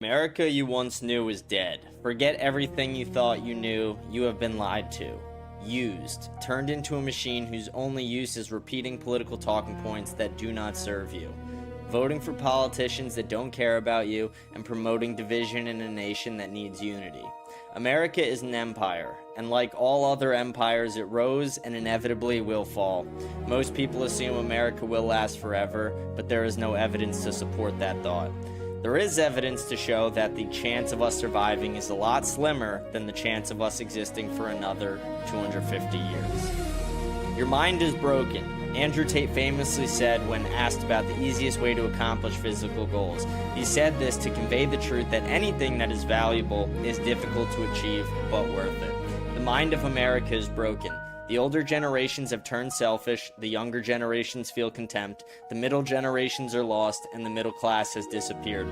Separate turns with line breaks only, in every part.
America you once knew is dead. Forget everything you thought you knew. You have been lied to. Used. Turned into a machine whose only use is repeating political talking points that do not serve you. Voting for politicians that don't care about you and promoting division in a nation that needs unity. America is an empire, and like all other empires, it rose and inevitably will fall. Most people assume America will last forever, but there is no evidence to support that thought. There is evidence to show that the chance of us surviving is a lot slimmer than the chance of us existing for another 250 years. Your mind is broken. Andrew Tate famously said when asked about the easiest way to accomplish physical goals. He said this to convey the truth that anything that is valuable is difficult to achieve, but worth it. The mind of America is broken. The older generations have turned selfish, the younger generations feel contempt, the middle generations are lost, and the middle class has disappeared.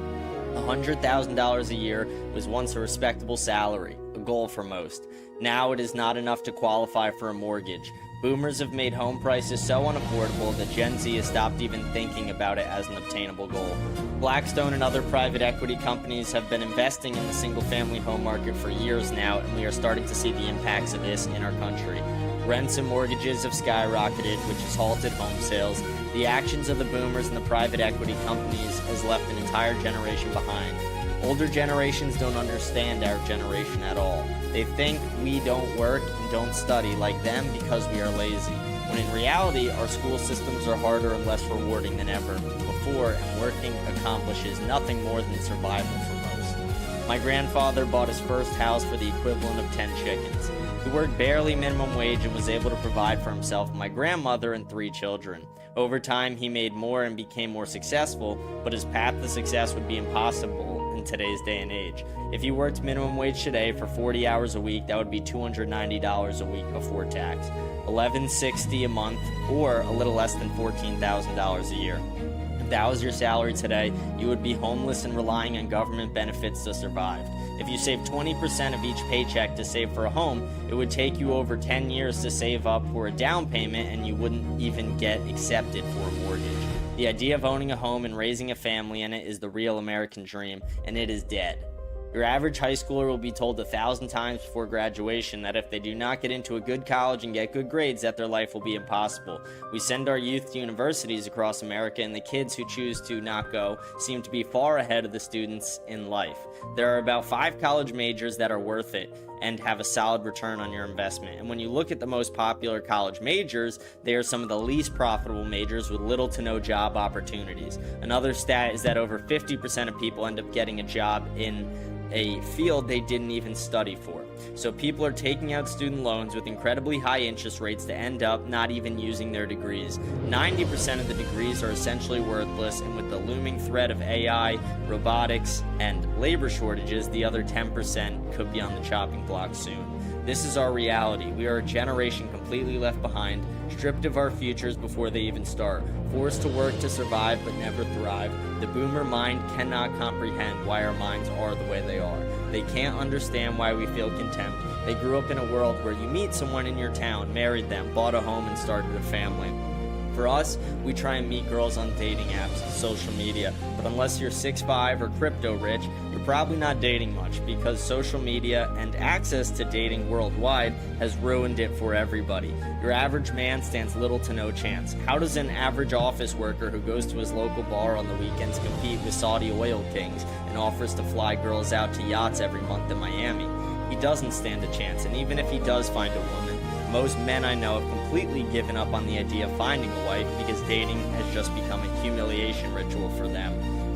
$100,000 a year was once a respectable salary, a goal for most. Now it is not enough to qualify for a mortgage. Boomers have made home prices so unaffordable that Gen Z has stopped even thinking about it as an obtainable goal. Blackstone and other private equity companies have been investing in the single-family home market for years now, and we are starting to see the impacts of this in our country. Rents and mortgages have skyrocketed, which has halted home sales. The actions of the boomers and the private equity companies has left an entire generation behind. Older generations don't understand our generation at all. They think we don't work and don't study like them because we are lazy, when in reality our school systems are harder and less rewarding than ever before, and working accomplishes nothing more than survival for most. My grandfather bought his first house for the equivalent of 10 chickens. He worked barely minimum wage and was able to provide for himself, my grandmother, and 3 children. Over time, he made more and became more successful, but his path to success would be impossible in today's day and age. If you worked minimum wage today for 40 hours a week, that would be $290 a week before tax, $1160 a month, or a little less than $14,000 a year. If that was your salary today, you would be homeless and relying on government benefits to survive. If you saved 20% of each paycheck to save for a home, it would take you over 10 years to save up for a down payment, and you wouldn't even get accepted for a mortgage. The idea of owning a home and raising a family in it is the real American dream, and it is dead. Your average high schooler will be told 1,000 times before graduation that if they do not get into a good college and get good grades, that their life will be impossible. We send our youth to universities across America, and the kids who choose to not go seem to be far ahead of the students in life. There are about 5 college majors that are worth it and have a solid return on your investment. And when you look at the most popular college majors, they are some of the least profitable majors with little to no job opportunities. Another stat is that over 50% of people end up getting a job in a field they didn't even study for. So people are taking out student loans with incredibly high interest rates to end up not even using their degrees. 90% of the degrees are essentially worthless, and with the looming threat of AI, robotics, and labor shortages, the other 10% could be on the chopping block soon. This is our reality. We are a generation completely left behind, stripped of our futures before they even start, forced to work to survive but never thrive. The boomer mind cannot comprehend why our minds are the way they are. They can't understand why we feel contempt. They grew up in a world where you meet someone in your town, married them, bought a home, and started a family. For us, we try and meet girls on dating apps, social media, but unless you're 6'5" or crypto rich, you're probably not dating much, because social media and access to dating worldwide has ruined it for everybody. Your average man stands little to no chance. How does an average office worker who goes to his local bar on the weekends compete with Saudi oil kings and offers to fly girls out to yachts every month in Miami? He doesn't stand a chance, and even if he does find a woman, most men I know have completely given up on the idea of finding a wife because dating has just become a humiliation ritual for them.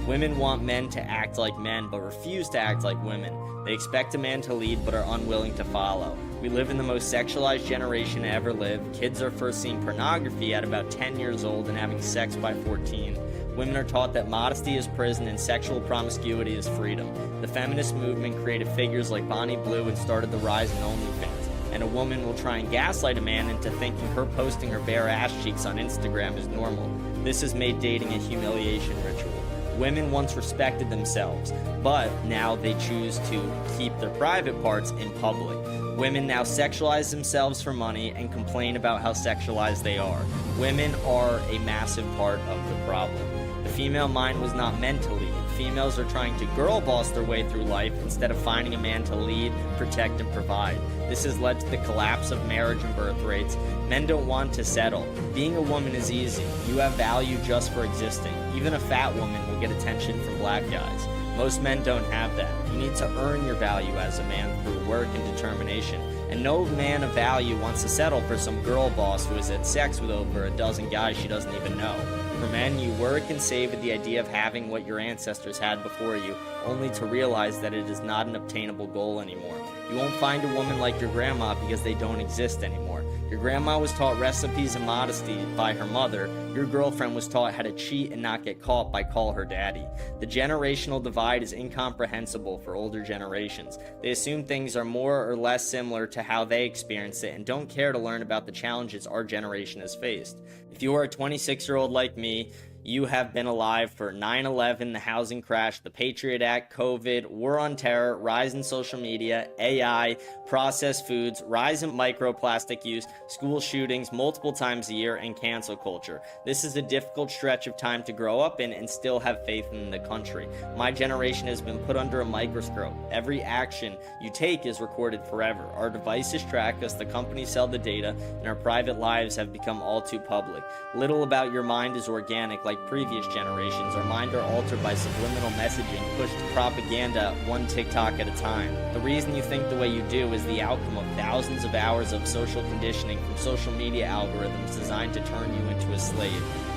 Women want men to act like men but refuse to act like women. They expect a man to lead but are unwilling to follow. We live in the most sexualized generation to ever live. Kids are first seeing pornography at about 10 years old and having sex by 14. Women are taught that modesty is prison and sexual promiscuity is freedom. The feminist movement created figures like Bonnie Blue and started the rise in OnlyFans. And a woman will try and gaslight a man into thinking her posting her bare ass cheeks on Instagram is normal. This has made dating a humiliation ritual. Women once respected themselves, but now they choose to keep their private parts in public. Women now sexualize themselves for money and complain about how sexualized they are. Women are a massive part of the problem. The female mind was not meant to lead. Females are trying to girl boss their way through life instead of finding a man to lead, protect, and provide. This has led to the collapse of marriage and birth rates. Men don't want to settle. Being a woman is easy. You have value just for existing. Even a fat woman will get attention from black guys. Most men don't have that. You need to earn your value as a man through work and determination. And no man of value wants to settle for some girl boss who has had sex with over a dozen guys she doesn't even know. For men, you work and save with the idea of having what your ancestors had before you, only to realize that it is not an obtainable goal anymore. You won't find a woman like your grandma because they don't exist anymore. Your grandma was taught recipes and modesty by her mother. Your girlfriend was taught how to cheat and not get caught by call her daddy. The generational divide is incomprehensible for older generations. They assume things are more or less similar to how they experienced it and don't care to learn about the challenges our generation has faced. If you are a 26-year-old like me, you have been alive for 9/11, the housing crash, the Patriot Act, COVID, war on terror, rise in social media, AI, processed foods, rise in microplastic use, school shootings multiple times a year, and cancel culture. This is a difficult stretch of time to grow up in and still have faith in the country. My generation has been put under a microscope. Every action you take is recorded forever. Our devices track us, the companies sell the data, and our private lives have become all too public. Little about your mind is organic like previous generations. Our minds are altered by subliminal messaging, pushed propaganda one TikTok at a time. The reason you think the way you do is the outcome of thousands of hours of social conditioning from social media algorithms designed to turn you into a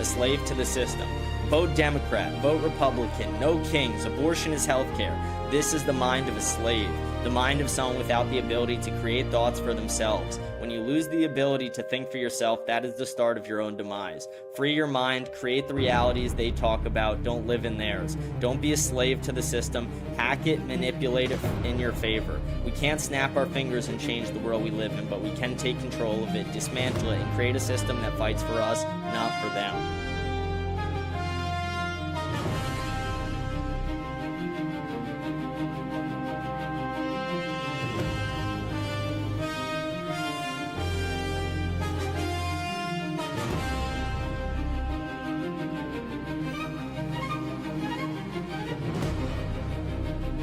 slave to the system. Vote Democrat, vote Republican, no kings, abortion is healthcare. This is the mind of a slave, the mind of someone without the ability to create thoughts for themselves. When you lose the ability to think for yourself, that is the start of your own demise. Free your mind, create the realities they talk about, don't live in theirs. Don't be a slave to the system, hack it, manipulate it in your favor. We can't snap our fingers and change the world we live in, but we can take control of it, dismantle it, and create a system that fights for us, not for them.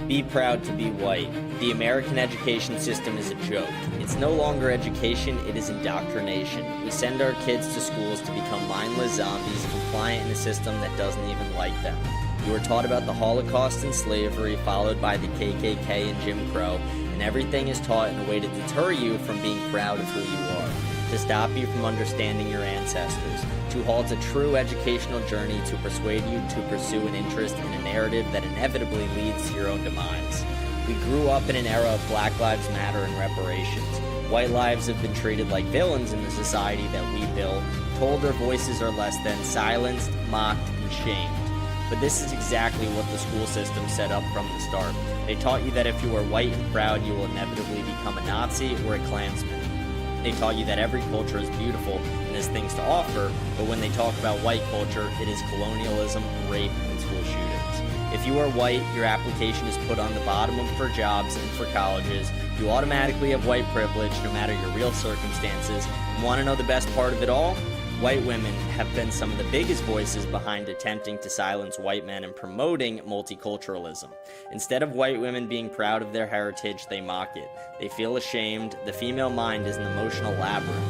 Be proud to be white. The American education system is a joke. It's no longer education, it is indoctrination. We send our kids to schools to become mindless zombies, compliant in a system that doesn't even like them. You are taught about the Holocaust and slavery, followed by the KKK and Jim Crow, and everything is taught in a way to deter you from being proud of who you are, to stop you from understanding your ancestors, to halt a true educational journey to persuade you to pursue an interest in a narrative that inevitably leads to your own demise. We grew up in an era of Black Lives Matter and reparations. White lives have been treated like villains in the society that we built, told their voices are less than, silenced, mocked, and shamed. But this is exactly what the school system set up from the start. They taught you that if you are white and proud, you will inevitably become a Nazi or a Klansman. They taught you that every culture is beautiful and has things to offer, but when they talk about white culture, it is colonialism, rape, and school shootings. If you are white, your application is put on the bottom for jobs and for colleges. You automatically have white privilege no matter your real circumstances. And want to know the best part of it all? White women have been some of the biggest voices behind attempting to silence white men and promoting multiculturalism. Instead of white women being proud of their heritage, they mock it. They feel ashamed. The female mind is an emotional labyrinth.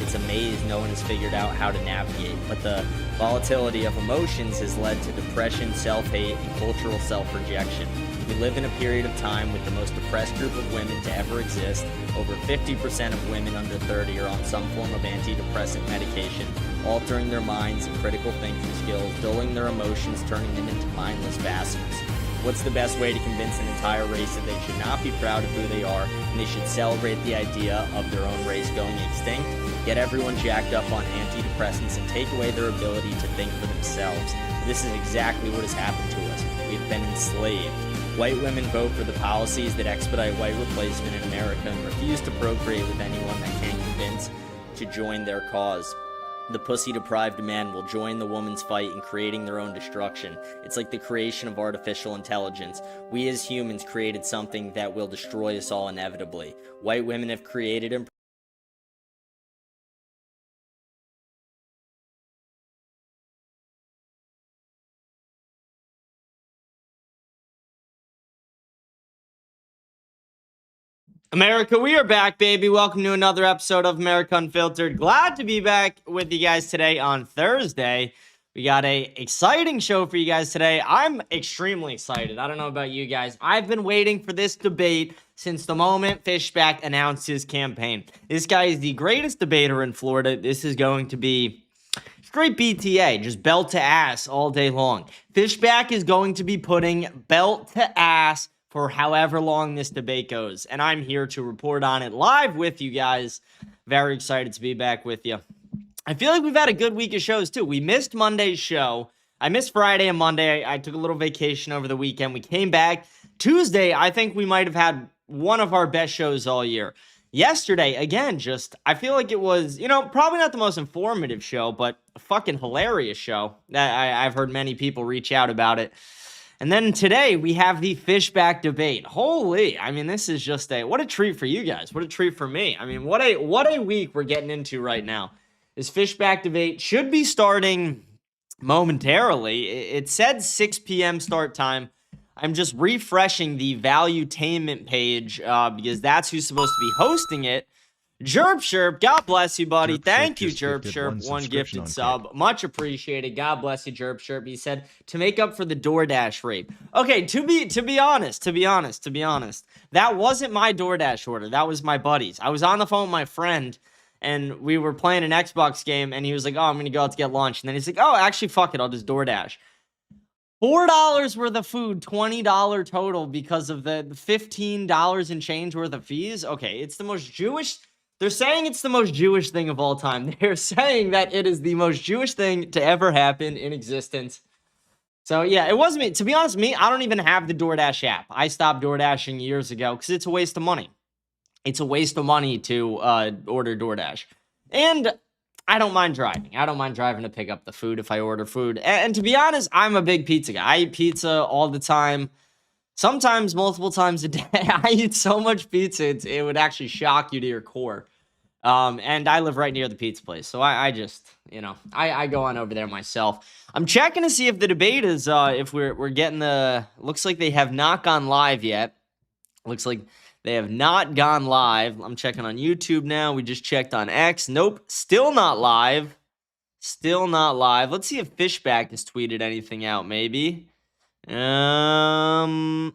It's a maze no one has figured out how to navigate, but the volatility of emotions has led to depression, self-hate, and cultural self-rejection. We live in a period of time with the most oppressed group of women to ever exist. Over 50% of women under 30 are on some form of antidepressant medication, altering their minds and critical thinking skills, dulling their emotions, turning them into mindless bastards. What's the best way to convince an entire race that they should not be proud of who they are and they should celebrate the idea of their own race going extinct? Get everyone jacked up on antidepressants and take away their ability to think for themselves. This is exactly what has happened to us. We've been enslaved. White women vote for the policies that expedite white replacement in America and refuse to procreate with anyone that can't convince to join their cause. The pussy-deprived man will join the woman's fight in creating their own destruction. It's like the creation of artificial intelligence. We as humans created something that will destroy us all inevitably. White women have created and America, we are back, baby. Welcome to another episode of America Unfiltered. Glad to be back with you guys today on Thursday. We got a exciting show for you guys today. I'm extremely excited. I don't know about you guys. I've been waiting for this debate since the moment Fishback announced his campaign. This guy is the greatest debater in Florida. This is going to be straight BTA, just belt to ass all day long. Fishback is going to be putting belt to ass for however long this debate goes, and I'm here to report on it live with you guys. Very excited to be back with you. I feel like we've had a good week of shows, too. We missed Monday's show. I missed Friday and Monday. I took a little vacation over the weekend. We came back. Tuesday, I think we might have had one of our best shows all year. Yesterday, again, I feel like it was, probably not the most informative show, but a fucking hilarious show. I've heard many people reach out about it. And then today, we have the Fishback debate. Holy, this is just what a treat for you guys. What a treat for me. What a week we're getting into right now. This Fishback debate should be starting momentarily. It said 6 p.m. start time. I'm just refreshing the Valuetainment page because that's who's supposed to be hosting it. Jerp, God bless you, buddy. Thank you, Jerp. One gifted sub. Much appreciated. God bless you, Jerp. He said, to make up for the DoorDash rape. Okay, to be honest, that wasn't my DoorDash order. That was my buddy's. I was on the phone with my friend, and we were playing an Xbox game, and he was like, I'm going to go out to get lunch. And then he's like, actually, fuck it. I'll just DoorDash. $4 worth of food, $20 total because of the $15 and change worth of fees. Okay, it's the most Jewish... They're saying it's the most Jewish thing of all time. They're saying that it is the most Jewish thing to ever happen in existence. So, yeah, it wasn't me. To be honest with me, I don't even have the DoorDash app. I stopped DoorDashing years ago because it's a waste of money. It's a waste of money to order DoorDash. And I don't mind driving. I don't mind driving to pick up the food if I order food. And to be honest, I'm a big pizza guy. I eat pizza all the time. Sometimes multiple times a day. I eat so much pizza, it would actually shock you to your core. And I live right near the pizza place, so I just, I go on over there myself. I'm checking to see if the debate is, if we're getting looks like they have not gone live yet. Looks like they have not gone live. I'm checking on YouTube now. We just checked on X. Nope, still not live. Still not live. Let's see if Fishback has tweeted anything out, maybe. Not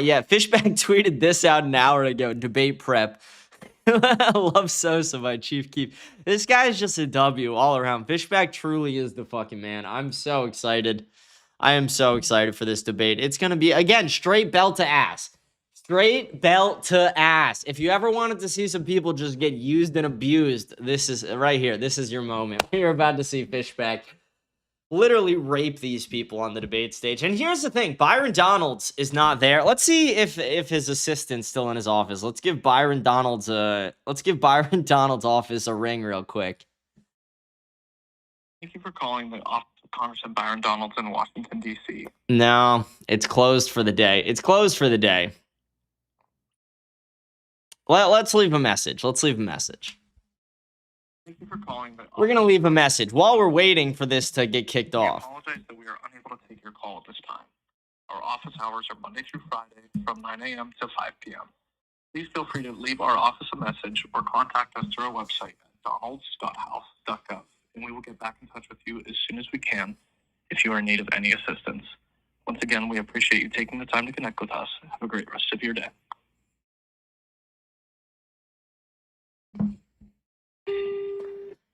yet. Fishback tweeted this out an hour ago. Debate prep. I love Sosa by Chief Keef. This guy is just a W all around. Fishback truly is the fucking man. I'm so excited. I am so excited for this debate. It's going to be, again, straight belt to ass. Straight belt to ass. If you ever wanted to see some people just get used and abused, this is right here. This is your moment. You're about to see Fishback literally rape these people on the debate stage. And here's the thing, Byron Donalds is not there. Let's see if his assistant's still in his office. Let's give Byron Donalds office a ring real quick.
Thank you for calling the office of Congressman Byron Donalds in Washington, D.C.
No, it's closed for the day. It's closed for the day. Let's leave a message.
Thank you for calling.
We're going to leave a message while we're waiting for this to get kicked off.
I apologize that we are unable to take your call at this time. Our office hours are Monday through Friday from 9 a.m. to 5 p.m. Please feel free to leave our office a message or contact us through our website at donalds.house.gov, and we will get back in touch with you as soon as we can if you are in need of any assistance. Once again, we appreciate you taking the time to connect with us. Have a great rest of your day.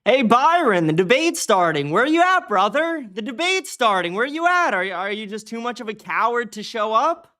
Hey, Byron, the debate's starting. Where are you at, brother? The debate's starting. Where are you at? Are you just too much of a coward to show up?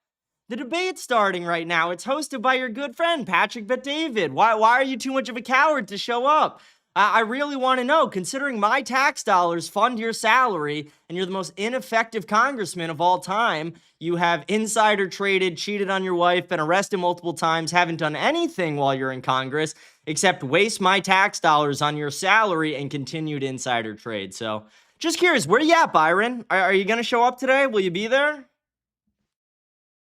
The debate's starting right now. It's hosted by your good friend, Patrick Bet-David. Why are you too much of a coward to show up? I really want to know, considering my tax dollars fund your salary, and you're the most ineffective congressman of all time. You have insider traded, cheated on your wife, been arrested multiple times, haven't done anything while you're in Congress except waste my tax dollars on your salary and continued insider trade. So, just curious, where you at, Byron? Are you going to show up today? Will you be there?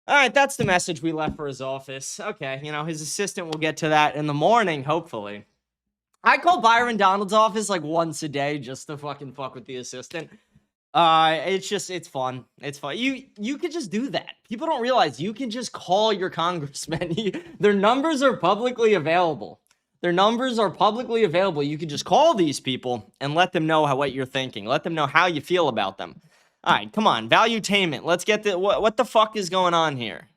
All right, that's the message we left for his office. Okay, his assistant will get to that in the morning, hopefully. I call Byron Donalds' office like once a day just to fucking fuck with the assistant. It's fun. It's fun. You could just do that. People don't realize you can just call your congressman. Their numbers are publicly available. Their numbers are publicly available. You can just call these people and let them know what you're thinking. Let them know how you feel about them. All right, come on. Valuetainment. Let's get the what the fuck is going on here?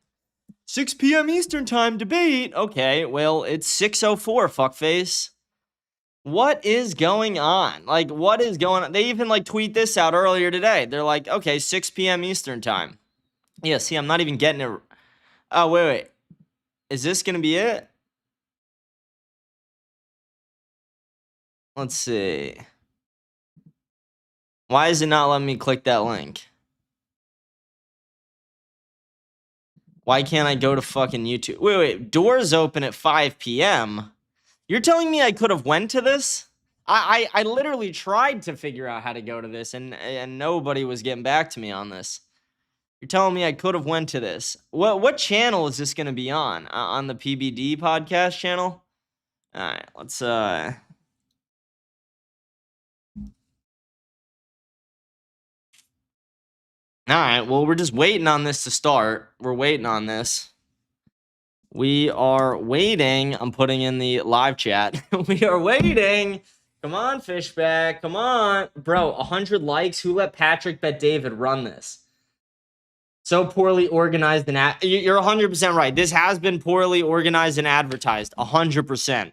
6 p.m. Eastern time debate. Okay, well, it's 6:04, fuckface. What is going on? Like, what is going on? They even, like, tweet this out earlier today. They're like, okay, 6 p.m. Eastern time. Yeah, see, I'm not even getting it. Oh, wait. Is this going to be it? Let's see. Why is it not letting me click that link? Why can't I go to fucking YouTube? Wait. Doors open at 5 p.m.? You're telling me I could have went to this? I literally tried to figure out how to go to this, and nobody was getting back to me on this. You're telling me I could have went to this. What channel is this going to be on? On the PBD podcast channel? All right, let's All right, well, we're just waiting on this to start. We're waiting on this. We are waiting. I'm putting in the live chat. We are waiting. Come on, Fishback. Come on. Bro, 100 likes. Who let Patrick Bet-David run this? So poorly organized and you're 100% right. This has been poorly organized and advertised. 100%.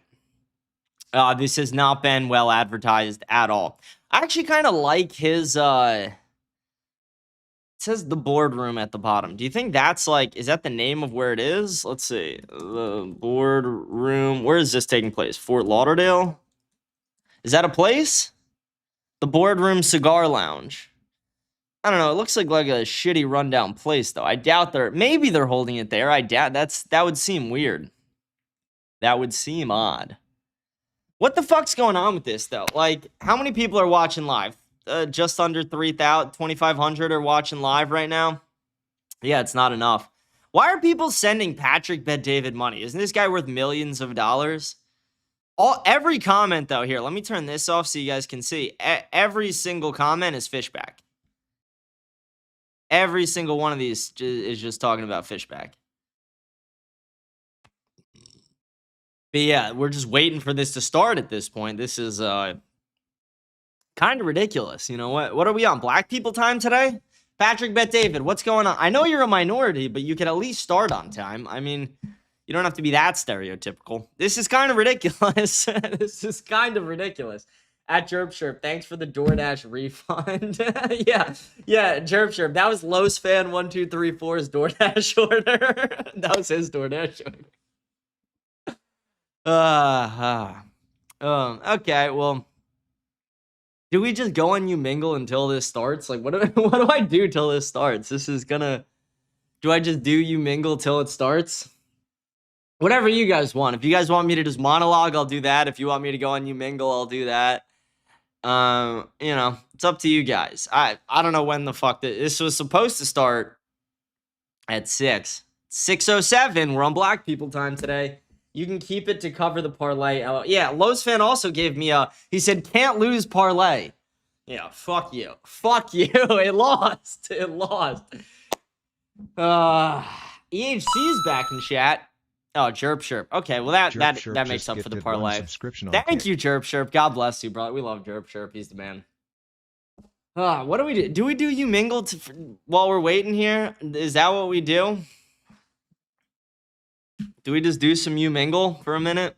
This has not been well advertised at all. I actually kind of like his it says the boardroom at the bottom. Do you think that's like, is that the name of where it is? Let's see. The boardroom. Where is this taking place? Fort Lauderdale? Is that a place? The Boardroom Cigar Lounge. I don't know. It looks like a shitty rundown place, though. I doubt maybe they're holding it there. I doubt that would seem weird. That would seem odd. What the fuck's going on with this, though? Like, how many people are watching live? Just under 3,000, 2,500 are watching live right now. Yeah, it's not enough. Why are people sending Patrick Bet-David money? Isn't this guy worth millions of dollars? Every comment, though, here, let me turn this off so you guys can see. Every single comment is Fishback. Every single one of these is just talking about Fishback. But yeah, we're just waiting for this to start at this point. This is kind of ridiculous. You know, what are we on? Black people time today? Patrick Bet-David, what's going on? I know you're a minority, but you can at least start on time. I mean, you don't have to be that stereotypical. This is kind of ridiculous. This is kind of ridiculous. At Jerpshirp, thanks for the DoorDash refund. yeah, Jerpshirp. That was Los Fan 1234's DoorDash order. That was his DoorDash order. Okay, well, do we just go on You Mingle until this starts? Like, what do I do till this starts? Do I just do You Mingle till it starts? Whatever you guys want. If you guys want me to just monologue, I'll do that. If you want me to go on You Mingle, I'll do that. You know, it's up to you guys. I don't know when the fuck this was supposed to start at 6:07. We're on Black People time today. You can keep it to cover the parlay. Yeah, Lowe's fan also gave me he said, can't lose parlay. Yeah, fuck you. Fuck you. It lost. It lost. EHC's back in chat. Oh, Jerpshirp. Okay, well that makes up for the parlay. Thank you, Jerpshirp. God bless you, brother. We love Jerpshirp. He's the man. What do we do? Do we do You Mingle while we're waiting here? Is that what we do? Do we just do some You Mingle for a minute?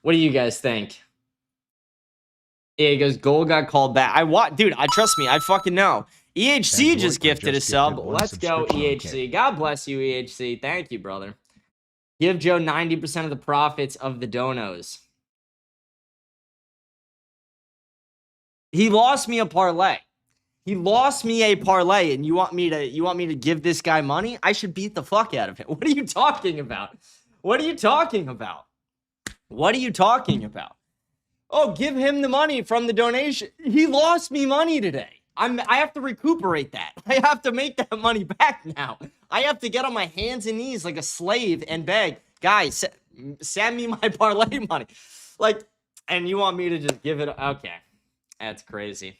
What do you guys think? Yeah, he goes, goal got called back. Dude, trust me, I fucking know. EHC just gifted a sub. Let's go, EHC. God bless you, EHC. Thank you, brother. Give Joe 90% of the profits of the donos. He lost me a parlay. He lost me a parlay, and you want me to give this guy money? I should beat the fuck out of him. What are you talking about? What are you talking about? What are you talking about? Oh, give him the money from the donation. He lost me money today. I have to recuperate that. I have to make that money back now. I have to get on my hands and knees like a slave and beg. Guys, Send me my parlay money. Like, and you want me to just give it? Okay, that's crazy.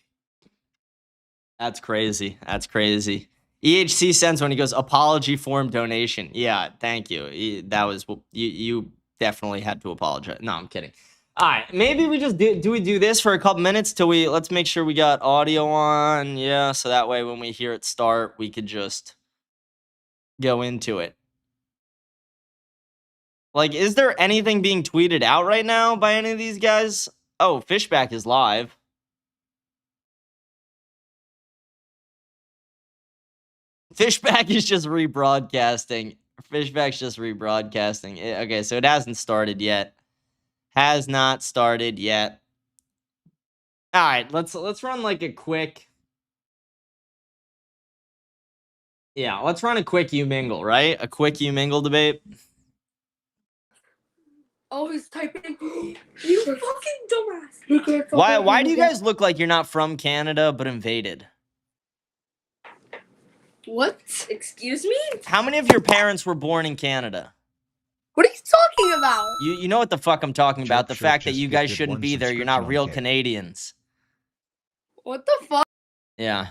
That's crazy. That's crazy. EHC sends when he goes apology form donation. Yeah, thank you. That was you definitely had to apologize. No, I'm kidding. All right, maybe we just do we do this for a couple minutes till let's make sure we got audio on. Yeah, so that way when we hear it start, we could just go into it. Like, is there anything being tweeted out right now by any of these guys? Oh, Fishback is live. Fishback is just rebroadcasting. Fishback's just rebroadcasting. Okay, so it hasn't started yet. Has not started yet. All right, let's run like a quick. Yeah, let's run a quick you mingle, right? A quick you mingle debate.
Always typing. You fucking dumbass.
Why do you guys look like you're not from Canada but invaded?
What? Excuse me?
How many of your parents were born in Canada?
What are you talking about?
You know what the fuck I'm talking about. The fact that
just
you guys
gifted
shouldn't
one
be there. You're not
subscription
real
on K.
Canadians.
What the fuck?
Yeah.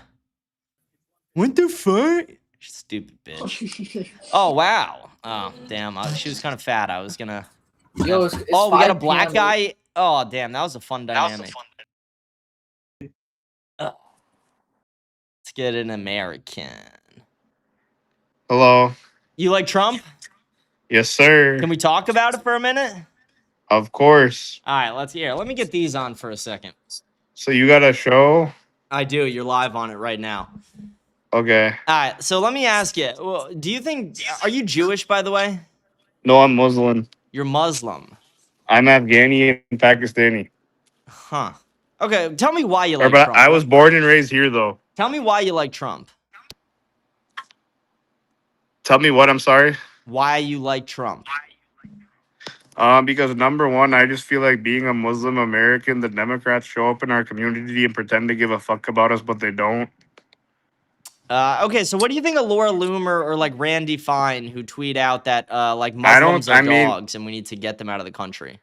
What the fuck? Stupid bitch. Oh, wow. Oh, damn. She was kind of fat. I was gonna...
Yo, it's
we got a
5
black
PM.
guy. Oh, damn. That was a fun dynamic. Let's get an American.
Hello.
You like Trump?
Yes, sir.
Can we talk about it for a minute?
Of course.
All right, let's hear. Let me get these on for a second.
So you got a show?
I do. You're live on it right now.
Okay.
All right, so let me ask you. Well, do you think... Are you Jewish, by the way?
No, I'm Muslim.
You're Muslim.
I'm Afghani and Pakistani.
Huh. Okay, tell me why you like
But
Trump.
I was born and raised here, though.
Tell me why you like Trump.
Tell me what, I'm sorry?
Why you like Trump.
Because number one, I just feel like being a Muslim American, the Democrats show up in our community and pretend to give a fuck about us, but they don't.
Okay, so what do you think of Laura Loomer or like Randy Fine who tweet out that like Muslims are dogs and we need to get them out of the country?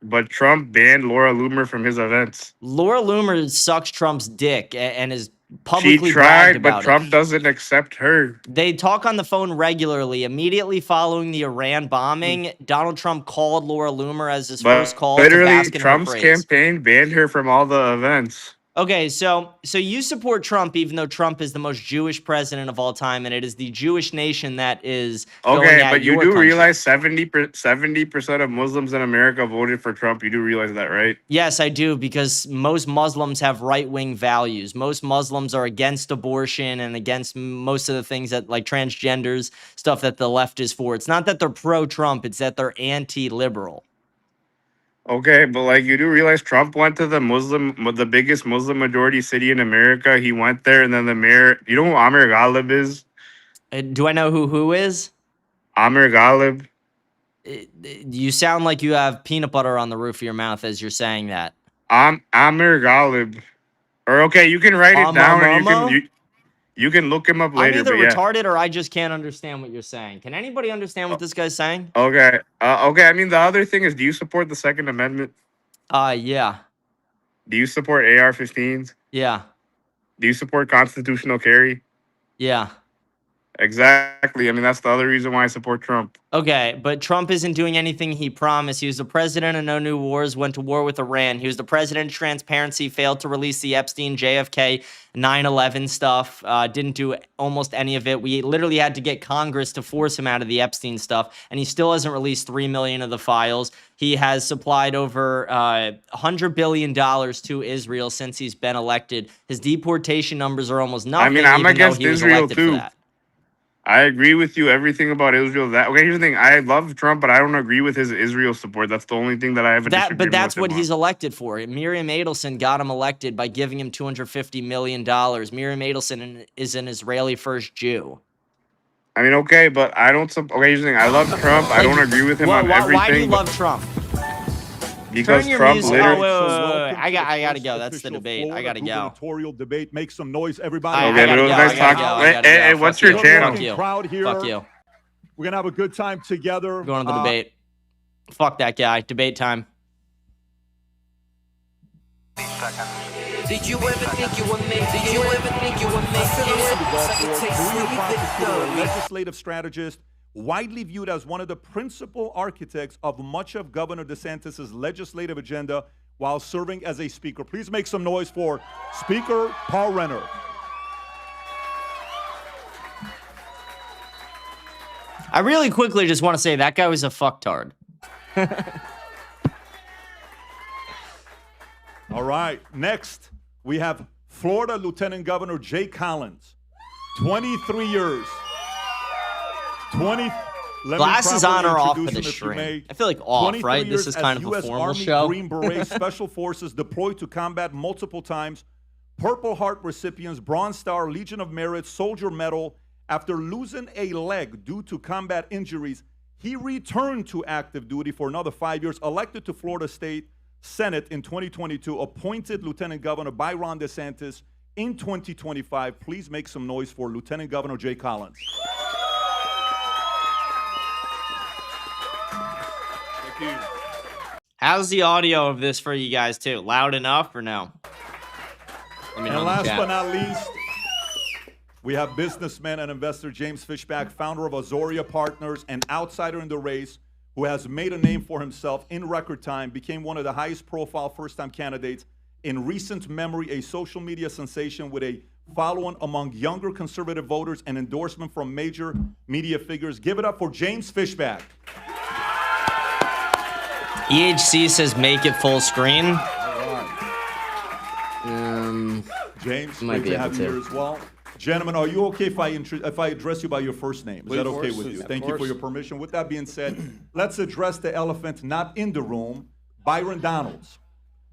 But Trump banned Laura Loomer from his events.
Laura Loomer sucks Trump's dick and is publicly
She
bragged
tried, but
about
Trump
it.
doesn't accept her.
They talk on the phone regularly. Immediately following the Iran bombing, Donald Trump called Laura Loomer as his first call to
literally,
bask in her
Trump's
praise.
campaign banned her from all the events.
Okay, so you support Trump even though Trump is the most Jewish president of all time, and it is the Jewish nation that is going at
but you
your
do
country.
realize 70% of Muslims in America voted for Trump. You do realize that, right?
Yes, I do, because most Muslims have right-wing values. Most Muslims are against abortion and against most of the things that, like transgenders, stuff that the left is for. It's not that they're pro-Trump, it's that they're anti-liberal.
Okay, but like you do realize Trump went to the biggest Muslim majority city in America. He went there, and then the mayor. You know who Amir Ghalib is?
Do I know who is?
Amir Ghalib.
You sound like you have peanut butter on the roof of your mouth as you're saying that.
Amir Ghalib. Or okay, you can write it down, and you can look him up later.
I'm either
but
retarded or I just can't understand what you're saying. Can anybody understand what this guy's saying?
Okay. Okay. I mean, the other thing is, do you support the Second Amendment?
Yeah.
Do you support AR-15s?
Yeah.
Do you support constitutional carry?
Yeah.
Exactly. I mean, that's the other reason why I support Trump.
Okay, but Trump isn't doing anything he promised. He was the president of No New Wars, went to war with Iran. He was the president of transparency, failed to release the Epstein, JFK, 9/11 stuff, didn't do almost any of it. We literally had to get Congress to force him out of the Epstein stuff, and he still hasn't released 3 million of the files. He has supplied over $100 billion to Israel since he's been elected. His deportation numbers are almost nothing.
I mean, I'm against Israel too.
That.
I agree with you everything about Israel. Okay, here's the thing. I love Trump, but I don't agree with his Israel support. That's the only thing that I have a disagreement with.
But that's what he's elected for. Miriam Adelson got him elected by giving him $250 million. Miriam Adelson is an Israeli first Jew.
I mean, okay, but I don't. Okay, here's the thing. I love Trump. I don't agree with him on everything.
Why do you love Trump?
Because Trump literally.
Wait. I gotta go. That's the debate. I gotta go.
Gubernatorial debate. Make some noise, everybody.
Okay, but it was nice talking. Hey, what's your channel?
Crowd here.
Fuck you.
We're gonna have a good time together.
Going to the debate. Fuck that guy. Debate time.
Did you ever think you were made? Did you ever think you were made?
Career prosecutor, legislative strategist, widely viewed as one of the principal architects of much of Governor DeSantis' legislative agenda while serving as a speaker. Please make some noise for Speaker Paul Renner.
I really quickly just want to say that guy was a fucktard.
All right, next we have Florida Lieutenant Governor Jay Collins, 23 years.
Glasses on or off for the shrink? I feel like off, right? This is kind of a formal
Army
show.
Green Beret Special Forces deployed to combat multiple times, Purple Heart recipients, Bronze Star, Legion of Merit, Soldier Medal. After losing a leg due to combat injuries, he returned to active duty for another 5 years, elected to Florida State Senate in 2022, appointed Lieutenant Governor Byron DeSantis in 2025. Please make some noise for Lieutenant Governor Jay Collins. Thank you.
How's the audio of this for you guys, too? Loud enough or no? Let me know
And
in the
last
chat.
but not least, we have businessman and investor James Fishback, founder of Azoria Partners, an outsider in the race who has made a name for himself in record time, became one of the highest profile first-time candidates in recent memory, a social media sensation with a following among younger conservative voters and endorsement from major media figures. Give it up for James Fishback.
EHC says make it full screen.
James,
might
great
be
to
able
have you
to.
here as well. Gentlemen, are you okay if I address you by your first name? Is that okay with you? Thank you for your permission. With that being said, let's address the elephant not in the room, Byron Donalds.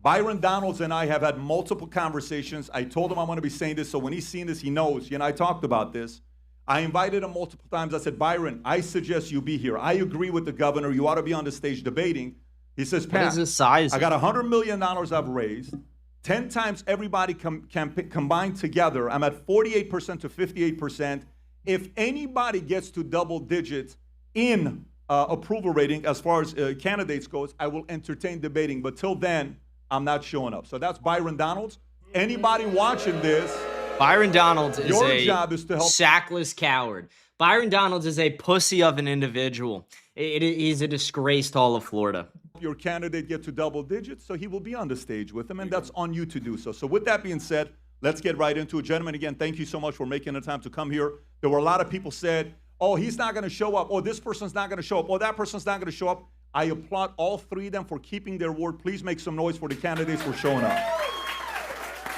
Byron Donalds and I have had multiple conversations. I told him I'm going to be saying this, so when he's seen this, he knows. He and I talked about this. I invited him multiple times. I said, Byron, I suggest you be here. I agree with the governor. You ought to be on the stage debating. He says, Pat,
What is his size?
I got $100 million I've raised. 10 times everybody combined together, I'm at 48% to 58%. If anybody gets to double digits in approval rating as far as candidates goes, I will entertain debating. But till then, I'm not showing up. So that's Byron Donalds. Anybody watching this,
Byron Donalds is
your
a
job is to help.
sackless coward. Byron Donalds is a pussy of an individual. He's a disgrace to all of Florida.
Your candidate get to double digits, so he will be on the stage with him, and that's on you to do so. So with that being said, let's get right into it. Gentlemen, again, thank you so much for making the time to come here. There were a lot of people said, oh, he's not going to show up, or this person's not going to show up, or that person's not going to show up. I applaud all three of them for keeping their word. Please make some noise for the candidates for showing up.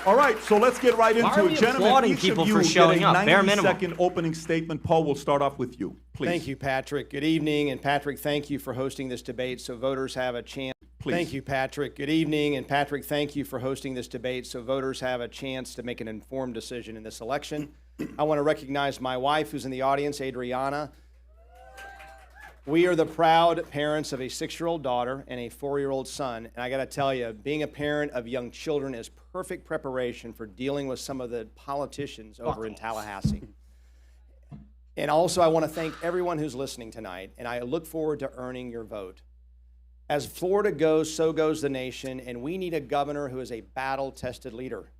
All right, so let's get right
Why are
into
we
it. Gentlemen,
applauding
each
people
of you
for
get
showing
a
up? Bare minimum.
90-second opening statement. Paul, we'll start off with you, please.
Thank you, Patrick. Good evening. And Patrick, thank you for hosting this debate so voters have a chance.
Please.
Thank you, Patrick. Good evening. And Patrick, thank you for hosting this debate so voters have a chance to make an informed decision in this election. I want to recognize my wife who's in the audience, Adriana. We are the proud parents of a 6-year-old daughter and a 4-year-old son. And I got to tell you, being a parent of young children is perfect preparation for dealing with some of the politicians over in Tallahassee. And also, I want to thank everyone who's listening tonight, and I look forward to earning your vote. As Florida goes, so goes the nation, and we need a governor who is a battle-tested leader.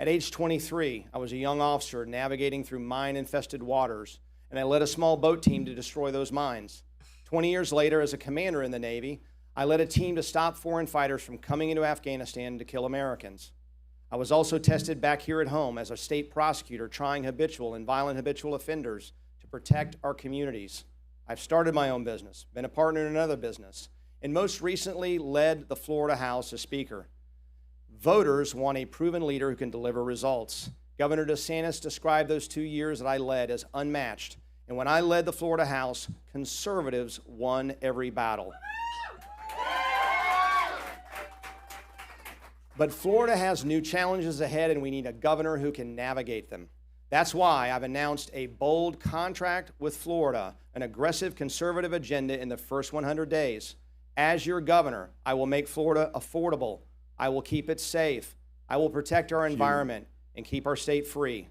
At age 23, I was a young officer navigating through mine-infested waters, and I led a small boat team to destroy those mines. 20 years later, as a commander in the Navy, I led a team to stop foreign fighters from coming into Afghanistan to kill Americans. I was also tested back here at home as a state prosecutor trying habitual and violent habitual offenders to protect our communities. I've started my own business, been a partner in another business, and most recently led the Florida House as Speaker. Voters want a proven leader who can deliver results. Governor DeSantis described those 2 years that I led as unmatched. And when I led the Florida House, conservatives won every battle. But Florida has new challenges ahead, and we need a governor who can navigate them. That's why I've announced a bold contract with Florida, an aggressive conservative agenda in the first 100 days. As your governor, I will make Florida affordable. I will keep it safe. I will protect our environment and keep our state free.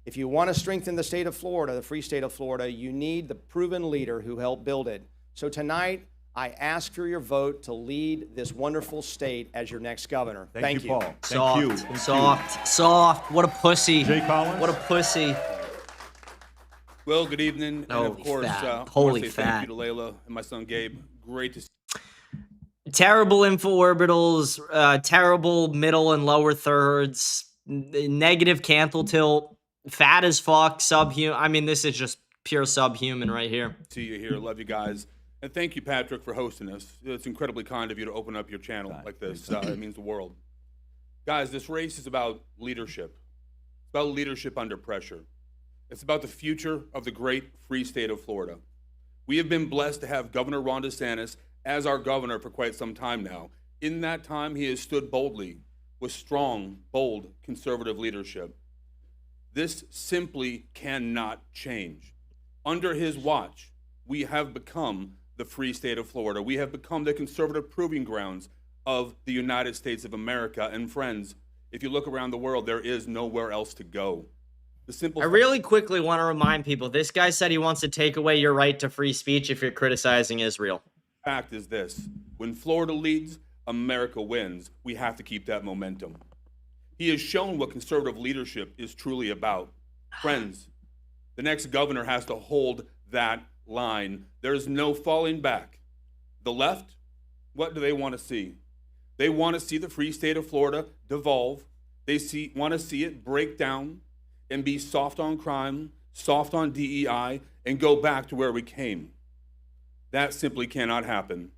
If you want to strengthen the state of Florida, the free state of Florida, you need the proven leader who helped build it. So tonight, I ask for your vote to lead this wonderful state as your next governor.
Thank you, Paul.
Soft,
Thank you. Thank
soft, soft. What a pussy.
Jay Collins?
What a pussy.
Well, good evening. And of
Holy
course,
fat.
I want
Holy
to say
fat.
thank you to Layla and my son Gabe. Great to see.
Terrible info orbitals, terrible middle and lower thirds, negative canthal tilt, fat as fuck, subhuman. I mean, this is just pure subhuman right here.
See you here. Love you guys. And thank you, Patrick, for hosting us. It's incredibly kind of you to open up your channel like this. It means the world. Guys, this race is about leadership. It's about leadership under pressure. It's about the future of the great free state of Florida. We have been blessed to have Governor Ron DeSantis as our governor for quite some time now. In that time, he has stood boldly with strong, bold, conservative leadership. This simply cannot change. Under his watch, we have become the free state of Florida. We have become the conservative proving grounds of the United States of America. And friends, if you look around the world, there is nowhere else to go. The simple
I really quickly want to remind people, this guy said he wants to take away your right to free speech if you're criticizing Israel.
fact is this: when Florida leads, America wins. We have to keep that momentum. He has shown what conservative leadership is truly about. Friends, the next governor has to hold that line. There's no falling back. The left, what do they want to see? They want to see the free state of Florida devolve. They want to see it break down and be soft on crime, soft on DEI, and go back to where we came. That simply cannot happen.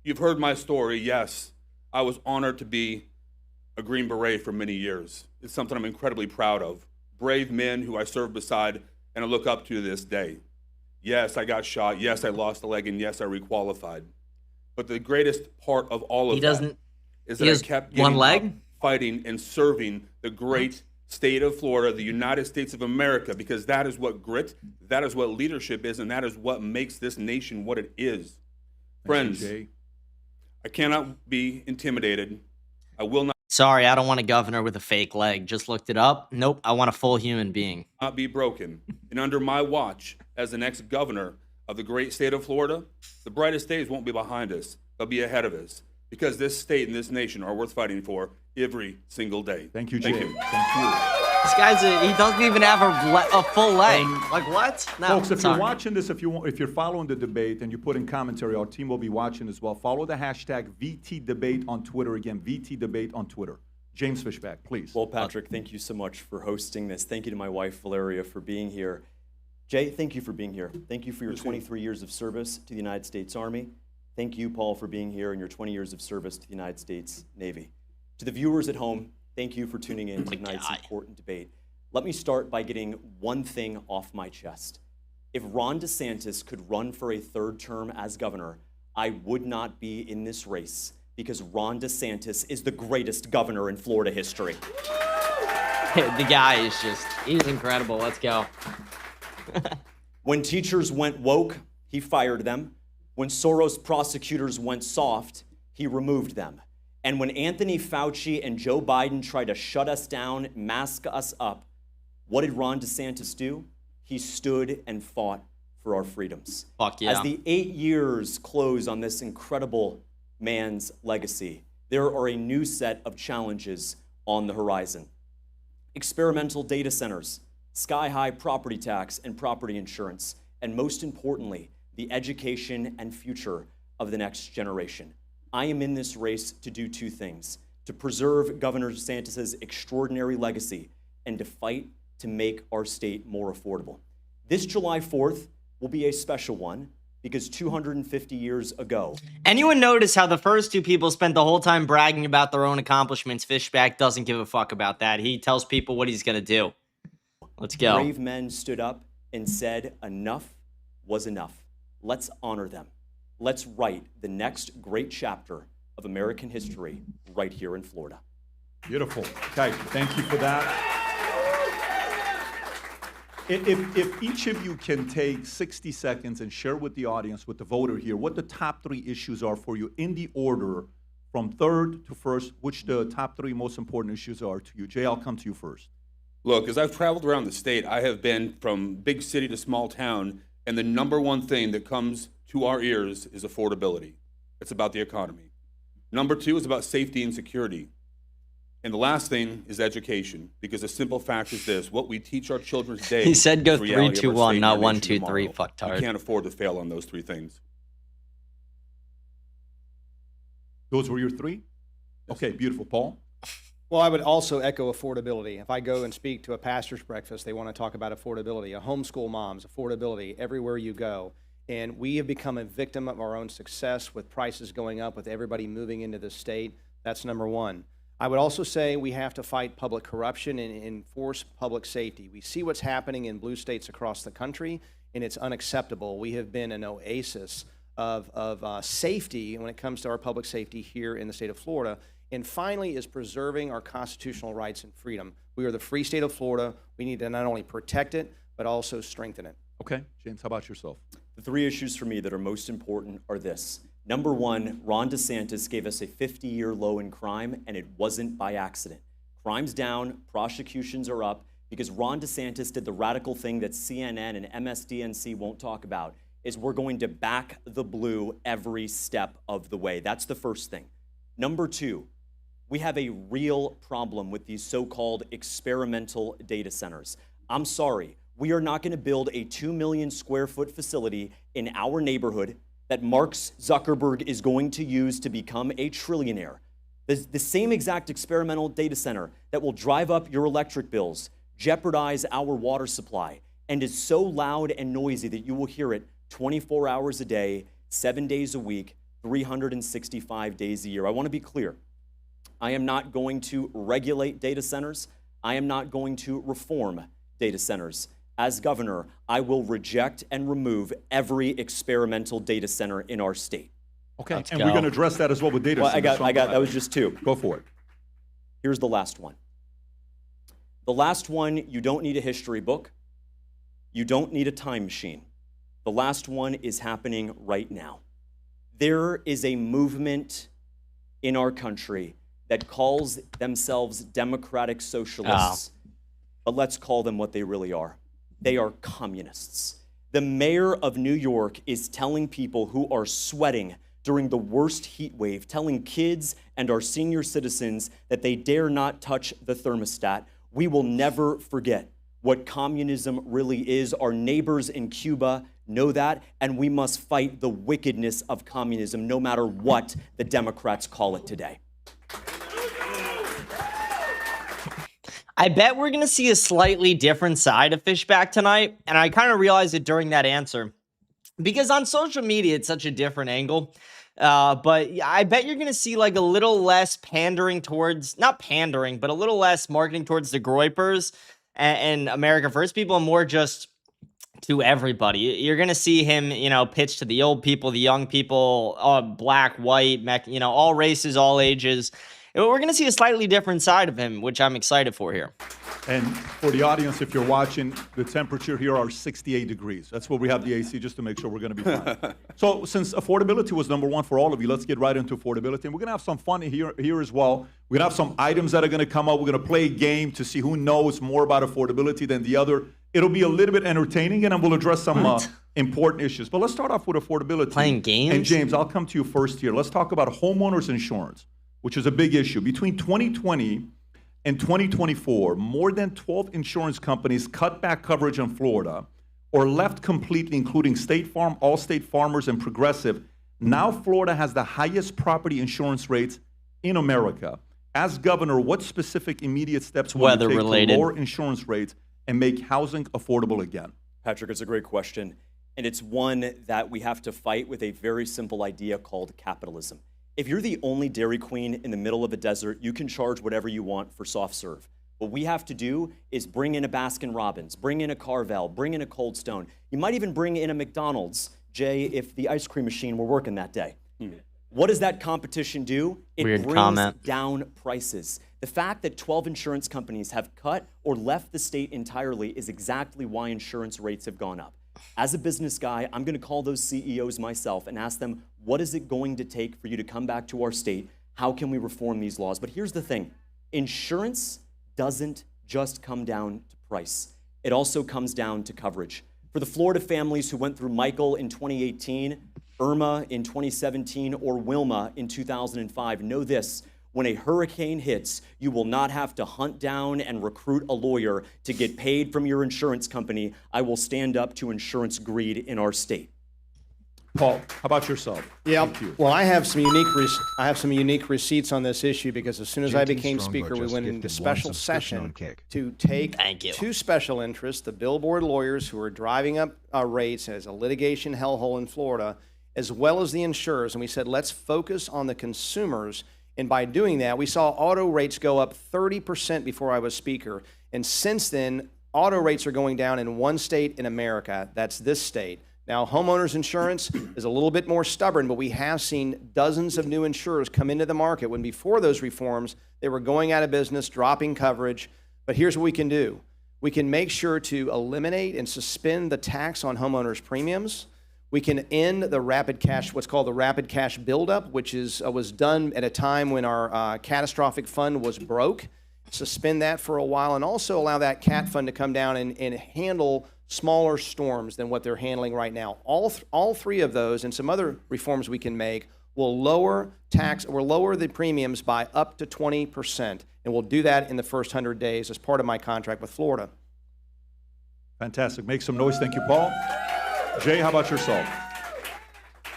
You've heard my story. Yes, I was honored to be a Green Beret for many years. It's something I'm incredibly proud of. Brave men who I served beside and I look up to this day. Yes, I got shot. Yes, I lost a leg, and yes, I requalified. But the greatest part of all of that is that I kept getting
one leg?
up, fighting and serving the great state of Florida, the United States of America, because that is what grit, that is what leadership is, and that is what makes this nation what it is. Friends, I cannot be intimidated. I will
Sorry, I don't want a governor with a fake leg. Just looked it up. Nope, I want a full human being.
not be broken. And under my watch, as the next governor of the great state of Florida, the brightest days won't be behind us. They'll be ahead of us. Because this state and this nation are worth fighting for every single day.
Thank you, Jay.
Thank you.
Thank you.
This guy's he doesn't even have a full leg. Like what? No,
Folks, if
sorry.
you're watching this, if you're following the debate and you put in commentary, our team will be watching as well. Follow the hashtag VTDebate on Twitter. Again, VTDebate on Twitter. James Fishback, please.
Well, Patrick, thank you so much for hosting this. Thank you to my wife, Valeria, for being here. Jay, thank you for being here. Thank you for your 23 years of service to the United States Army. Thank you, Paul, for being here and your 20 years of service to the United States Navy. To the viewers at home, thank you for tuning in to tonight's important debate. Let me start by getting one thing off my chest. If Ron DeSantis could run for a third term as governor, I would not be in this race because Ron DeSantis is the greatest governor in Florida history.
The guy is he's incredible. Let's go.
When teachers went woke, he fired them. When Soros prosecutors went soft, he removed them. And when Anthony Fauci and Joe Biden tried to shut us down, mask us up, what did Ron DeSantis do? He stood and fought for our freedoms.
Fuck yeah.
As the 8 years close on this incredible man's legacy, there are a new set of challenges on the horizon. Experimental data centers, sky-high property tax and property insurance, and most importantly, the education and future of the next generation. I am in this race to do two things: to preserve Governor DeSantis' extraordinary legacy and to fight to make our state more affordable. This July 4th will be a special one because 250 years ago.
Anyone notice how the first two people spent the whole time bragging about their own accomplishments? Fishback doesn't give a fuck about that. He tells people what he's going to do. Let's go.
Brave men stood up and said enough was enough. Let's honor them. Let's write the next great chapter of American history right here in Florida.
Beautiful. Okay, thank you for that. If each of you can take 60 seconds and share with the audience, with the voter here, what the top three issues are for you in the order from third to first, which the top three most important issues are to you. Jay, I'll come to you first.
Look, as I've traveled around the state, I have been from big city to small town, And the number one thing that comes to our ears is affordability. It's about the economy. Number two is about safety and security. And the last thing is education, because the simple fact is this: what we teach our children today.
He said go
is the reality
3, 2,
of our
1,
state
not
and
1,
nation
2, 3.
tomorrow.
Fucktard.
We can't afford to fail on those three things.
Those were your three? Okay, beautiful. Paul?
Well, I would also echo affordability. If I go and speak to a pastor's breakfast, they want to talk about affordability. A homeschool mom's affordability everywhere you go. And we have become a victim of our own success with prices going up, with everybody moving into the state. That's number one. I would also say we have to fight public corruption and enforce public safety. We see what's happening in blue states across the country, and it's unacceptable. We have been an oasis of safety when it comes to our public safety here in the state of Florida. And finally is preserving our constitutional rights and freedom. We are the free state of Florida. We need to not only protect it, but also strengthen it.
Okay, James, how about yourself?
The three issues for me that are most important are this. Number one, Ron DeSantis gave us a 50-year low in crime, and it wasn't by accident. Crime's down, prosecutions are up, because Ron DeSantis did the radical thing that CNN and MSDNC won't talk about, is we're going to back the blue every step of the way. That's the first thing. Number two, we have a real problem with these so-called experimental data centers. I'm sorry, we are not going to build a 2 million square foot facility in our neighborhood that Mark Zuckerberg is going to use to become a trillionaire. The same exact experimental data center that will drive up your electric bills, jeopardize our water supply, and is so loud and noisy that you will hear it 24 hours a day, 7 days a week, 365 days a year. I want to be clear. I am not going to regulate data centers. I am not going to reform data centers. As governor, I will reject and remove every experimental data center in our state.
Okay,
Let's
and
go.
we're going to address that as well with data
Well,
centers.
that was just two.
Go for it.
Here's the last one. The last one, you don't need a history book. You don't need a time machine. The last one is happening right now. There is a movement in our country that calls themselves democratic socialists, but let's call them what they really are. They are communists. The mayor of New York is telling people who are sweating during the worst heat wave, telling kids and our senior citizens that they dare not touch the thermostat. We will never forget what communism really is. Our neighbors in Cuba know that, and we must fight the wickedness of communism, no matter what the Democrats call it today.
I bet we're going to see a slightly different side of Fishback tonight, and I kind of realized it during that answer. Because on social media, it's such a different angle. But I bet you're going to see like a little less pandering towards, not pandering, but a little less marketing towards the Groypers and America First people, and more just to everybody. You're going to see him, pitch to the old people, the young people, black, white, all races, all ages. We're going to see a slightly different side of him, which I'm excited for here.
And for the audience, if you're watching, the temperature here are 68 degrees. That's where we have the AC, just to make sure we're going to be fine. So since affordability was number one for all of you, let's get right into affordability. And we're going to have some fun here as well. We're going to have some items that are going to come up. We're going to play a game to see who knows more about affordability than the other. It'll be a little bit entertaining, and we'll address some important issues. But let's start off with affordability.
Playing games?
And James, I'll come to you first here. Let's talk about homeowners insurance, which is a big issue. Between 2020 and 2024, more than 12 insurance companies cut back coverage in Florida or left completely, including State Farm, Allstate, Farmers, and Progressive. Now Florida has the highest property insurance rates in America. As governor, what specific immediate steps will you take to lower insurance rates and make housing affordable again?
Patrick, it's a great question. And it's one that we have to fight with a very simple idea called capitalism. If you're the only Dairy Queen in the middle of a desert, you can charge whatever you want for soft serve. What we have to do is bring in a Baskin Robbins, bring in a Carvel, bring in a Cold Stone. You might even bring in a McDonald's, Jay, if the ice cream machine were working that day. What does that competition do? It brings down prices. The fact that 12 insurance companies have cut or left the state entirely is exactly why insurance rates have gone up. As a business guy, I'm going to call those CEOs myself and ask them, what is it going to take for you to come back to our state? How can we reform these laws? But here's the thing. Insurance doesn't just come down to price. It also comes down to coverage. For the Florida families who went through Michael in 2018, Irma in 2017, or Wilma in 2005, know this: when a hurricane hits, you will not have to hunt down and recruit a lawyer to get paid from your insurance company. I will stand up to insurance greed in our state.
Paul, how about yourself?
Yeah,
Thank you.
well, I have some unique receipts on this issue because as soon as I became speaker, we went into special session to take two special interests, the billboard lawyers who are driving up rates as a litigation hellhole in Florida, as well as the insurers, and we said, let's focus on the consumers. And by doing that, we saw auto rates go up 30% before I was speaker. And since then, auto rates are going down in one state in America. That's this state. Now, homeowners insurance is a little bit more stubborn, but we have seen dozens of new insurers come into the market when before those reforms, they were going out of business, dropping coverage. But here's what we can do. We can make sure to eliminate and suspend the tax on homeowners premiums. We can end the rapid cash, what's called the rapid cash buildup, which was done at a time when our catastrophic fund was broke. Suspend that for a while and also allow that CAT fund to come down and handle smaller storms than what they're handling right now. All three of those and some other reforms we can make will lower the premiums by up to 20%. And we'll do that in the first 100 days as part of my contract with Florida.
Fantastic. Make some noise. Thank you, Paul. Jay, how about yourself?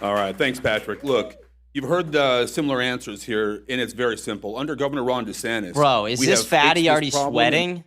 All right. Thanks, Patrick. Look, you've heard similar answers here, and it's very simple. Under Governor Ron DeSantis,
Bro, is this fatty already sweating?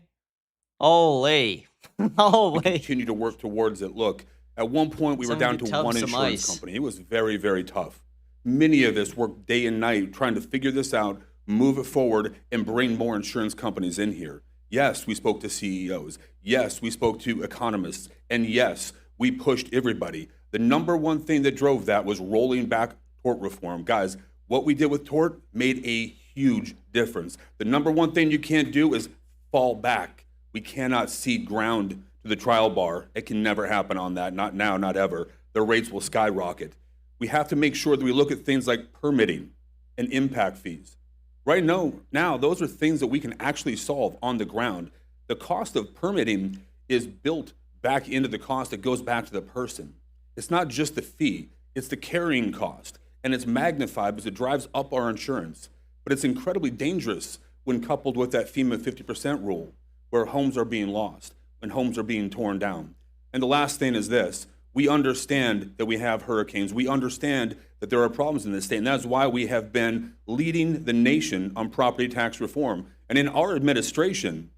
Holy.
We continue to work towards it. Look, at one point we were down to one insurance company. It was very, very tough. Many of us worked day and night trying to figure this out, move it forward, and bring more insurance companies in here. Yes, we spoke to CEOs. Yes, we spoke to economists. And yes, we pushed everybody. The number one thing that drove that was rolling back tort reform. Guys, what we did with tort made a huge difference. The number one thing you can't do is fall back. We cannot cede ground to the trial bar. It can never happen on that. Not now, not ever. The rates will skyrocket. We have to make sure that we look at things like permitting and impact fees. Right now, those are things that we can actually solve on the ground. The cost of permitting is built back into the cost that goes back to the person. It's not just the fee, it's the carrying cost. And it's magnified because it drives up our insurance. But it's incredibly dangerous when coupled with that FEMA 50% rule, where homes are being lost, when homes are being torn down. And the last thing is this: we understand that we have hurricanes. We understand that there are problems in this state, and that's why we have been leading the nation on property tax reform. And in our administration,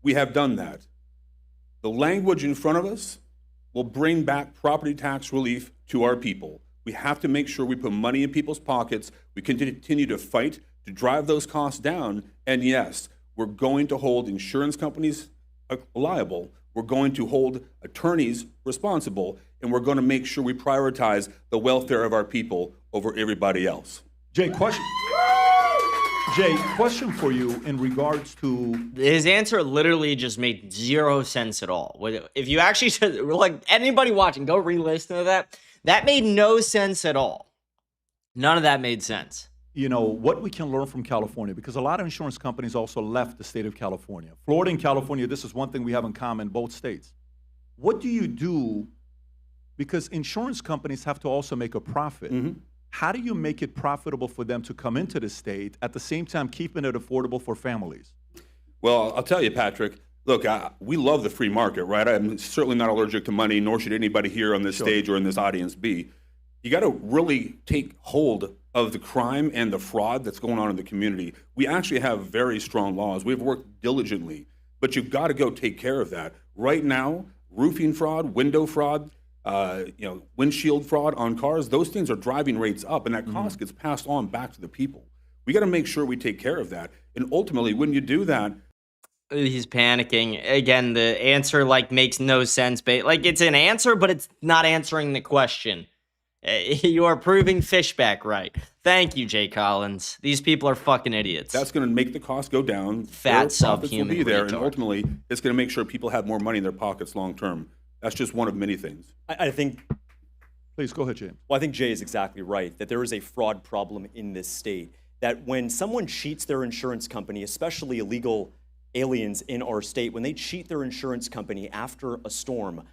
we have done that. The language in front of us will bring back property tax relief to our people. We have to make sure we put money in people's pockets. We continue to fight to drive those costs down. And yes, we're going to hold insurance companies liable. We're going to hold attorneys responsible. And we're going to make sure we prioritize the welfare of our people over everybody else.
Jay, question for you in regards to...
His answer literally just made zero sense at all. If you actually said, like, anybody watching, go re-listen to that. That made no sense at all. None of that made sense.
You know, what we can learn from California, because a lot of insurance companies also left the state of California. Florida and California, this is one thing we have in common, both states. What do you do? Because insurance companies have to also make a profit. Mm-hmm. How do you make it profitable for them to come into the state, at the same time keeping it affordable for families?
Well, I'll tell you, Patrick, look, we love the free market, right? I'm certainly not allergic to money, nor should anybody here on this stage or in this audience be. You got to really take hold of the crime and the fraud that's going on in the community. We actually have very strong laws. We've worked diligently, but you've got to go take care of that. Right now, roofing fraud, window fraud, windshield fraud on cars, those things are driving rates up, and that cost gets passed on back to the people. We got to make sure we take care of that. And ultimately, when you do that...
He's panicking. Again, the answer, makes no sense. It's an answer, but it's not answering the question. You are proving Fishback right. Thank you, Jay Collins. These people are fucking idiots.
That's going to make the cost go down.
Fat subhuman
will be there,
retard.
And ultimately, it's going to make sure people have more money in their pockets long term. That's just one of many things.
I think...
Please, go ahead, James.
Well, I think Jay is exactly right, that there is a fraud problem in this state, that when someone cheats their insurance company, especially illegal aliens in our state, when they cheat their insurance company after a storm,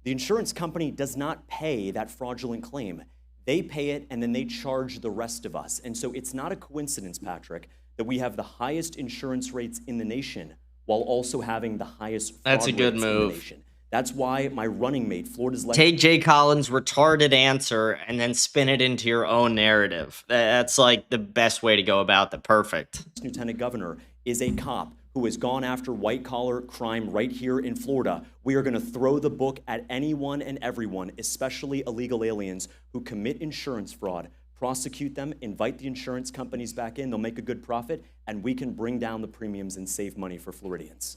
The insurance company does not pay that fraudulent claim. They pay it and then they charge the rest of us. And so it's not a coincidence, Patrick, that we have the highest insurance rates in the nation while also having the highest fraud
That's a good
rates in
move.
the nation. That's why my running mate, Florida's
Take Jay Collins' retarded answer and then spin it into your own narrative. That's like the best way to go about that. Perfect.
Lieutenant Governor is a cop who has gone after white-collar crime right here in Florida. We are going to throw the book at anyone and everyone, especially illegal aliens who commit insurance fraud, prosecute them, invite the insurance companies back in, they'll make a good profit, and we can bring down the premiums and save money for Floridians.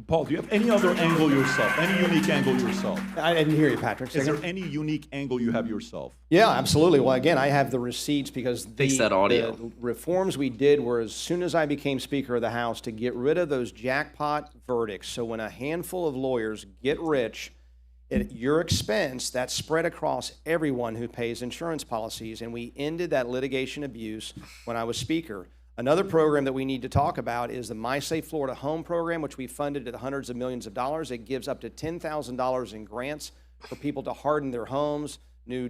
Paul, do you have any other angle yourself? Any unique angle yourself?
I didn't hear you, Patrick.
Is there any unique angle you have yourself?
Yeah, absolutely. Well, again, I have the receipts because
Fix that audio.
the reforms we did were as soon as I became Speaker of the House to get rid of those jackpot verdicts. So when a handful of lawyers get rich at your expense, that's spread across everyone who pays insurance policies. And we ended that litigation abuse when I was Speaker. Another program that we need to talk about is the My Safe Florida Home program, which we funded at hundreds of millions of dollars. It gives up to $10,000 in grants for people to harden their homes, new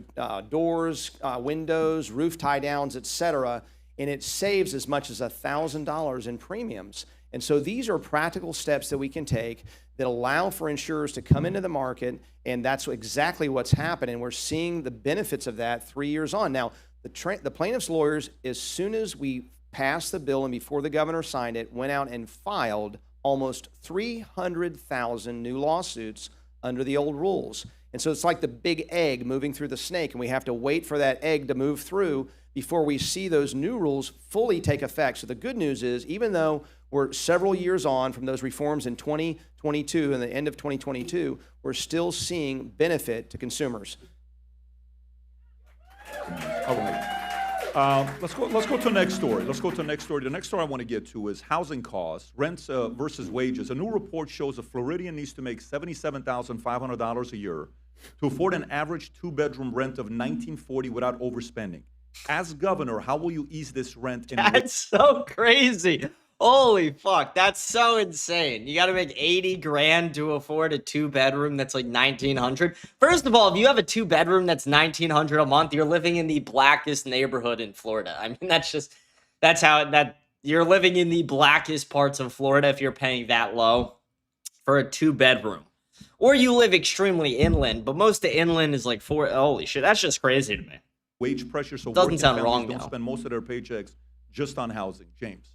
doors, windows, roof tie downs, et cetera. And it saves as much as $1,000 in premiums. And so these are practical steps that we can take that allow for insurers to come into the market. And that's exactly what's happened. And we're seeing the benefits of that 3 years on. Now, the plaintiff's lawyers, as soon as we passed the bill and before the governor signed it, went out and filed almost 300,000 new lawsuits under the old rules. And so it's like the big egg moving through the snake, and we have to wait for that egg to move through before we see those new rules fully take effect. So the good news is, even though we're several years on from those reforms in 2022 and the end of 2022, we're still seeing benefit to consumers.
All right. Let's go to the next story. The next story I want to get to is housing costs, rents versus wages. A new report shows a Floridian needs to make $77,500 a year to afford an average two-bedroom rent of $1,940 without overspending. As governor, how will you ease this rent?
That's so crazy. Holy fuck, that's so insane. You got to make 80 grand to afford a two-bedroom that's like 1,900. First of all, if you have a two-bedroom that's 1,900 a month, you're living in the blackest neighborhood in Florida. I mean, that's how you're living in the blackest parts of Florida if you're paying that low for a two-bedroom. Or you live extremely inland, but most of inland is like holy shit, that's just crazy to me.
Wage pressure, so
doesn't
working
sound
families
wrong
don't
now.
spend most of their paychecks just on housing. James.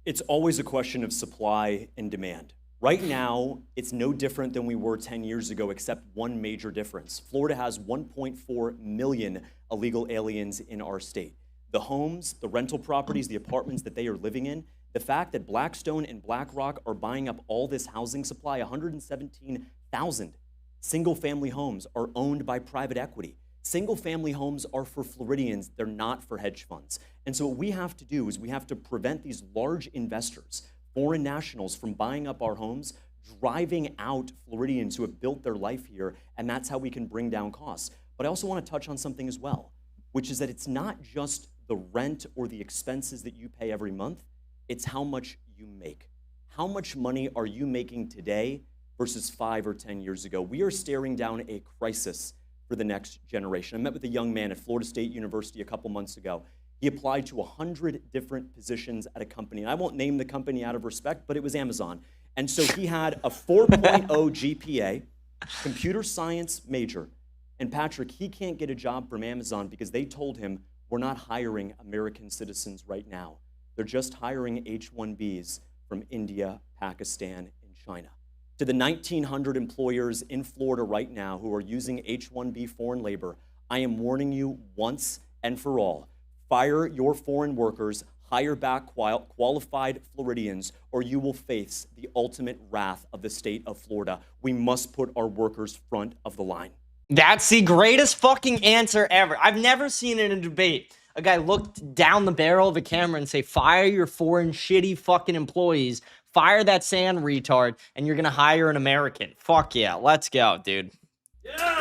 It's always a question of supply and demand. Right now, it's no different than we were 10 years ago, except one major difference. Florida has 1.4 million illegal aliens in our state. The homes, the rental properties, the apartments that they are living in, the fact that Blackstone and BlackRock are buying up all this housing supply, 117,000 single-family homes are owned by private equity. Single-family homes are for Floridians. They're not for hedge funds. And so what we have to do is we have to prevent these large investors, foreign nationals, from buying up our homes, driving out Floridians who have built their life here, and that's how we can bring down costs. But I also want to touch on something as well, which is that it's not just the rent or the expenses that you pay every month, it's how much you make. How much money are you making today versus 5 or 10 years ago? We are staring down a crisis for the next generation. I met with a young man at Florida State University a couple months ago. He applied to 100 different positions at a company. And I won't name the company out of respect, but it was Amazon. And so he had a 4.0 GPA, computer science major. And Patrick, he can't get a job from Amazon because they told him, we're not hiring American citizens right now. They're just hiring H-1Bs from India, Pakistan, and China. To the 1,900 employers in Florida right now who are using H-1B foreign labor, I am warning you once and for all. Fire your foreign workers, hire back qualified Floridians, or you will face the ultimate wrath of the state of Florida. We must put our workers front of the line.
That's the greatest fucking answer ever. I've never seen in a debate a guy look down the barrel of a camera and say, fire your foreign shitty fucking employees, fire that sand retard, and you're gonna hire an American. Fuck yeah, let's go, dude. Yeah!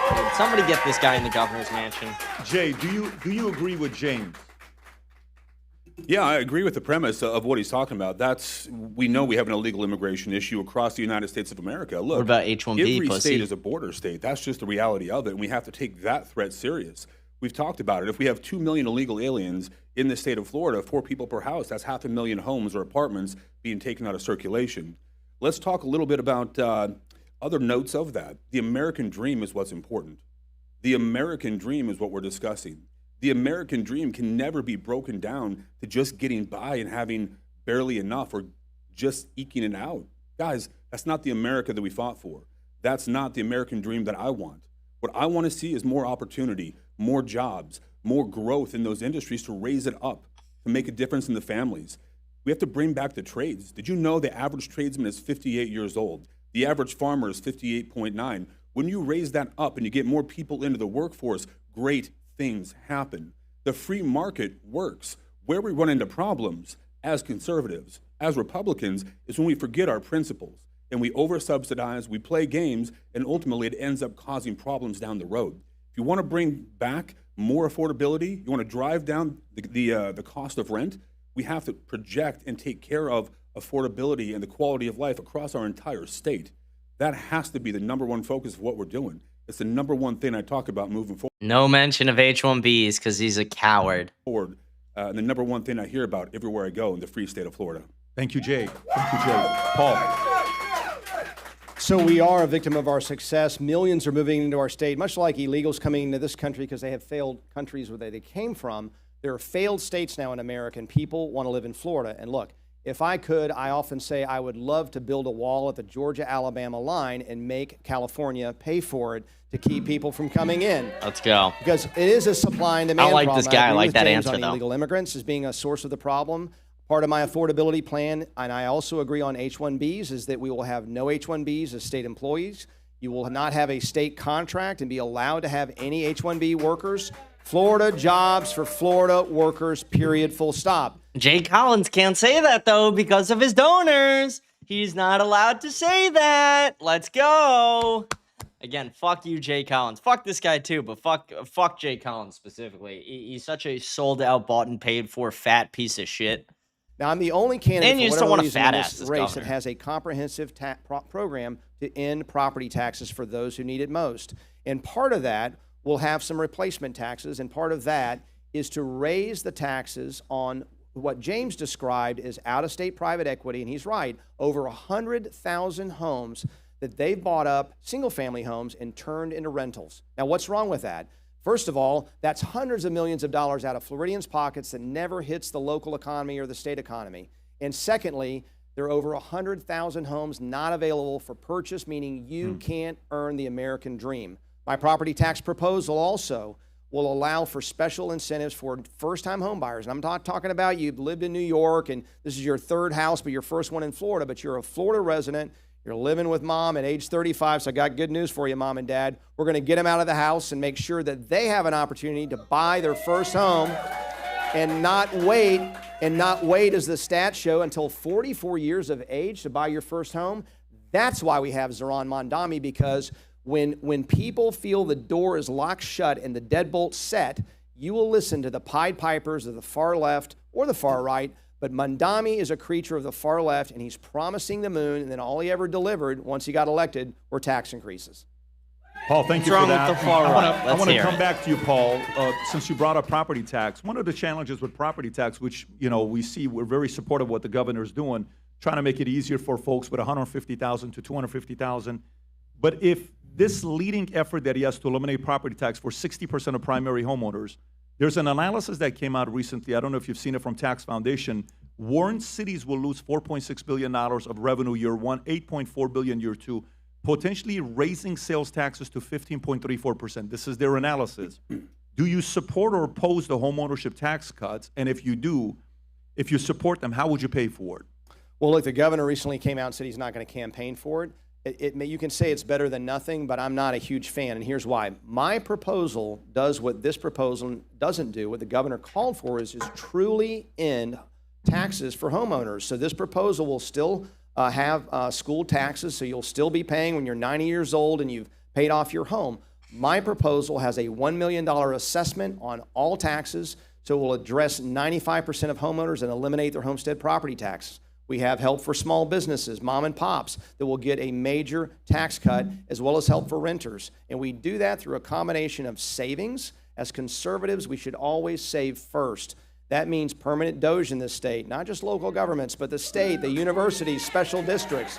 Dude, somebody get this guy in the governor's mansion.
Jay, do you agree with James?
Yeah, I agree with the premise of what he's talking about. We know we have an illegal immigration issue across the United States of America. Look,
What about H-1B,
every
pussy?
state is a border state. That's just the reality of it, and we have to take that threat serious. We've talked about it. If we have 2 million illegal aliens in the state of Florida, 4 people per house, that's 500,000 homes or apartments being taken out of circulation. Let's talk a little bit about other notes of that. The American dream is what's important. The American dream is what we're discussing. The American dream can never be broken down to just getting by and having barely enough or just eking it out. Guys, that's not the America that we fought for. That's not the American dream that I want. What I want to see is more opportunity, more jobs, more growth in those industries to raise it up, to make a difference in the families. We have to bring back the trades. Did you know the average tradesman is 58 years old? The average farmer is 58.9. When you raise that up and you get more people into the workforce, great things happen. The free market works. Where we run into problems as conservatives, as Republicans, is when we forget our principles and we over-subsidize, we play games, and ultimately it ends up causing problems down the road. If you want to bring back more affordability, you want to drive down the cost of rent, we have to project and take care of affordability and the quality of life across our entire state. That has to be the number one focus of what we're doing. It's the number one thing I talk about moving forward.
No mention of H-1Bs because he's a coward.
And the number one thing I hear about everywhere I go in the free state of Florida.
Thank you, Jay. Thank you, Jay. Paul.
So we are a victim of our success. Millions are moving into our state, much like illegals coming into this country because they have failed countries where they came from. There are failed states now in America, and people want to live in Florida. And look, if I could, I often say I would love to build a wall at the Georgia-Alabama line and make California pay for it to keep people from coming in.
Let's go.
Because it is a supply and demand problem.
I like this guy. I
agree
like
with
that
James
answer,
on
though.
illegal immigrants as being a source of the problem. Part of my affordability plan, and I also agree on H-1Bs, is that we will have no H-1Bs as state employees. You will not have a state contract and be allowed to have any H-1B workers. Florida jobs for Florida workers, period, full stop.
Jay Collins can't say that, though, because of his donors. He's not allowed to say that. Let's go. Again, fuck you, Jay Collins. Fuck this guy, too, but fuck Jay Collins specifically. He's such a sold-out, bought and paid for fat piece of shit.
Now, I'm the only candidate
And you
for
just don't
whatever
want to
reason in
fat-ass
this
this
race
governor.
that has a comprehensive program to end property taxes for those who need it most. And part of that will have some replacement taxes, and part of that is to raise the taxes on what James described as out-of-state private equity, and he's right, over 100,000 homes that they've bought up, single-family homes, and turned into rentals. Now, what's wrong with that? First of all, that's hundreds of millions of dollars out of Floridians' pockets that never hits the local economy or the state economy. And secondly, there are over 100,000 homes not available for purchase, meaning you can't earn the American dream. My property tax proposal also will allow for special incentives for first-time home buyers. And I'm not talking about you've lived in New York and this is your third house, but your first one in Florida, but you're a Florida resident. You're living with mom at age 35, so I got good news for you, mom and dad. We're going to get them out of the house and make sure that they have an opportunity to buy their first home and not wait, as the stats show, until 44 years of age to buy your first home. That's why we have Zohran Mamdani, because when people feel the door is locked shut and the deadbolt set, you will listen to the Pied Pipers of the far left or the far right. But Mamdani is a creature of the far left, and he's promising the moon, and then all he ever delivered once he got elected were tax increases.
Paul, thank you
What's
for
wrong
that.
with the far right?
I
Let's
want to
hear
come
it.
back to you, Paul, since you brought up property tax. One of the challenges with property tax, which we see, we're very supportive of what the governor is doing, trying to make it easier for folks with $150,000 to $250,000. But if this leading effort that he has to eliminate property tax for 60% of primary homeowners, there's an analysis that came out recently. I don't know if you've seen it from Tax Foundation. Warren cities will lose $4.6 billion of revenue year one, $8.4 billion year two, potentially raising sales taxes to 15.34%. This is their analysis. Do you support or oppose the homeownership tax cuts? And if you do, if you support them, how would you pay for it?
Well, look, the governor recently came out and said he's not going to campaign for it. You can say it's better than nothing, but I'm not a huge fan, and here's why. My proposal does what this proposal doesn't do. What the governor called for is truly end taxes for homeowners. So this proposal will still have school taxes, so you'll still be paying when you're 90 years old and you've paid off your home. My proposal has a $1 million assessment on all taxes, So it will address 95% of homeowners and eliminate their homestead property taxes. We have help for small businesses, mom and pops, that will get a major tax cut, as well as help for renters. And we do that through a combination of savings. As conservatives, we should always save first. That means permanent DOGE in this state, not just local governments, but the state, the universities, special districts.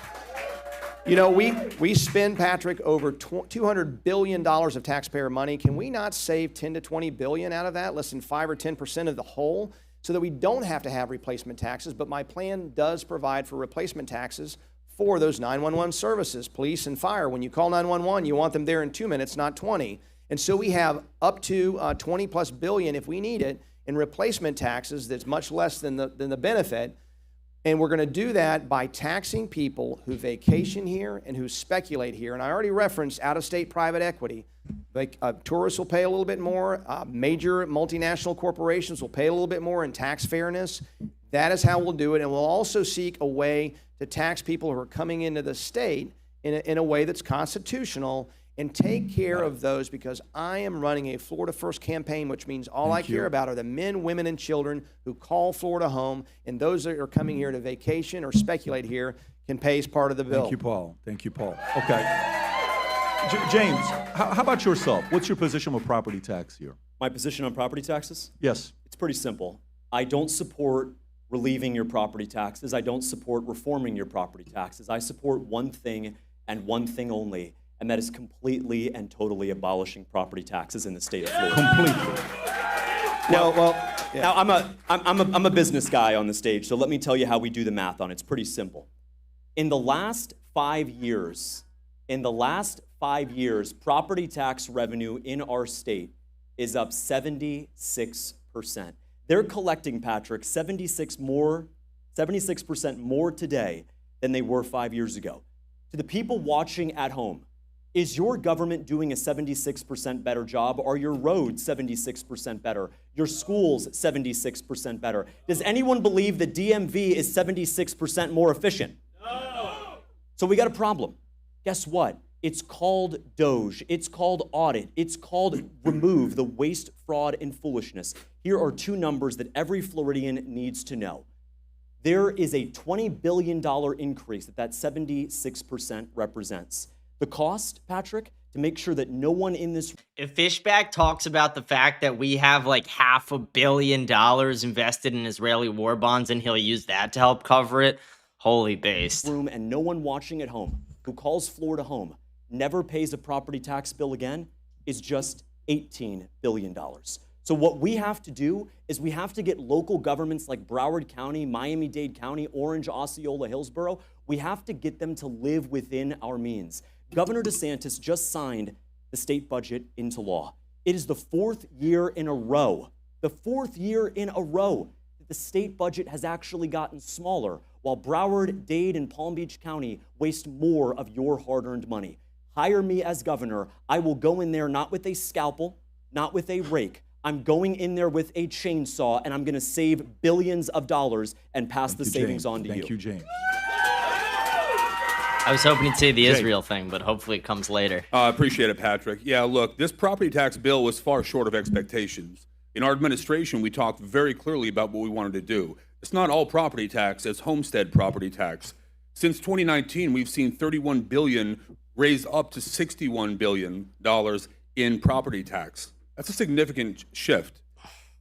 You know, we spend, Patrick, over $200 billion of taxpayer money. Can we not save 10 to 20 billion out of that, less than 5 or 10% of the whole, so that we don't have to have replacement taxes? But my plan does provide for replacement taxes for those 911 services, police and fire. When you call 911, you want them there in 2 minutes, not 20. And so we have up to 20 plus billion, if we need it, in replacement taxes that's much less than the benefit. And we're going to do that by taxing people who vacation here and who speculate here. And I already referenced out-of-state private equity. Like, tourists will pay a little bit more. Major multinational corporations will pay a little bit more in tax fairness. That is how we'll do it. And we'll also seek a way to tax people who are coming into the state in a way that's constitutional, and take care of those, because I am running a Florida First campaign, which means all I care about are the men, women, and children who call Florida home, and those that are coming here to vacation or speculate here can pay as part of the bill.
Thank you, Paul. Thank you, Paul. Okay. James, how about yourself? What's your position on property tax here?
My position on property taxes?
Yes.
It's pretty simple. I don't support relieving your property taxes. I don't support reforming your property taxes. I support one thing and one thing only, and that is completely and totally abolishing property taxes in the state of Florida.
Completely.
Now I'm a business guy on the stage, so let me tell you how we do the math on it. It's pretty simple. In the last 5 years, property tax revenue in our state is up 76%. They're collecting, Patrick, 76% more today than they were 5 years ago. To the people watching at home, is your government doing a 76% better job? Are your roads 76% better? Your schools 76% better? Does anyone believe the DMV is 76% more efficient? No. So we got a problem. Guess what? It's called DOGE. It's called audit. It's called remove the waste, fraud, and foolishness. Here are two numbers that every Floridian needs to know. There is a $20 billion increase that 76% represents. The cost, Patrick, to make sure that no one in this...
If Fishback talks about the fact that we have like $500 million invested in Israeli war bonds and he'll use that to help cover it, holy based.
...room, and no one watching at home who calls Florida home never pays a property tax bill again, is just $18 billion. So what we have to do is we have to get local governments like Broward County, Miami-Dade County, Orange, Osceola, Hillsborough, we have to get them to live within our means. Governor DeSantis just signed the state budget into law. It is the fourth year in a row that the state budget has actually gotten smaller, while Broward, Dade, and Palm Beach County waste more of your hard-earned money. Hire me as governor. I will go in there not with a scalpel, not with a rake. I'm going in there with a chainsaw, and I'm going to save billions of dollars and pass the savings on to you.
Thank you, James.
I was hoping to say the Israel thing, but hopefully it comes later.
I appreciate it, Patrick. Yeah, look, this property tax bill was far short of expectations. In our administration, we talked very clearly about what we wanted to do. It's not all property tax, it's homestead property tax. Since 2019, we've seen $31 billion raised up to $61 billion in property tax. That's a significant shift.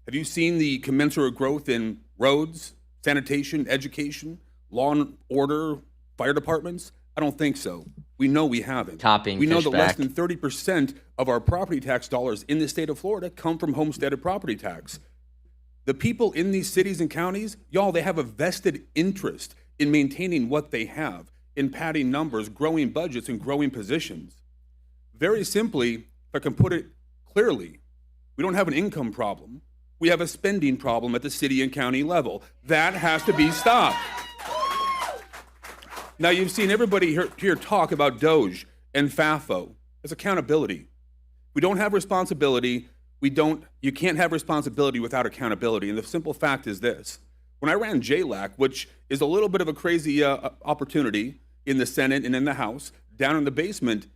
Have you seen the commensurate growth in roads, sanitation, education, law and order, fire departments? I don't think so. We know we haven't. We know that less than 30% of our property tax dollars in the state of Florida come from homesteaded property tax. The people in these cities and counties, y'all, they have a vested interest in maintaining what they have, in padding numbers, growing budgets, and growing positions. Very simply, if I can put it clearly, we don't have an income problem. We have a spending problem at the city and county level. That has to be stopped. Now, you've seen everybody here talk about DOGE and FAFO. It's accountability. We don't have responsibility. You can't have responsibility without accountability. And the simple fact is this. When I ran JLAC, which is a little bit of a crazy opportunity in the Senate and in the House, down in the basement,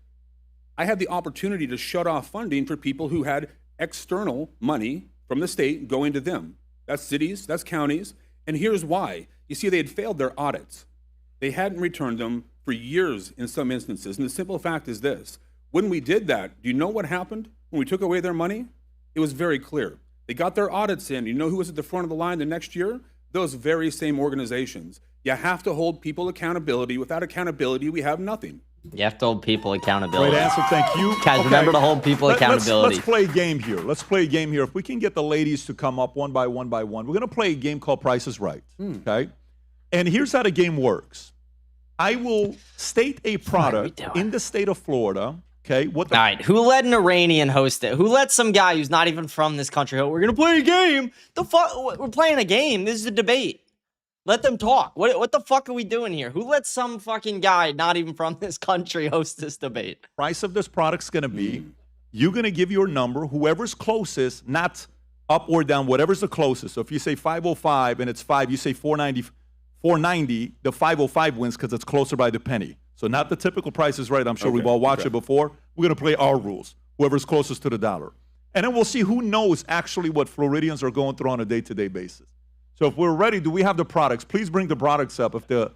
I had the opportunity to shut off funding for people who had external money from the state going to them. That's cities, that's counties. And here's why. You see, they had failed their audits. They hadn't returned them for years in some instances. And the simple fact is this. When we did that, do you know what happened when we took away their money? It was very clear. They got their audits in. You know who was at the front of the line the next year? Those very same organizations. You have to hold people accountability. Without accountability, we have nothing.
You have to hold people accountability.
Great answer. Thank you.
Guys, remember to hold people accountability.
Let's play a game here. If we can get the ladies to come up one by one, we're going to play a game called Price is Right. Okay? And here's how the game works. I will state a product in the state of Florida. Okay?
All right. Who let an Iranian host it? Who let some guy who's not even from this country host? We're going to play a game. The fuck? We're playing a game. This is a debate. Let them talk. What the fuck are we doing here? Who let some fucking guy not even from this country host this debate?
Price of this product's going to be, you're going to give your number, whoever's closest, not up or down, whatever's the closest. So if you say 505 and it's 5, you say 490, the 505 wins because it's closer by the penny. So not the typical Price is Right. I'm sure we've all watched it before. We're going to play our rules, whoever's closest to the dollar. And then we'll see who knows actually what Floridians are going through on a day-to-day basis. So if we're ready, do we have the products? Please bring the products up if the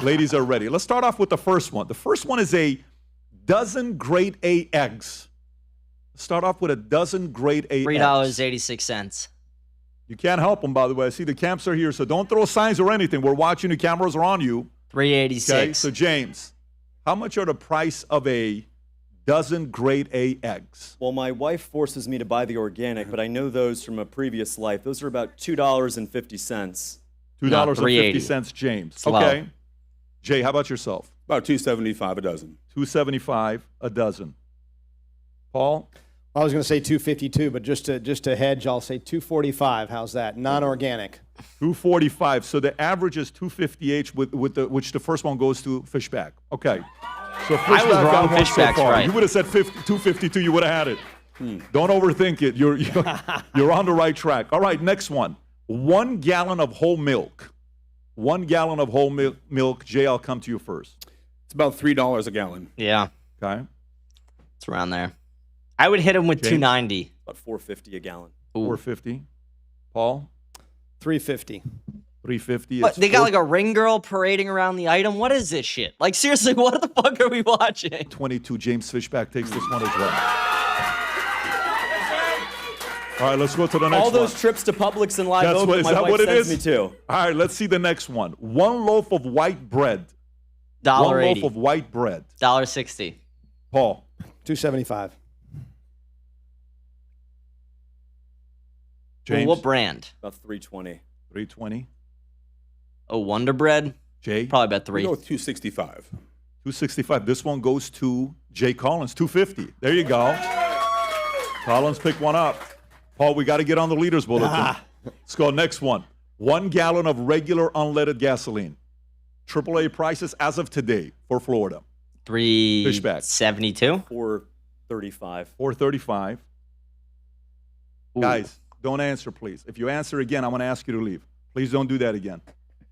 ladies are ready. Let's start off with the first one. The first one is a dozen grade A eggs. Let's start off with a dozen grade A eggs.
$3.86.
You can't help them, by the way. I see the camps are here, so don't throw signs or anything. We're watching. The cameras are on you.
$3.86.
Okay, so James, how much are the price of a dozen grade A eggs?
Well, my wife forces me to buy the organic, but I know those from a previous life. Those are about $2.50.
$2.50, James.
Slow.
Okay. Jay, how about yourself?
About $2.75 a dozen.
$2.75 a dozen. Paul?
I was going to say 252, but just to hedge, I'll say 245. How's that? Non-organic.
245. So the average is 258, which the first one goes to Fishback. Okay. So
I was wrong. Fishback's right.
You would have said 252. You would have had it. Don't overthink it. You're on the right track. All right, next one. 1 gallon of whole milk. 1 gallon of whole milk. Jay, I'll come to you first.
It's about $3 a gallon.
Yeah.
Okay.
It's around there. I would hit him with
James?
$2.90.
About $4.50 a gallon.
$4.50. Paul?
$3.50.
$3.50.
What, they got like a ring girl parading around the item? What is this shit? Like, seriously, what the fuck are we watching?
22. James Fishback takes this one as well. All right, let's go to the next one.
All those trips to Publix and Live Oak that my wife sends me to.
All right, let's see the next one. 1 loaf of white bread.
$1.80.
1 loaf of white bread.
$1.60.
Paul?
$2.75.
James?
Well, what brand?
About $3.20.
$3.20.
Oh, Wonder Bread?
Jay?
Probably about $3.
We go with $2.65.
$2.65. This one goes to Jay Collins, $2.50. There you go. Collins, pick one up. Paul, we got to get on the leaders bulletin. Let's go next one. 1 gallon of regular unleaded gasoline. AAA prices as of today for Florida.
$3.72.
$4.35.
$4.35. Guys, don't answer, please. If you answer again, I'm going to ask you to leave. Please don't do that again.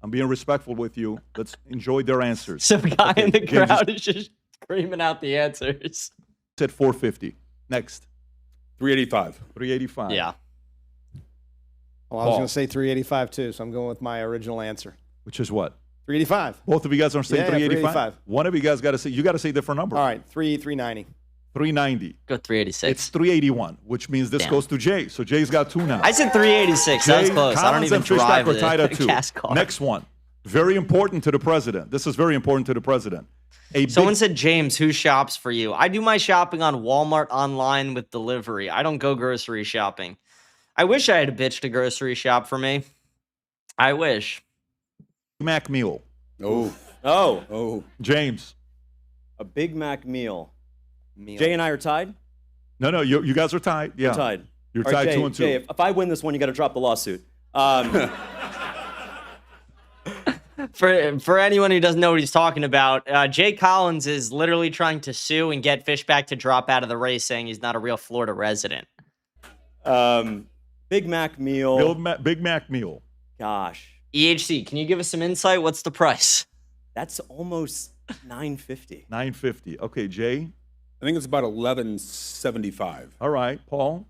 I'm being respectful with you. Let's enjoy their answers.
Some guy in the crowd is just screaming out the answers.
Said $4.50. Next.
$3.85.
$3.85.
Yeah.
Well, I was going to say $3.85 too, so I'm going with my original answer.
Which is what?
$3.85.
Both of you guys are saying $3.85?
$3.85.
One of you guys got to say, you got to say a different number.
All right, $3.90.
$3.90.
Go $3.86.
It's $3.81, which means this goes to Jay. So Jay's got 2 now.
I said $3.86. That was close. I don't even drive
are tied at
the
2.
gas car.
Next one. Very important to the president. This is very important to the president.
Someone said, James, who shops for you? I do my shopping on Walmart online with delivery. I don't go grocery shopping. I wish I had a bitch to grocery shop for me. I wish.
Big Mac meal.
Oh.
James.
A Big Mac meal. Jay and I are tied?
No, you guys are tied. Yeah.
We're tied.
You're
All right,
tied
Jay,
2-2.
Jay, if I win this one, you got to drop the lawsuit.
For anyone who doesn't know what he's talking about, Jay Collins is literally trying to sue and get Fishback to drop out of the race, saying he's not a real Florida resident.
Big Mac meal.
Big Mac meal.
Gosh.
EHC, can you give us some insight? What's the price?
That's almost $9.50.
$9.50. Okay, Jay.
I think it's about $11.75.
All right, Paul.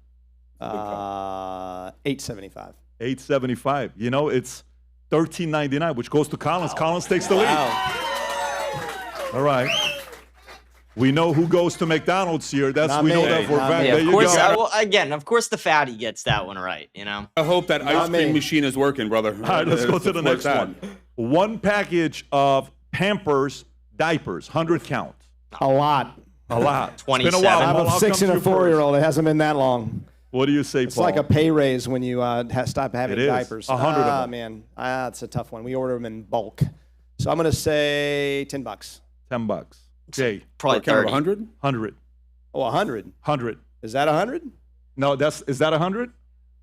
$8.75.
$8.75. You know, it's $13.99, which goes to Collins. Collins takes the lead. All right. We know who goes to McDonald's here. That's
Not
we know
me.
that for a
Not
fact.
me.
There
Of
you
course,
go.
well, again, of course, the fatty gets that one right. You know.
I hope that ice
Not me.
cream machine is working, brother.
All right, let's go to the next
What's
one. One package of Pampers diapers, 100 count.
A lot.
A lot. It's been a
27.
while.
I have
Paul,
a
I'll
6
come
and a
to you
4-year-old. It hasn't been that long.
first. What do you say,
It's
Paul?
like a pay raise when you stop having
It is.
diapers.
100 of them.
Man, it's a tough one. We order them in bulk. So I'm going to say $10.
$10. Jay,
Probably
Count of
30.
100?
100.
Oh, 100.
100.
Is that 100?
No, is that 100?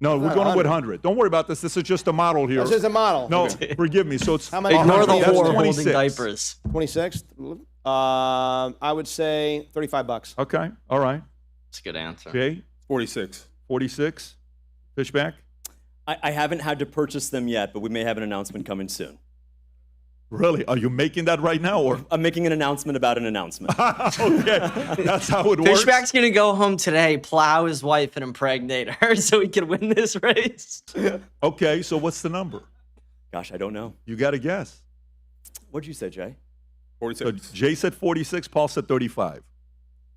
No, we're
not
going with
100.
100. Don't worry about this. This is just a model here.
This is a model.
No, forgive me. So it's
How many-
Ignore the
100,
that's
whore holding
26.
diapers.
26? I would say $35.
Okay. All right.
That's a good answer.
Jay,
46.
46. Fishback.
I haven't had to purchase them yet, but we may have an announcement coming soon.
Really? Are you making that right now, or?
I'm making an announcement about an announcement.
Okay, that's how it works.
Fishback's gonna go home today, plow his wife, and impregnate her so he can win this race.
Okay, so what's the number?
Gosh, I don't know.
You got to guess.
What'd you say, Jay?
46.
So Jay said 46. Paul said 35.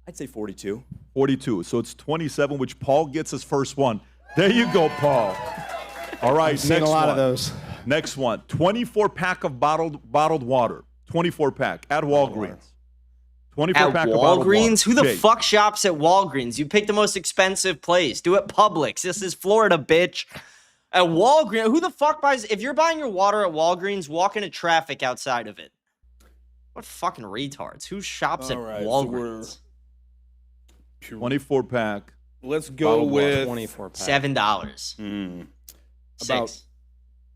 I'd say 42.
42. So it's 27, which Paul gets his first one. There you go, Paul. All right,
I've seen
next
a lot
one.
of those.
Next one. 24 pack of bottled water. 24 pack at Walgreens. 24
At
pack of bottled water.
Walgreens? Who the
Jay.
fuck shops at Walgreens? You pick the most expensive place. Do it Publix. This is Florida, bitch. At Walgreens, who the fuck buys? If you're buying your water at Walgreens, walk into traffic outside of it. What fucking retards? Who shops at
All right, so
Walgreens?
24 pack.
Let's go
Bottled water.
with
24 pack.
$7.
about
Six.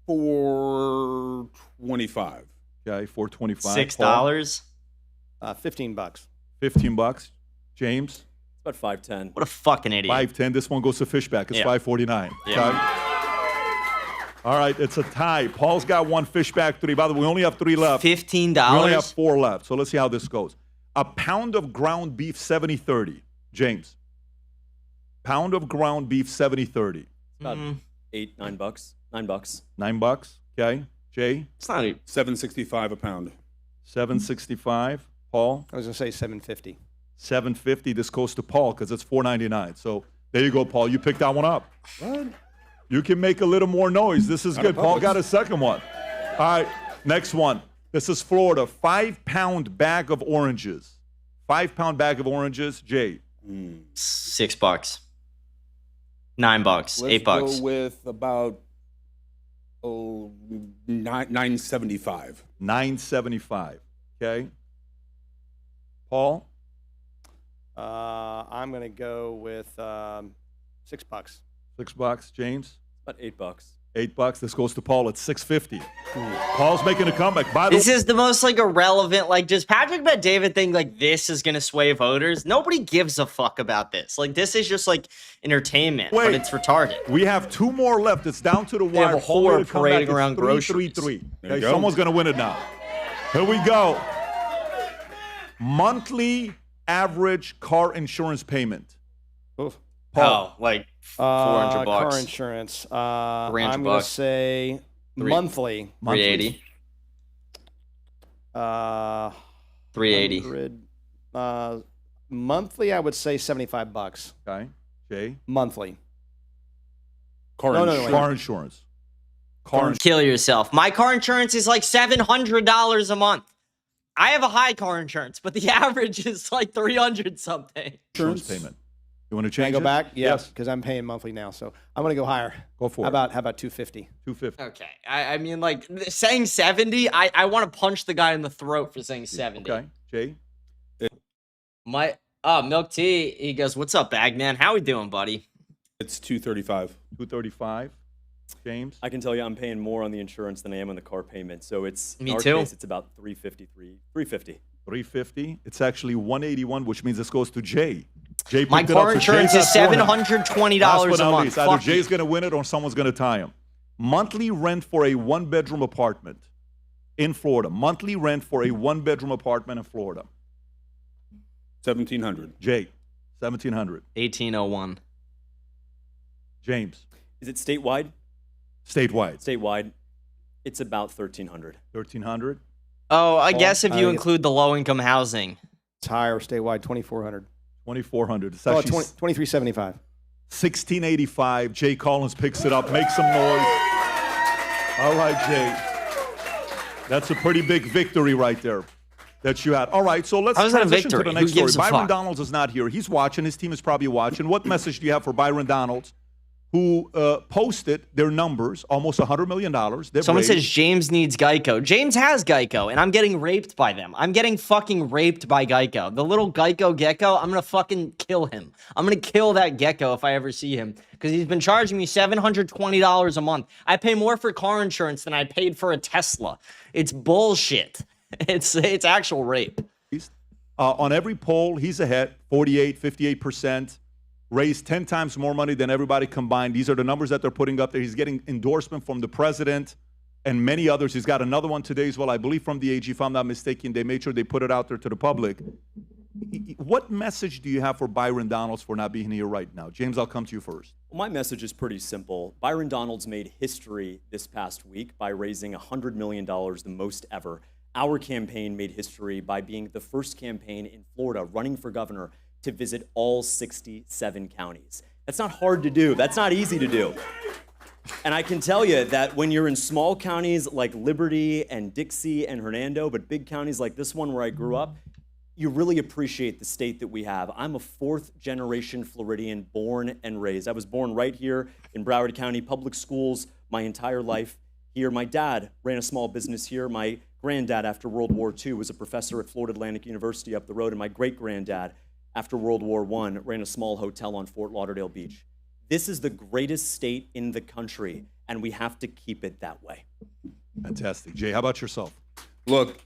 $4.25.
Okay, 425.
$6.
$15.
15 bucks. James,
It's about 5'10".
What a fucking idiot.
510. This one goes to Fishback. It's
Yeah.
549.
Yeah.
Okay. All right, it's a tie. Paul's got one, Fishback 3. By the way, we only have 3 left.
$15.
We only have 4 left. So let's see how this goes. A pound of ground beef 70-30. James. Pound of ground beef 70-30.
About $8, $9. $9.
$9. Okay. Jay,
It's not even.
$7.65 a pound.
$7.65. Paul,
I was going to say $7.50.
$7.50. This goes to Paul because it's $4.99. So there you go, Paul. You picked that one up.
What?
You can make a little more noise. This is
Not
good.
a
Paul
Publix.
got a second one. All right, next one. This is Florida. 5-pound bag of oranges. 5-pound bag of oranges. Jay.
$6. $9.
Let's
$8.
go with about $9.75.
$9.75. Okay. Paul.
I'm going to go with $6.
$6. James.
About $8.
$8. This goes to Paul at $6.50. Paul's making a comeback. By the
This is the most like irrelevant, like just Patrick Bet-David think like this is gonna sway voters. Nobody gives a fuck about this. Like this is just like entertainment,
Wait.
but it's retarded.
we have 2 more left. It's down to the
They have
wire.
a
Paul
whore
to come back.
parading
It's
around
3-3-3.
groceries.
There
Okay,
you go.
someone's going to win it now. Here we go. Monthly average car insurance payment.
Oof.
Oh, like $400.
Car insurance. I'm going to
$300.
say
Three-
monthly.
$380. $380.
100, monthly, I would say $75.
Okay. Jay.
Monthly.
Car
No, no,
insurance.
Car insurance. Car insurance.
Kill yourself. My car insurance is like $700 a month. I have a high car insurance, but the average is like 300 something.
Insurance payment. You want to
Can I
change
go
it?
back?
Yes.
Because I'm paying monthly now. So I'm going to go higher.
Go for
How
it.
about $250?
$250.
Okay. I mean, like saying 70, I want to punch the guy in the throat for saying 70.
Okay. Jay.
Milk Tea, he goes, "What's up, Bagman? How we doing, buddy?"
It's $235.
$235. James.
I can tell you I'm paying more on the insurance than I am on the car payment. So it's
Me
in our
too.
case, it's about $350.
$350. It's actually $181, which means this goes to Jay. Jay
My
picked it
car
up, so
insurance
Jay's
is
at $400.
$720
Last but
a
not
month.
least, either
Fuck
Jay's
you.
going to win it or someone's going to tie him. Monthly rent for a 1-bedroom apartment in Florida. Monthly rent for a 1-bedroom apartment in Florida.
$1,700.
Jay, $1,700.
1801.
James,
Is it statewide?
Statewide.
Statewide, it's about 1,300.
1,300.
Oh, I guess if you
I-
include the low-income housing.
It's higher statewide, 2,400.
2,400. It's
Oh,
actually
2375.
1685. Jay Collins picks it up. Make some noise. All right, Jay. That's a pretty big victory right there that you had. All right, so let's
How is that a
transition to
victory?
the
Who
next story.
gives a
Byron
fuck?
Donalds is not here. He's watching. His team is probably watching. What message do you have for Byron Donalds, who posted their numbers, almost $100 million?
Someone says James needs Geico. James has Geico, and I'm getting raped by them. I'm getting fucking raped by Geico. The little Geico gecko, I'm going to fucking kill him. I'm going to kill that gecko if I ever see him, because he's been charging me $720 a month. I pay more for car insurance than I paid for a Tesla. It's bullshit. It's actual rape.
On every poll, he's ahead, 48, 58%. Raised 10 times more money than everybody combined. These are the numbers that they're putting up there. He's getting endorsement from the president and many others. He's got another one today as well, I believe, from the AG, if I'm not mistaken. They made sure they put it out there to the public. What message do you have for Byron Donalds for not being here right now? James, I'll come to you first.
Well, my message is pretty simple. Byron Donalds made history this past week by raising $100 million, the most ever. Our campaign made history by being the first campaign in Florida running for governor to visit all 67 counties. That's not hard to do. That's not easy to do. And I can tell you that when you're in small counties like Liberty and Dixie and Hernando, but big counties like this one where I grew up, you really appreciate the state that we have. I'm a fourth-generation Floridian, born and raised. I was born right here in Broward County Public Schools my entire life here. My dad ran a small business here. My granddad, after World War II, was a professor at Florida Atlantic University up the road, and my great-granddad, after World War I, ran a small hotel on Fort Lauderdale Beach. This is the greatest state in the country, and we have to keep it that way.
Fantastic. Jay, how about yourself?
Look,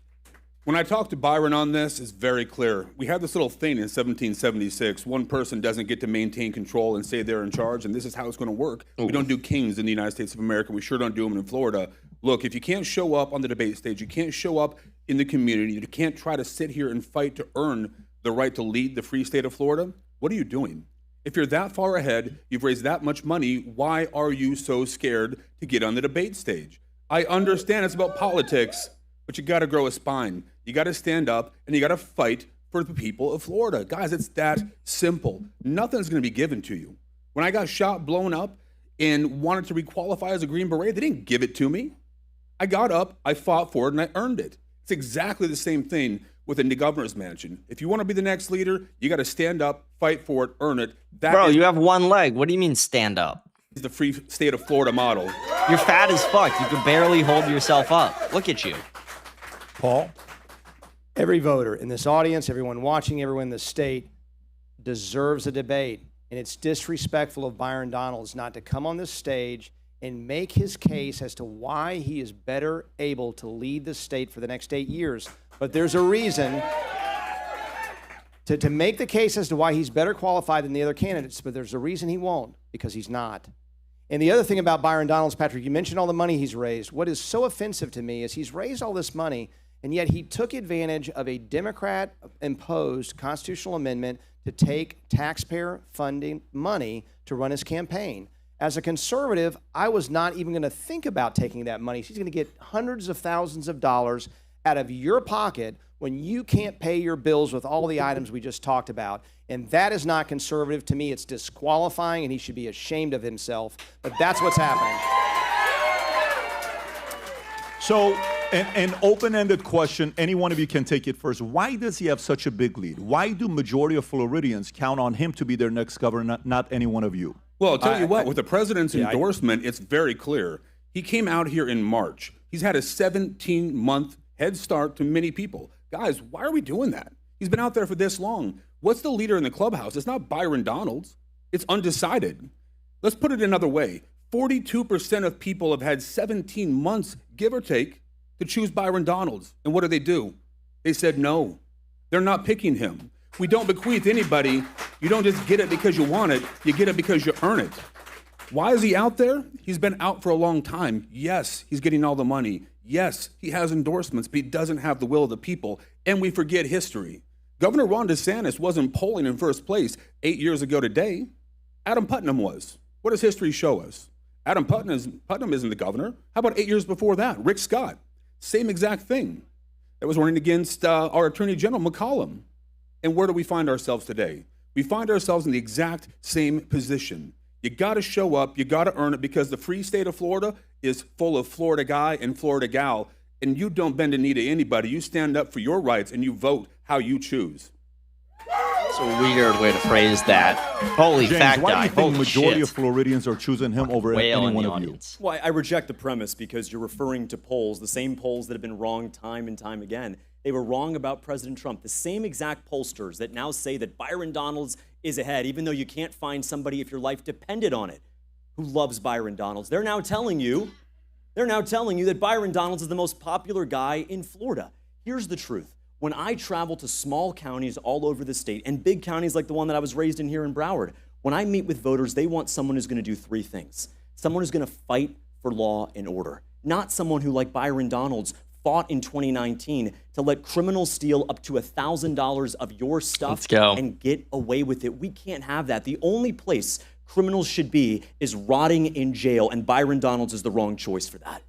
when I talked to Byron on this, it's very clear. We had this little thing in 1776. One person doesn't get to maintain control and say they're in charge, and this is how it's going to work. We don't do kings in the United States of America. We sure don't do them in Florida. Look, if you can't show up on the debate stage, you can't show up in the community, you can't try to sit here and fight to earn the right to lead the free state of Florida, what are you doing? If you're that far ahead, you've raised that much money, why are you so scared to get on the debate stage? I understand it's about politics, but you got to grow a spine. You got to stand up and you got to fight for the people of Florida. Guys, it's that simple. Nothing's going to be given to you. When I got shot, blown up, and wanted to requalify as a Green Beret, they didn't give it to me. I got up, I fought for it, and I earned it. It's exactly the same thing within the governor's mansion. If you want to be the next leader, you got to stand up, fight for it, earn it.
Bro, you have one leg. What do you mean stand up?
Is the free state of Florida model.
You're fat as fuck. You can barely hold yourself up. Look at you.
Paul?
Every voter in this audience, everyone watching, everyone in the state deserves a debate. And it's disrespectful of Byron Donalds not to come on this stage and make his case as to why he is better able to lead the state for the next 8 years. But there's a reason to make the case as to why he's better qualified than the other candidates, but there's a reason he won't, because he's not. And the other thing about Byron Donalds, Patrick, you mentioned all the money he's raised. What is so offensive to me is he's raised all this money, and yet he took advantage of a Democrat-imposed constitutional amendment to take taxpayer funding money to run his campaign. As a conservative, I was not even going to think about taking that money. He's going to get hundreds of thousands of dollars out of your pocket when you can't pay your bills with all the items we just talked about. And that is not conservative. To me, it's disqualifying, and he should be ashamed of himself. But that's what's happening.
So, an open-ended question, any one of you can take it first. Why does he have such a big lead? Why do majority of Floridians count on him to be their next governor, not any one of you?
Well, I'll tell you what, with the president's endorsement, it's very clear. He came out here in March. He's had a 17-month head start to many people. Guys, why are we doing that? He's been out there for this long. What's the leader in the clubhouse? It's not Byron Donalds. It's undecided. Let's put it another way. 42% of people have had 17 months, give or take, to choose Byron Donalds. And what do? They said no. They're not picking him. We don't bequeath anybody. You don't just get it because you want it. You get it because you earn it. Why is he out there? He's been out for a long time. Yes, he's getting all the money. Yes, he has endorsements, but he doesn't have the will of the people. And we forget history. Governor Ron DeSantis wasn't polling in first place 8 years ago today. Adam Putnam was. What does history show us? Adam Putnam isn't the governor. How about 8 years before that? Rick Scott, same exact thing. That was running against our Attorney General McCollum. And where do we find ourselves today? We find ourselves in the exact same position. You got to show up, you got to earn it, because the free state of Florida is full of Florida guy and Florida gal, and you don't bend the knee to anybody. You stand up for your rights and you vote how you choose.
It's a weird way to phrase that. Holy
James,
fact
why do
guy.
you think
Holy
majority
shit.
of Floridians are choosing him over
Whale
any
in
one
the
of you?
audience.
Well, I reject the premise because you're referring to polls, the same polls that have been wrong time and time again. They were wrong about President Trump. The same exact pollsters that now say that Byron Donalds is ahead, even though you can't find somebody if your life depended on it, who loves Byron Donalds. They're now telling you that Byron Donalds is the most popular guy in Florida. Here's the truth. When I travel to small counties all over the state and big counties like the one that I was raised in here in Broward, when I meet with voters, they want someone who's going to do three things. Someone who's going to fight for law and order, not someone who, like Byron Donalds, fought in 2019 to let criminals steal up to $1,000 of your stuff and get away with it. We can't have that. The only place criminals should be is rotting in jail, and Byron Donalds is the wrong choice for that.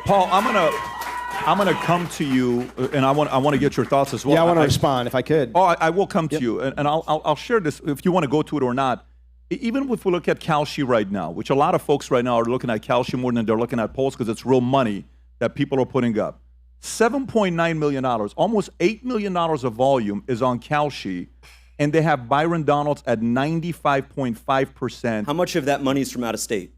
Paul, I'm gonna come to you, and I want to get your thoughts as well.
Yeah, I want to respond if I could.
Oh, I will come to you, and I'll share this if you want to go to it or not. Even if we look at Calshi right now, which a lot of folks right now are looking at Calshi more than they're looking at polls because it's real money that people are putting up. $7.9 million, almost $8 million of volume is on Calshi, and they have Byron Donalds at 95.5%.
How much of that money is from out of state?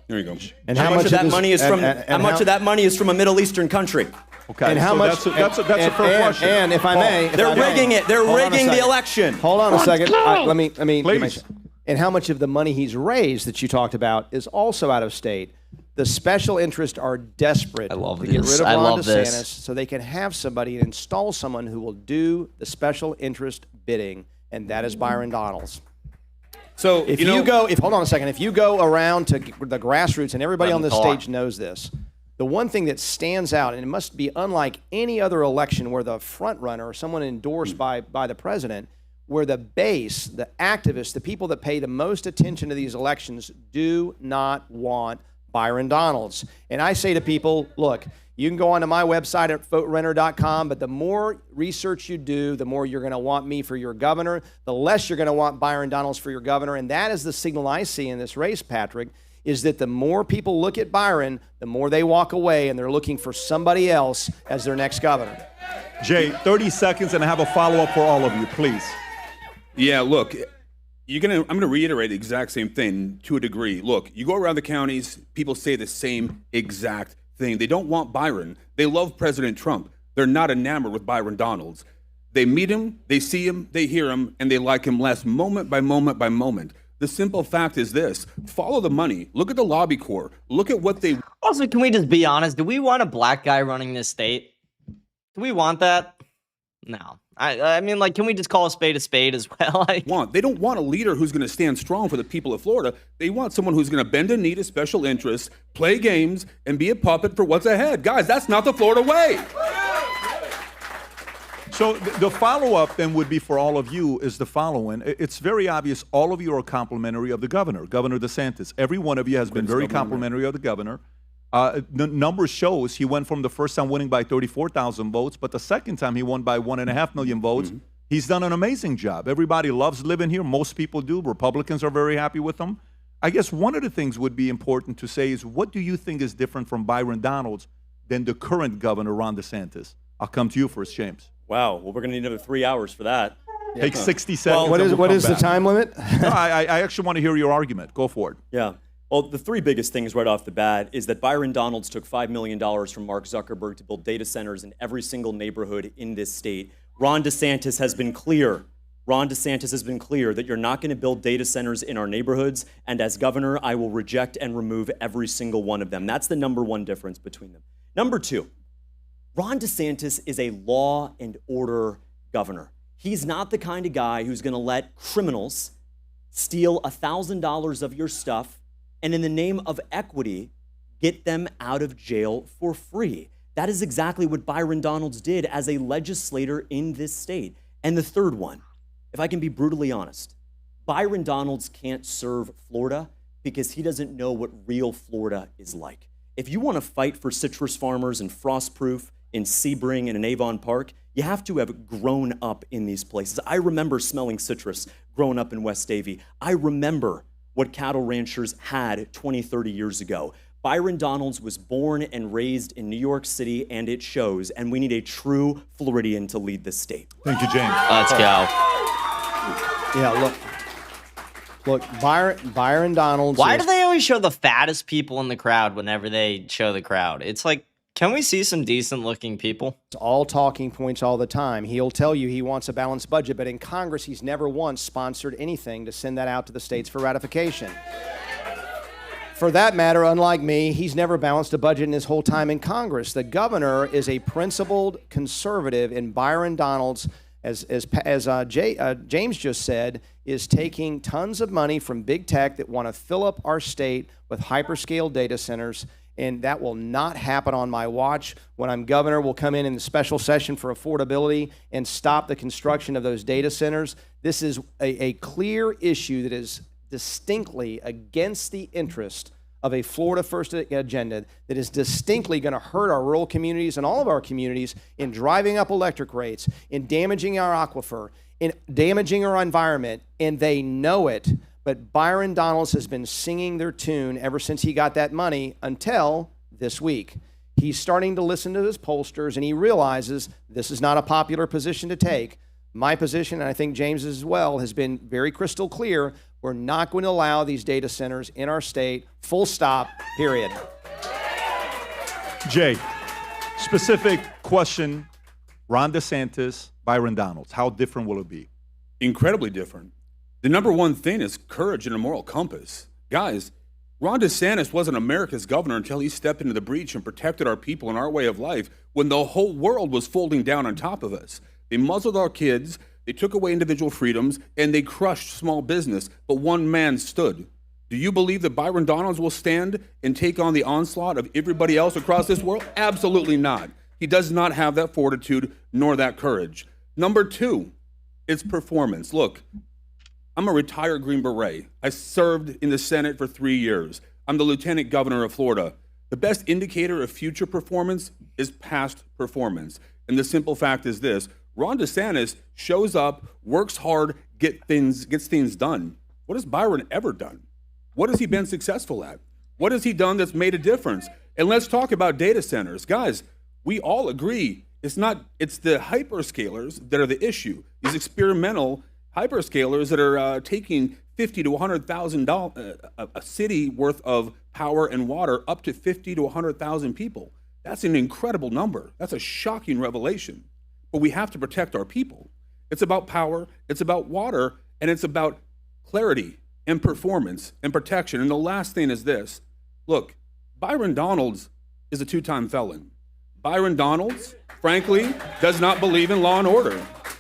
There you go.
And how much of that money is from of that money is from a Middle Eastern country?
Okay,
and how
so
much?
That's a fair question.
And if I may,
they're rigging it. They're rigging the election.
Hold on a second. Let me. Please. And how much of the money he's raised that you talked about is also out of state? The special interests are desperate to get rid of Ron DeSantis so they can have somebody and install someone who will do the special interest bidding, and that is Byron Donalds.
So
if hold on a second, if you go around to the grassroots, and everybody on this stage knows this, the one thing that stands out, and it must be unlike any other election where the front runner or someone endorsed by the president, where the base, the activists, the people that pay the most attention to these elections do not want Byron Donalds. And I say to people, look, you can go onto my website at Renner.com, but the more research you do, the more you're going to want me for your governor, the less you're going to want Byron Donalds for your governor. And that is the signal I see in this race, Patrick, is that the more people look at Byron, the more they walk away and they're looking for somebody else as their next governor.
Jay, 30 seconds, and I have a follow-up for all of you, please.
Yeah, look, I'm going to reiterate the exact same thing to a degree. Look, you go around the counties, people say the same exact thing. They don't want Byron. They love President Trump. They're not enamored with Byron Donalds. They meet him, they see him, they hear him, and they like him less moment by moment by moment. The simple fact is this: follow the money. Look at the lobby corps. Look at what they...
Also, can we just be honest? Do we want a black guy running this state? Do we want that? No. I mean, like, can we just call a spade as well?
They don't want a leader who's going to stand strong for the people of Florida. They want someone who's going to bend a knee to special interests, play games, and be a puppet for what's ahead. Guys, that's not the Florida way.
So the follow-up then would be for all of you is the following. It's very obvious all of you are complimentary of the governor, Governor DeSantis. Every one of you has been very complimentary of the governor. The numbers shows he went from the first time winning by 34,000 votes, but the second time he won by 1.5 million votes. Mm-hmm. He's done an amazing job. Everybody loves living here. Most people do. Republicans are very happy with him. I guess one of the things would be important to say is, what do you think is different from Byron Donalds than the current governor, Ron DeSantis? I'll come to you first, James.
Wow. Well, we're going to need another 3 hours for that.
Take 60 seconds.
Well, what is the time limit?
No, I actually want to hear your argument. Go for it.
Yeah. Well, the three biggest things right off the bat is that Byron Donalds took $5 million from Mark Zuckerberg to build data centers in every single neighborhood in this state. Ron DeSantis has been clear. That you're not going to build data centers in our neighborhoods, and as governor, I will reject and remove every single one of them. That's the number one difference between them. Number two, Ron DeSantis is a law and order governor. He's not the kind of guy who's going to let criminals steal $1,000 of your stuff and in the name of equity, get them out of jail for free. That is exactly what Byron Donalds did as a legislator in this state. And the third one, if I can be brutally honest, Byron Donalds can't serve Florida because he doesn't know what real Florida is like. If you want to fight for citrus farmers in Frostproof, in Sebring, and in Avon Park, you have to have grown up in these places. I remember smelling citrus growing up in West Davie. I remember what cattle ranchers had 20, 30 years ago. Byron Donalds was born and raised in New York City, and it shows, and we need a true Floridian to lead this state.
Thank you, James.
Let's go.
Yeah, look, Byron Donalds.
Why do they always show the fattest people in the crowd whenever they show the crowd? It's like, can we see some decent-looking people?
It's all talking points all the time. He'll tell you he wants a balanced budget, but in Congress, he's never once sponsored anything to send that out to the states for ratification. For that matter, unlike me, he's never balanced a budget in his whole time in Congress. The governor is a principled conservative, and Byron Donalds, as James just said, is taking tons of money from big tech that want to fill up our state with hyperscale data centers. And that will not happen on my watch. When I'm governor, we'll come in the special session for affordability and stop the construction of those data centers. This is a clear issue that is distinctly against the interest of a Florida First agenda that is distinctly going to hurt our rural communities and all of our communities in driving up electric rates, in damaging our aquifer, in damaging our environment, and they know it. But Byron Donalds has been singing their tune ever since he got that money until this week. He's starting to listen to his pollsters, and he realizes this is not a popular position to take. My position, and I think James's as well, has been very crystal clear. We're not going to allow these data centers in our state, full stop, period.
Jay, specific question, Ron DeSantis, Byron Donalds, how different will it be?
Incredibly different. The number one thing is courage and a moral compass. Guys, Ron DeSantis wasn't America's governor until he stepped into the breach and protected our people and our way of life when the whole world was folding down on top of us. They muzzled our kids, they took away individual freedoms, and they crushed small business, but one man stood. Do you believe that Byron Donalds will stand and take on the onslaught of everybody else across this world? Absolutely not. He does not have that fortitude nor that courage. Number two, it's performance. Look, I'm a retired Green Beret. I served in the Senate for 3 years. I'm the Lieutenant Governor of Florida. The best indicator of future performance is past performance. And the simple fact is this: Ron DeSantis shows up, works hard, gets things done. What has Byron ever done? What has he been successful at? What has he done that's made a difference? And let's talk about data centers. Guys, we all agree it's the hyperscalers that are the issue. These experimental hyperscalers that are taking $50,000 to $100,000 a city worth of power and water up to 50 to 100,000 people. That's an incredible number. That's a shocking revelation. But we have to protect our people. It's about power, it's about water, and it's about clarity and performance and protection. And the last thing is this. Look, Byron Donalds is a two-time felon. Byron Donalds, frankly, does not believe in law and order.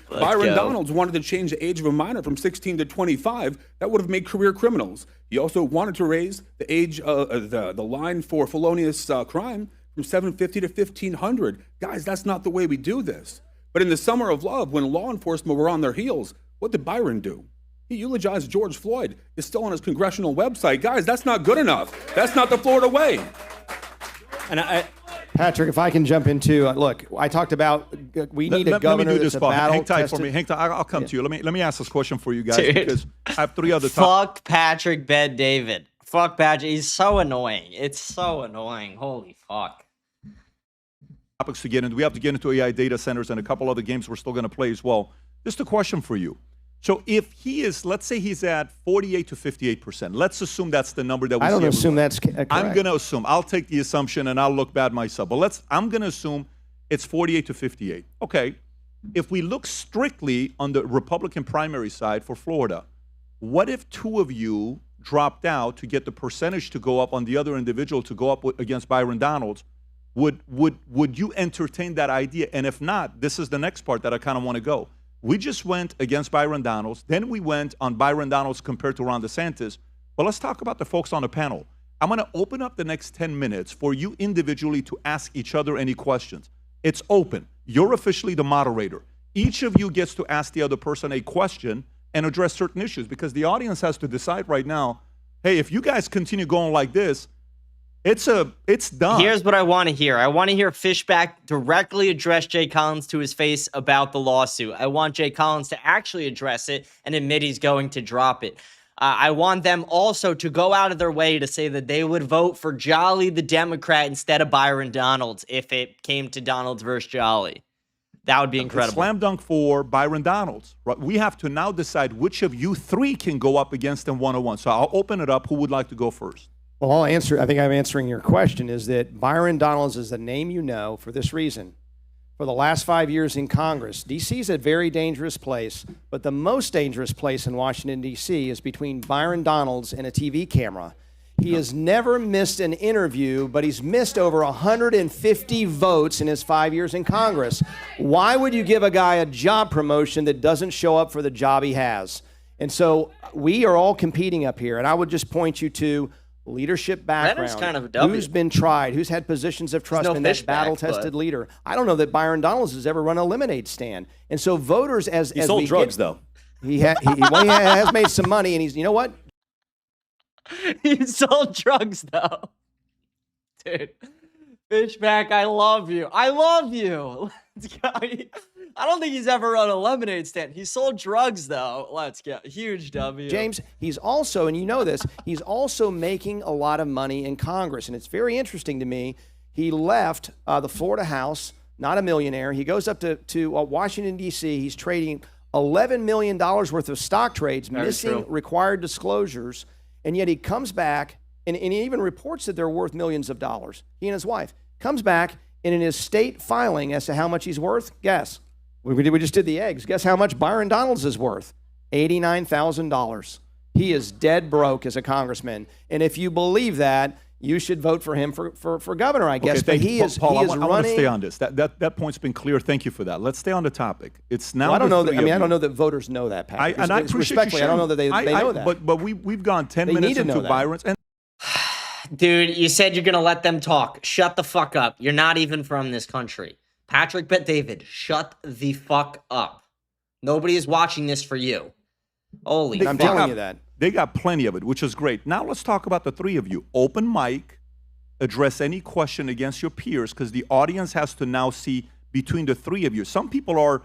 Byron Donalds wanted to change the age of a minor from 16 to 25. That would have made career criminals. He also wanted to raise the age, the line for felonious crime from 750 to 1,500. Guys, that's not the way we do this. But in the summer of love, when law enforcement were on their heels, what did Byron do? He eulogized George Floyd. It's still on his congressional website. Guys, that's not good enough. That's not the Florida way.
And Patrick, if I can jump into, look, I talked about we need a governor that's a battle
Hang tight
tested.
for me. Hang tight. I'll come to you. Let me ask this question for you guys,
Dude.
because I have three other
Fuck Patrick Bet-David. Fuck Patrick. He's so annoying. It's so annoying. Holy fuck.
topics to get into. We have to get into AI data centers and a couple other games we're still going to play as well. Just a question for you. So if he is, let's say he's at 48 to 58%. Let's assume that's the number that we see.
I don't assume
everywhere.
that's correct.
I'm going to assume. I'll take the assumption and I'll look bad myself. But I'm going to assume it's 48 to 58. Okay. If we look strictly on the Republican primary side for Florida, what if two of you dropped out to get the percentage to go up on the other individual to go up against Byron Donalds? Would you entertain that idea? And if not, this is the next part that I kind of want to go. We just went against Byron Donalds. Then we went on Byron Donalds compared to Ron DeSantis. But let's talk about the folks on the panel. I'm going to open up the next 10 minutes for you individually to ask each other any questions. It's open. You're officially the moderator. Each of you gets to ask the other person a question and address certain issues, because the audience has to decide right now, hey, if you guys continue going like this, it's done.
Here's what I want to hear. I want to hear Fishback directly address Jay Collins to his face about the lawsuit. I want Jay Collins to actually address it and admit he's going to drop it. I want them also to go out of their way to say that they would vote for Jolly the Democrat instead of Byron Donalds if it came to Donalds versus Jolly. That would be incredible.
Slam dunk for Byron Donalds. Right? We have to now decide which of you three can go up against them one-on-one. So I'll open it up. Who would like to go first?
Well, I'll answer. I think I'm answering your question is that Byron Donalds is a name you know for this reason. For the last 5 years in Congress, D.C. is a very dangerous place, but the most dangerous place in Washington, D.C. is between Byron Donalds and a TV camera. He has never missed an interview, but he's missed over 150 votes in his 5 years in Congress. Why would you give a guy a job promotion that doesn't show up for the job he has? And so we are all competing up here, and I would just point you to leadership background,
kind of a W.
who's been tried, who's had positions of trust, been that battle-tested leader. I don't know that Byron Donalds has ever run a lemonade stand. And so voters, he
sold drugs, though.
He has made some money, and he's, you know what?
He sold drugs, though. Dude, Fishback, I love you. I love you. Let's go. I don't think he's ever run a lemonade stand. He sold drugs, though. Let's go. Huge W.
James, he's also, and you know this, he's also making a lot of money in Congress. And it's very interesting to me. He left the Florida House, not a millionaire. He goes up to Washington, D.C. He's trading $11 million worth of stock trades, missing required disclosures. And yet he comes back, and he even reports that they're worth millions of dollars. He and his wife comes back, and in his state filing as to how much he's worth, guess. We just did the eggs. Guess how much Byron Donalds is worth? $89,000. He is dead broke as a congressman. And if you believe that, you should vote for him for governor, I guess.
Okay,
but he is
Paul,
he is
I want to stay on this. That point's been clear. Thank you for that. Let's stay on the topic. It's now.
Well, I don't know that. I mean, I don't know that voters know that, Pat.
And I appreciate
respectfully, I don't know that they know that.
But we've gone 10 minutes into Byron's. And
dude, you said you're gonna let them talk. Shut the fuck up. You're not even from this country. Patrick Bet-David, shut the fuck up. Nobody is watching this for you. Holy fuck.
I'm telling you that.
They got plenty of it, which is great. Now let's talk about the three of you. Open mic, address any question against your peers, because the audience has to now see between the three of you. Some people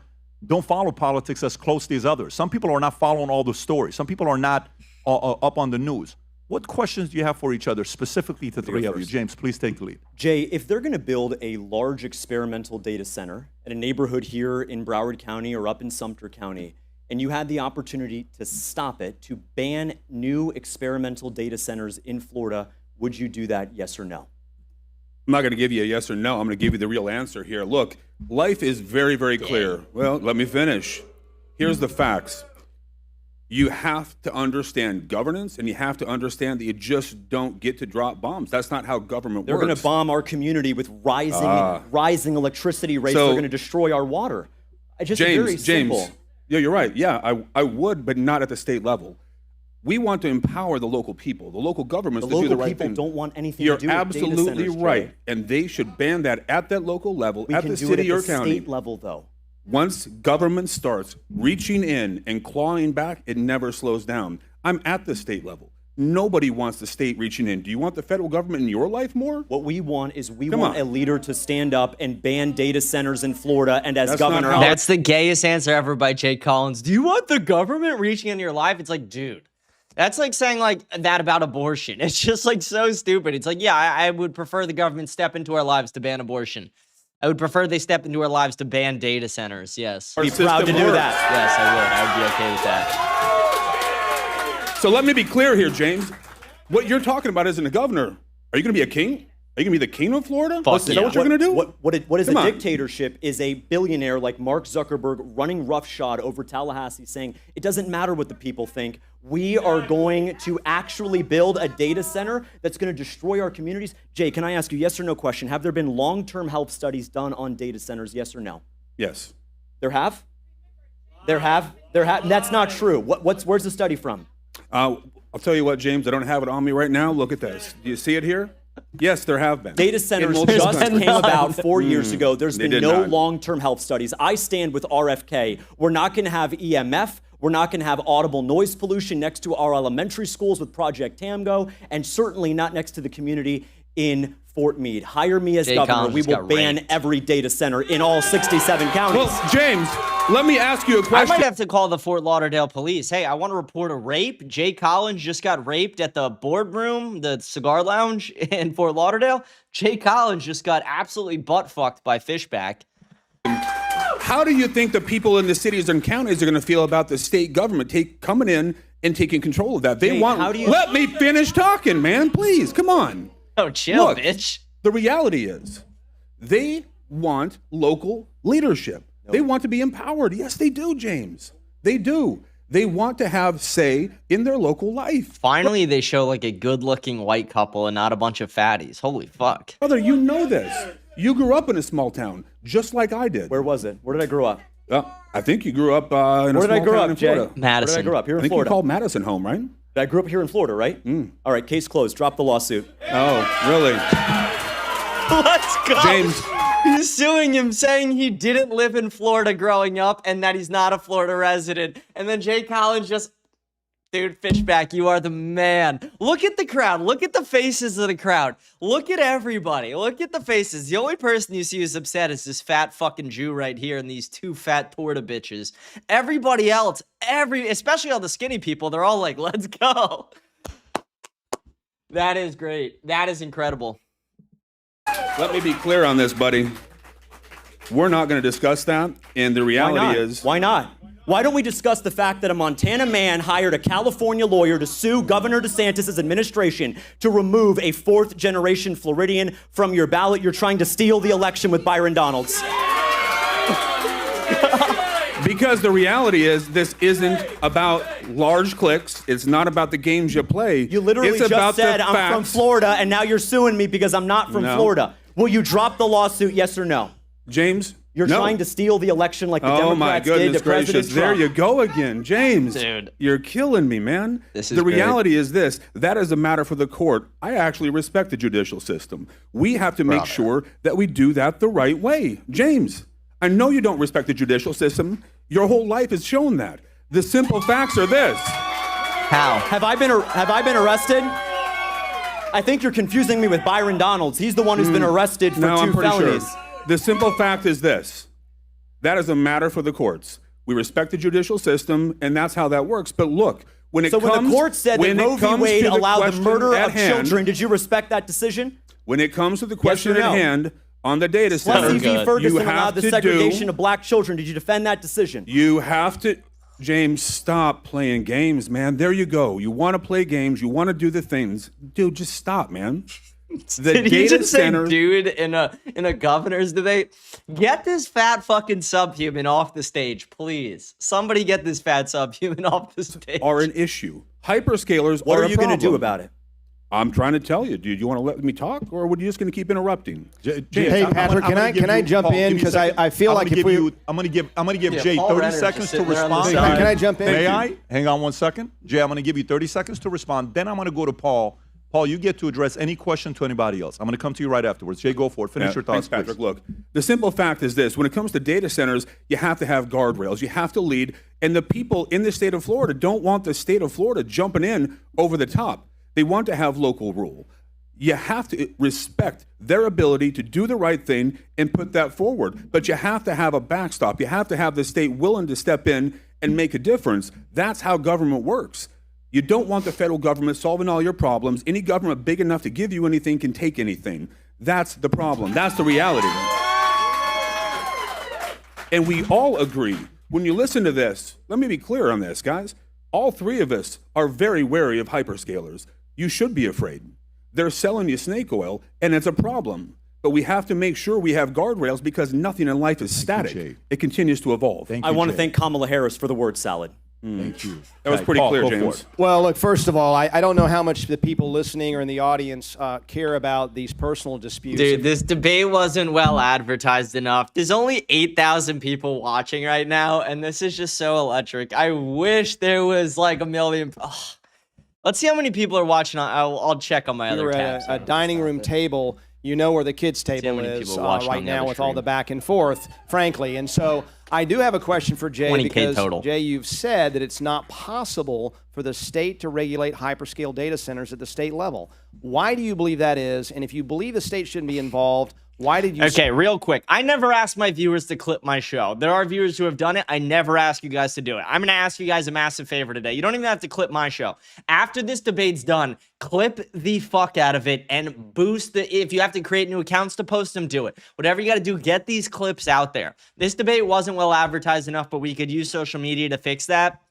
don't follow politics as closely as others. Some people are not following all the stories. Some people are not up on the news. What questions do you have for each other, specifically to the three of you? James, please take the lead.
Jay, if they're going to build a large experimental data center at a neighborhood here in Broward County or up in Sumter County, and you had the opportunity to stop it, to ban new experimental data centers in Florida, would you do that, yes or no?
I'm not going to give you a yes or no. I'm going to give you the real answer here. Look, life is very, very clear. Well, let me finish. Here's the facts. You have to understand governance, and you have to understand that you just don't get to drop bombs. That's not how government
They're
works.
going to bomb our community with rising electricity rates. They're going to destroy our water. It's just very simple.
James, yeah, you're right. Yeah, I would, but not at the state level. We want to empower the local people, the local governments to do the right thing.
The local people don't want anything
You're
to do with data centers.
You're absolutely right, and they should ban that at that local level, at the city or county.
We can do it at the state level, though.
Once government starts reaching in and clawing back, it never slows down. I'm at the state level. Nobody wants the state reaching in. Do you want the federal government in your life more?
What we want is we want a leader to stand up and ban data centers in Florida. And as governor,
that's the gayest answer ever by Jay Collins. Do you want the government reaching into your life? It's like, dude, that's like saying like that about abortion. It's just like so stupid. It's like, yeah, I would prefer the government step into our lives to ban abortion. I would prefer they step into our lives to ban data centers. Yes.
Be proud to do that.
Yes, I would. I would be okay with that.
So let me be clear here, James. What you're talking about isn't a governor. Are you going to be a king? Are you going to be the king of Florida? Is that what you're going to do?
What is a dictatorship is a billionaire like Mark Zuckerberg running roughshod over Tallahassee saying, it doesn't matter what the people think. We are going to actually build a data center that's going to destroy our communities. Jay, can I ask you, yes or no question? Have there been long-term health studies done on data centers, yes or no?
Yes.
There have? There have? That's not true. Where's the study from?
I'll tell you what, James, I don't have it on me right now. Look at this. Do you see it here? Yes, there have been.
Data centers just came about 4 years ago. There's been no long-term health studies. I stand with RFK. We're not going to have EMF. We're not going to have audible noise pollution next to our elementary schools with Project Tamgo, and certainly not next to the community in Fort Meade. Hire me as governor. We will ban every data center in all 67 counties.
Well, James, let me ask you a
I
question.
might have to call the Fort Lauderdale police. Hey, I want to report a rape. Jay Collins just got raped at the boardroom, the cigar lounge in Fort Lauderdale. Jay Collins just got absolutely butt-fucked by Fishback.
How do you think the people in the cities and counties are going to feel about the state government coming in and taking control of that? They want. Let me finish talking, man. Please, come on.
Oh, chill,
Look,
bitch.
The reality is, they want local leadership. They want to be empowered. Yes, they do, James. They do. They want to have say in their local life.
Finally, they show like a good-looking white couple and not a bunch of fatties. Holy fuck.
Brother, you know this. You grew up in a small town, just like I did.
Where was it? Where did I grow up?
I think you grew up in a small town in Florida.
Madison.
Where did I grow up? Here in
I think
Florida.
you called Madison home, right?
I grew up here in Florida, right? All right, case closed. Drop the lawsuit.
Oh, really?
Let's go.
James.
He's suing him, saying he didn't live in Florida growing up and that he's not a Florida resident. And then Jay Collins just... Dude, Fishback, you are the man. Look at the crowd. Look at the faces of the crowd. Look at everybody. Look at the faces. The only person you see who's upset is this fat fucking Jew right here and these two fat porta bitches. Everybody else, especially all the skinny people, they're all like, let's go. That is great. That is incredible.
Let me be clear on this, buddy. We're not going to discuss that. And the reality is...
Why not? Why don't we discuss the fact that a Montana man hired a California lawyer to sue Governor DeSantis' administration to remove a fourth-generation Floridian from your ballot? You're trying to steal the election with Byron Donalds.
Because the reality is, this isn't about large clicks. It's not about the games you play.
You literally just said I'm from Florida, and now you're suing me because I'm not from Florida. Will you drop the lawsuit, yes or no?
James?
You're trying to steal the election like the Democrats did to President Trump.
There you go again. James,
dude,
you're killing me, man. The reality is this. That is a matter for the court. I actually respect the judicial system. We have to make sure that we do that the right way. James, I know you don't respect the judicial system. Your whole life has shown that. The simple facts are this.
How?
Have I been arrested? I think you're confusing me with Byron Donalds. He's the one who's been arrested for two felonies.
Sure. The simple fact is this. That is a matter for the courts. We respect the judicial system, and that's how that works. But look, when the
court said that Roe v. Wade allowed the murder of children, did you respect that decision?
When it comes to the question at hand on the data center,
Plessy v. Ferguson allowed the segregation of black children. Did you defend that decision?
You have to, James, stop playing games, man. There you go. You want to play games. You want to do the things. Dude, just stop, man.
Did he just say dude in a governor's debate? Get this fat fucking subhuman off the stage, please. Somebody get this fat subhuman off the stage.
Are an issue. Hyperscalers
What are you going to do about it?
I'm trying to tell you, dude. You want to let me talk, or are you just going to keep interrupting?
Hey, Patrick, can I jump in because I feel like if we
I'm going to give Jay 30 seconds to respond.
Can I jump in?
May I? Hang on 1 second. Jay, I'm going to give you 30 seconds to respond. Then I'm going to go to Paul. Paul, you get to address any question to anybody else. I'm going to come to you right afterwards. Jay, go for it. Finish your thoughts,
thanks, Patrick.
please.
Look, the simple fact is this. When it comes to data centers, you have to have guardrails. You have to lead. And the people in the state of Florida don't want the state of Florida jumping in over the top. They want to have local rule. You have to respect their ability to do the right thing and put that forward. But you have to have a backstop. You have to have the state willing to step in and make a difference. That's how government works. You don't want the federal government solving all your problems. Any government big enough to give you anything can take anything. That's the problem. That's the reality. And we all agree. When you listen to this, let me be clear on this, guys. All three of us are very wary of hyperscalers. You should be afraid. They're selling you snake oil, and it's a problem. But we have to make sure we have guardrails because nothing in life is static. It continues to evolve.
I want to thank Kamala Harris for the word salad.
Thank you.
That was pretty clear, James.
Well, look, first of all, I don't know how much the people listening or in the audience care about these personal disputes.
Dude, this debate wasn't well advertised enough. There's only 8,000 people watching right now, and this is just so electric. I wish there was like a million. Let's see how many people are watching. I'll check on my other tabs.
At a dining room table, you know where the kids' table
many
is
people watching
right
on the
now
other
with all
stream.
the back and forth, frankly. And so I do have a question for Jay
20K
because,
total.
Jay, you've said that it's not possible for the state to regulate hyperscale data centers at the state level. Why do you believe that is? And if you believe the state shouldn't be involved, why did you...
Okay, real quick. I never ask my viewers to clip my show. There are viewers who have done it. I never ask you guys to do it. I'm going to ask you guys a massive favor today. You don't even have to clip my show. After this debate's done, clip the fuck out of it and boost the... If you have to create new accounts to post them, do it. Whatever you got to do, get these clips out there. This debate wasn't well advertised enough, but we could use social media to fix that.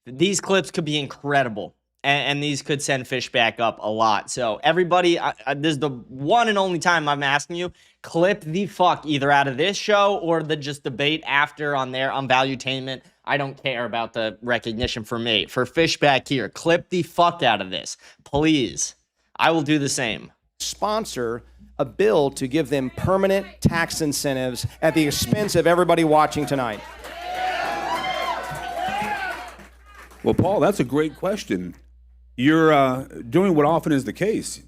These clips could be incredible. And these could send Fishback up a lot. So everybody, this is the one and only time I'm asking you, clip the fuck either out of this show or the just debate after on there on Valuetainment. I don't care about the recognition for me. For Fishback here, clip the fuck out of this, please. I will do the same.
Sponsor a bill to give them permanent tax incentives at the expense of everybody watching tonight.
Well, Paul, that's a great question. You're doing what often is the case.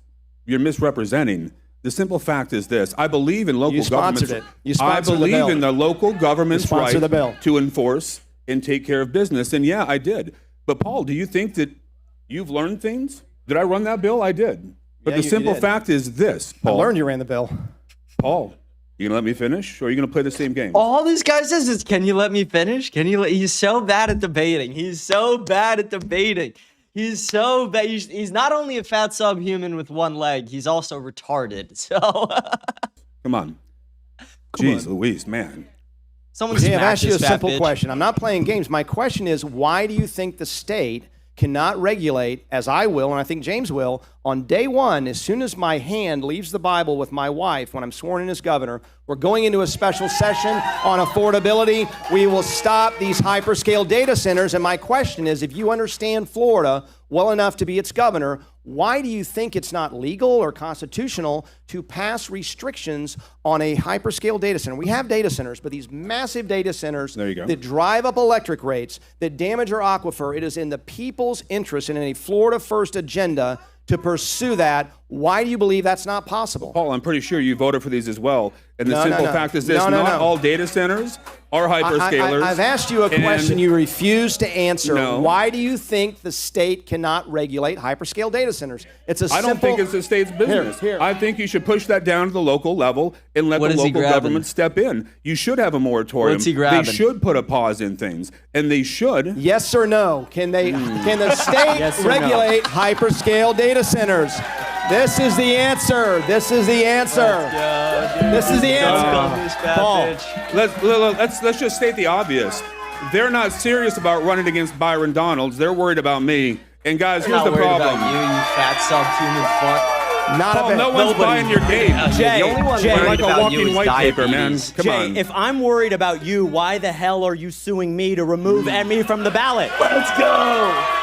You're misrepresenting. The simple fact is this. I believe in local government's... I believe in the local government's right to enforce and take care of business. And yeah, I did. But Paul, do you think that you've learned things? Did I run that bill? I did. But the simple fact is this, Paul.
I learned you ran the bill.
Paul, you gonna let me finish, or are you gonna play the same game?
All this guy says is, can you let me finish? He's so bad at debating. He's so bad at debating. He's so bad. He's not only a fat subhuman with one leg, he's also retarded. So
come on. Jeez Louise, man.
Someone's
I've asked you a simple question. I'm not playing games. My question is, why do you think the state cannot regulate, as I will, and I think James will, on day one, as soon as my hand leaves the Bible with my wife when I'm sworn in as governor, we're going into a special session on affordability. We will stop these hyperscale data centers. And my question is, if you understand Florida well enough to be its governor, why do you think it's not legal or constitutional to pass restrictions on a hyperscale data center? We have data centers, but these massive data centers that drive up electric rates, that damage our aquifer, it is in the people's interest and in a Florida first agenda to pursue that. Why do you believe that's not possible?
Paul, I'm pretty sure you voted for these as well. And the simple fact is this, not all data centers are hyperscalers.
I've asked you a question you refuse to answer.
No.
Why do you think the state cannot regulate hyperscale data centers? It's a simple...
I don't think it's the state's business.
Here.
I think you should push that down to the local level and let the local government step in. You should have a moratorium.
What's he grabbing?
They should put a pause in things. And they should.
Yes or no? Can the state regulate hyperscale data centers? This is the answer. This is the answer. This is the answer. Paul,
let's just state the obvious. They're not serious about running against Byron Donalds. They're worried about me. And guys, here's the problem.
About you fat subhuman fuck.
Not
Paul, no one's buying your game.
Jay, the only one
Jay,
worried
like a
about
walking
you is
white paper, man.
diabetes.
Come on.
If I'm worried about you, why the hell are you suing me to remove me from the ballot?
Let's go.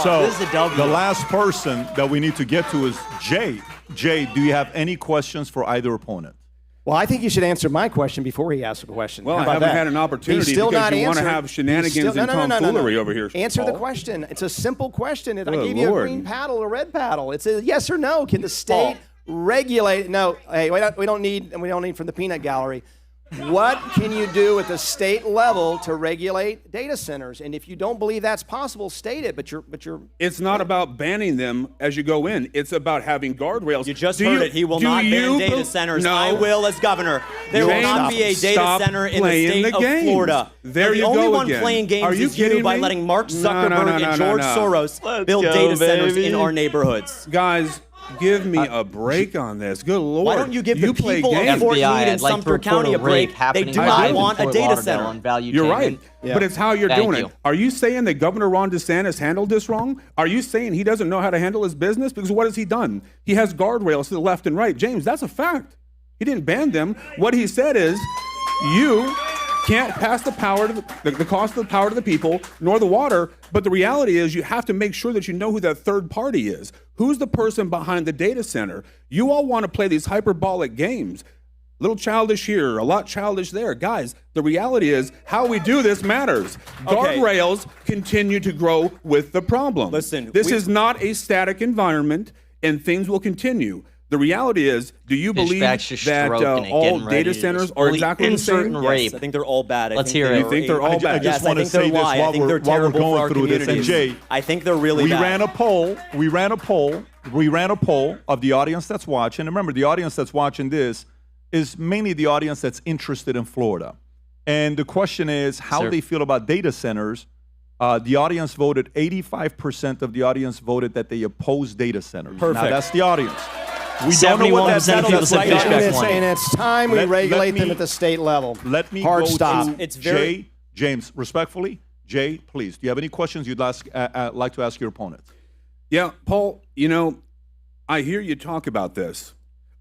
So
this is a W.
The last person that we need to get to is Jay. Jay, do you have any questions for either opponent?
Well, I think you should answer my question before he asks a question.
Well,
How
I
about
haven't
that?
had an opportunity
He's still
because
not
you want to
answering.
have shenanigans
He's still-
and tomfoolery over here.
Answer the
Paul.
question. It's a simple question. I
Good
gave you a
Lord.
green paddle, a red paddle. It's a yes or no. Can the state regulate? No. Hey, we don't need from the peanut gallery. What can you do at the state level to regulate data centers? And if you don't believe that's possible, state it. But you're.
It's not about banning them as you go in. It's about having guardrails.
You just heard it. He will not ban data centers.
No.
I will as governor. There will not be a data center in the state of Florida.
There you
the only
go
one
again.
playing games
Are you
is you
kidding
by
me?
letting Mark
No,
Zuckerberg and George Soros build data centers in our neighborhoods.
Guys, give me a break on this. Good Lord.
Why don't you give the
play
people of
games.
Fort Meade
FBI,
and
I'd like to
Sumter
report
County a break?
rape
They
happening
do
in
not
Fort
want a data
Lauderdale
center.
on Valuetainment.
You're right, but it's how you're
Thank
doing
you.
it. Are you saying that Governor Ron DeSantis handled this wrong? Are you saying he doesn't know how to handle his business? Because what has he done? He has guardrails to the left and right. James, that's a fact. He didn't ban them. What he said is, you can't pass the power to the cost of the power to the people, nor the water. But the reality is you have to make sure that you know who that third party is. Who's the person behind the data center? You all want to play these hyperbolic games. A little childish here, a lot childish there. Guys, the reality is how we do this matters.
Okay.
Guardrails continue to grow with the problem.
Listen,
this is not a static environment, and things will continue. The reality is, do you believe
Fishback's just
that
stroking it,
all
getting ready
data
to
centers
just
are
fully
exactly the
insert
same?
and
Yes,
rape.
I think they're all bad.
Let's hear it.
You think they're all bad?
I just
Yes, I
want to
think they're
say this
lie. I
while
think
we're
they're terrible for
going
our
through this. And
communities.
Jay,
I think they're really
we
bad.
ran a poll. We ran a poll of the audience that's watching. And remember, the audience that's watching this is mainly the audience that's interested in Florida. And the question is how they feel about data centers. The audience voted, 85% of the audience voted that they oppose data centers.
Perfect.
Now, that's the audience. We don't know what that
71% of people
looks
said
like.
Fishback won.
And it's time we
Let
regulate
me-
them at the state level.
Let me
Hard
go
stop.
to
It's very-
James, respectfully, Jay, please. Do you have any questions you'd like to ask your opponent?
Yeah, Paul, I hear you talk about this.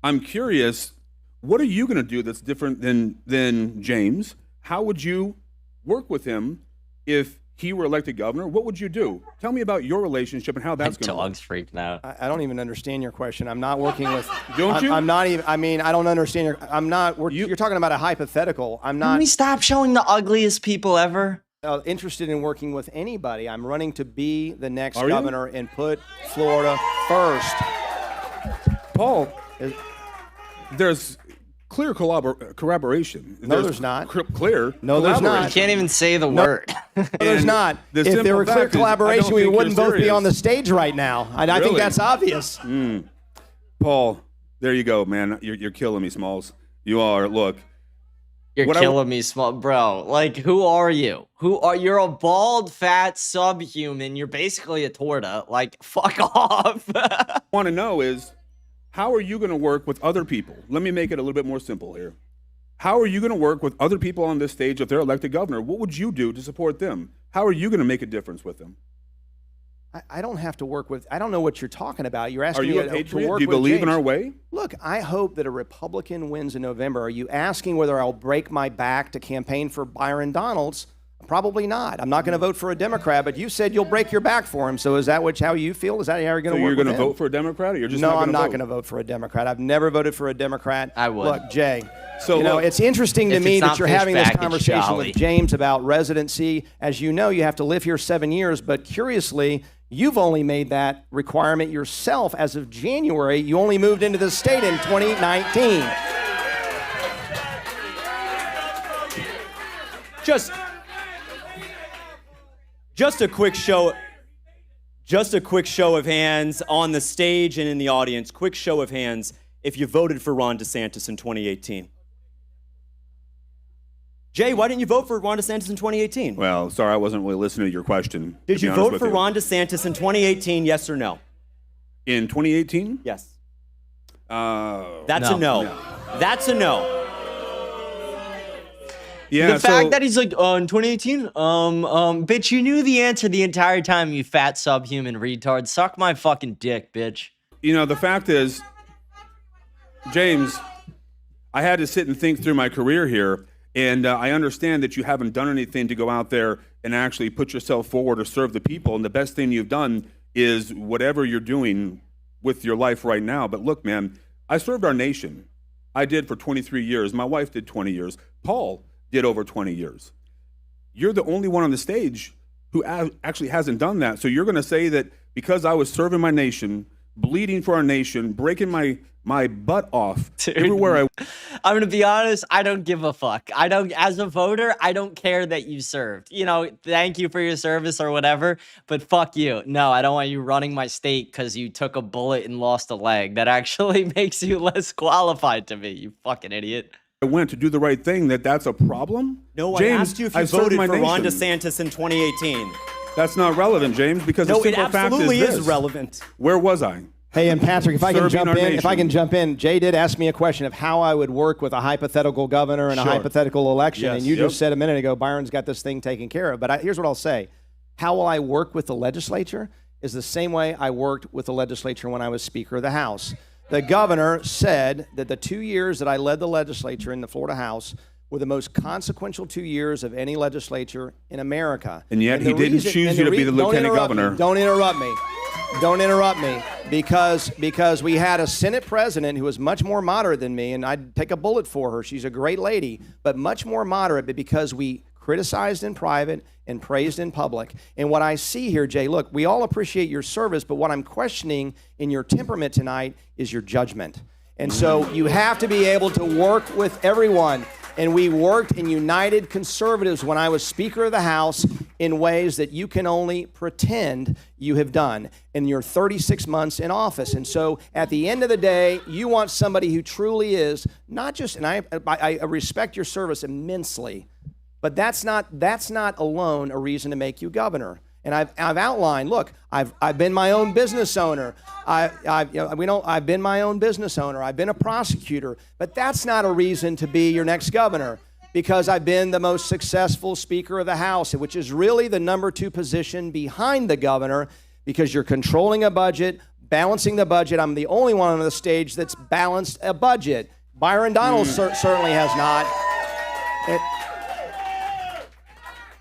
I'm curious, what are you going to do that's different than James? How would you work with him if he were elected governor? What would you do? Tell me about your relationship and how that's going to work.
Dog's freaking out.
I don't even understand your question. I'm not working with.
Don't you?
I'm not even. I mean, I don't understand your. I'm not. You're talking about a hypothetical. I'm
Can
not
we stop showing the ugliest people ever?
interested in working with anybody. I'm running to be the next
Are you?
governor and put Florida first.
Paul, there's clear corroboration.
No, there's not.
Clear.
No, there's
You
not.
can't even say the word.
No, there's
And
not.
the
If there
simple
were clear
fact is, I
collaboration,
don't
we
think
wouldn't
you're
both be on the
serious.
stage right now. And I think
Really?
that's obvious.
Paul, there you go, man. You're killing me, Smalls. You are. Look,
You're
What I-
killing me, small bro. Like, who are you? You're a bald, fat subhuman. You're basically a torta. Like, fuck off.
want to know is, how are you going to work with other people? Let me make it a little bit more simple here. How are you going to work with other people on this stage if they're elected governor? What would you do to support them? How are you going to make a difference with them?
I don't have to work with. I don't know what you're talking about. You're
Are
asking
you
me
a
to
patriot?
work
Do you
with
believe in
James.
our way?
Look, I hope that a Republican wins in November. Are you asking whether I'll break my back to campaign for Byron Donalds? Probably not. I'm not going to vote for a Democrat, but you said you'll break your back for him. So is that how you feel? Is that how you're going
So
to work
you're going to
with him?
vote for a Democrat, or you're just
No,
not
I'm
going to
not
vote?
going to vote for a Democrat. I've never voted for a Democrat.
I would.
Look, Jay.
So
you know,
look,
it's interesting to
if
me
it's
that
not
you're having this
Fishback, it's
conversation
Jolly.
with James about residency. As you know, you have to live here 7 years, but curiously, you've only made that requirement yourself as of January. You only moved into the state in 2019.
Just a quick show of hands on the stage and in the audience. Quick show of hands if you voted for Ron DeSantis in 2018. Jay, why didn't you vote for Ron DeSantis in 2018?
Well, sorry, I wasn't really listening to your question.
Did
to be
you
honest
vote
with
for
you.
Ron DeSantis in 2018, yes or no?
In 2018?
Yes.
That's
a no. That's a no.
Yeah,
the fact that he's like, in 2018, bitch, you knew the answer the entire time, you fat subhuman retard. Suck my fucking dick, bitch.
the fact is, James, I had to sit and think through my career here, and I understand that you haven't done anything to go out there and actually put yourself forward or serve the people, and the best thing you've done is whatever you're doing with your life right now. But look, man, I served our nation. I did for 23 years. My wife did 20 years. Paul did over 20 years. You're the only one on the stage who actually hasn't done that. So you're going to say that because I was serving my nation, bleeding for our nation, breaking my butt off everywhere
I'm gonna be honest, I don't give a fuck. As a voter, I don't care that you served. Thank you for your service or whatever, but fuck you. No, I don't want you running my state because you took a bullet and lost a leg. That actually makes you less qualified to me, you fucking idiot.
I went to do the right thing, that's a problem?
No,
James,
I asked you if
I
you
served
voted
my
for Ron
nation.
DeSantis in 2018.
That's not relevant, James, because
No,
the
it
simple fact
absolutely
is
is
this.
relevant.
Where was I?
Hey, and Patrick, if I can
Serving
jump
our
in, Jay did ask me a question of how I would work with a hypothetical governor in a
Sure.
hypothetical election,
Yes.
and you
Yep.
just said a minute ago, Byron's got this thing taken care of. But here's what I'll say: how will I work with the legislature is the same way I worked with the legislature when I was Speaker of the House. The governor said that the 2 years that I led the legislature in the Florida House were the most consequential 2 years of any legislature in America.
And yet he
the
didn't choose you to be the
don't
lieutenant
interrupt
governor.
me. Don't interrupt me. Don't interrupt me, because we had a Senate president who was much more moderate than me, and I'd take a bullet for her. She's a great lady, but much more moderate. But because we criticized in private and praised in public. And what I see here, Jay, look, we all appreciate your service, but what I'm questioning in your temperament tonight is your judgment. And so you have to be able to work with everyone. And we worked in United Conservatives when I was Speaker of the House in ways that you can only pretend you have done in your 36 months in office. And so at the end of the day, you want somebody who truly is not just, and I respect your service immensely, but that's not alone a reason to make you governor. And I've outlined, look, I've been my own business owner. I've been my own business owner. I've been a prosecutor, but that's not a reason to be your next governor, because I've been the most successful Speaker of the House, which is really the number 2 position behind the governor, because you're controlling a budget, balancing the budget. I'm the only one on the stage that's balanced a budget. Byron Donalds certainly has not.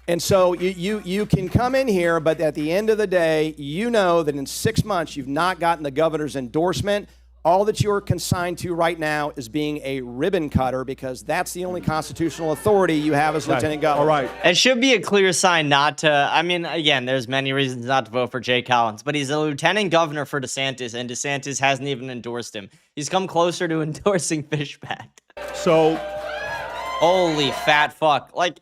And so you can come in here, but at the end of the day, you know that in 6 months you've not gotten the governor's endorsement. All that you're consigned to right now is being a ribbon cutter, because that's the only constitutional authority you have as lieutenant governor.
All right.
It should be a clear sign not to. I mean, again, there's many reasons not to vote for Jay Collins, but he's a lieutenant governor for DeSantis, and DeSantis hasn't even endorsed him. He's come closer to endorsing Fishback.
So,
holy fat fuck. Like,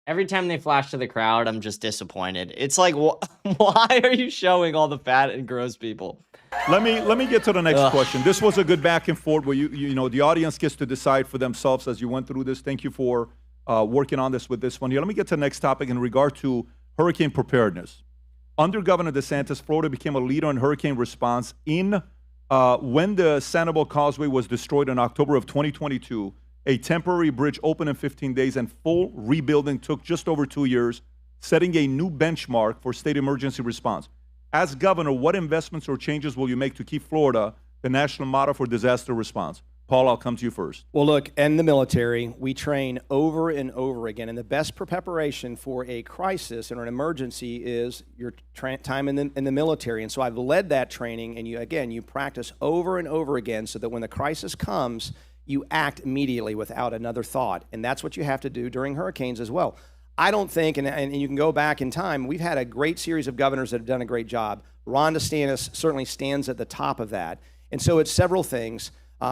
every time they flash to the crowd, I'm just disappointed. It's like, why are you showing all the fat and gross people?
let me get to the next question. This was a good back and forth where you know the audience gets to decide for themselves as you went through this. Thank you for working on this with this one here. Let me get to the next topic in regard to hurricane preparedness. Under Governor DeSantis, Florida became a leader in hurricane response. When the Sanibel Causeway was destroyed in October of 2022, a temporary bridge opened in 15 days and full rebuilding took just over 2 years, setting a new benchmark for state emergency response. As governor, what investments or changes will you make to keep Florida the national model for disaster response? Paul, I'll come to you first.
Well, look, in the military, we train over and over again, and the best preparation for a crisis or an emergency is your time in the military. And so I've led that training, and you practice over and over again so that when the crisis comes, you act immediately without another thought. And that's what you have to do during hurricanes as well. I don't think, and you can go back in time, we've had a great series of governors that have done a great job. Ron DeSantis certainly stands at the top of that. And so it's several things.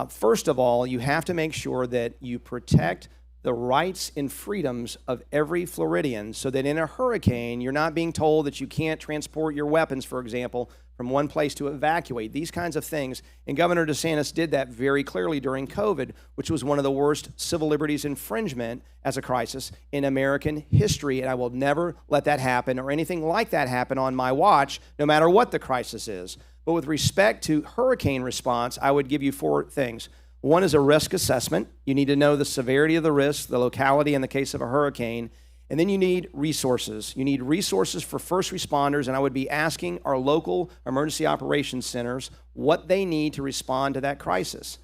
First of all, you have to make sure that you protect the rights and freedoms of every Floridian so that in a hurricane, you're not being told that you can't transport your weapons, for example, from one place to evacuate, these kinds of things. And Governor DeSantis did that very clearly during COVID, which was one of the worst civil liberties infringement as a crisis in American history. And I will never let that happen or anything like that happen on my watch, no matter what the crisis is. But with respect to hurricane response, I would give you 4 things. One is a risk assessment. You need to know the severity of the risk, the locality in the case of a hurricane. And then you need resources. You need resources for first responders, and I would be asking our local emergency operations centers what they need to respond to that crisis.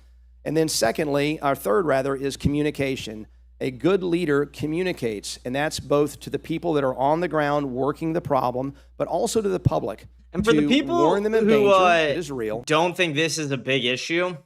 And then secondly, our third rather, is communication. A good leader communicates, and that's both to the people that are on the ground working the problem, but also to the public.
And for the people
warn them in
who
danger, it is real.
don't think this is a big issue,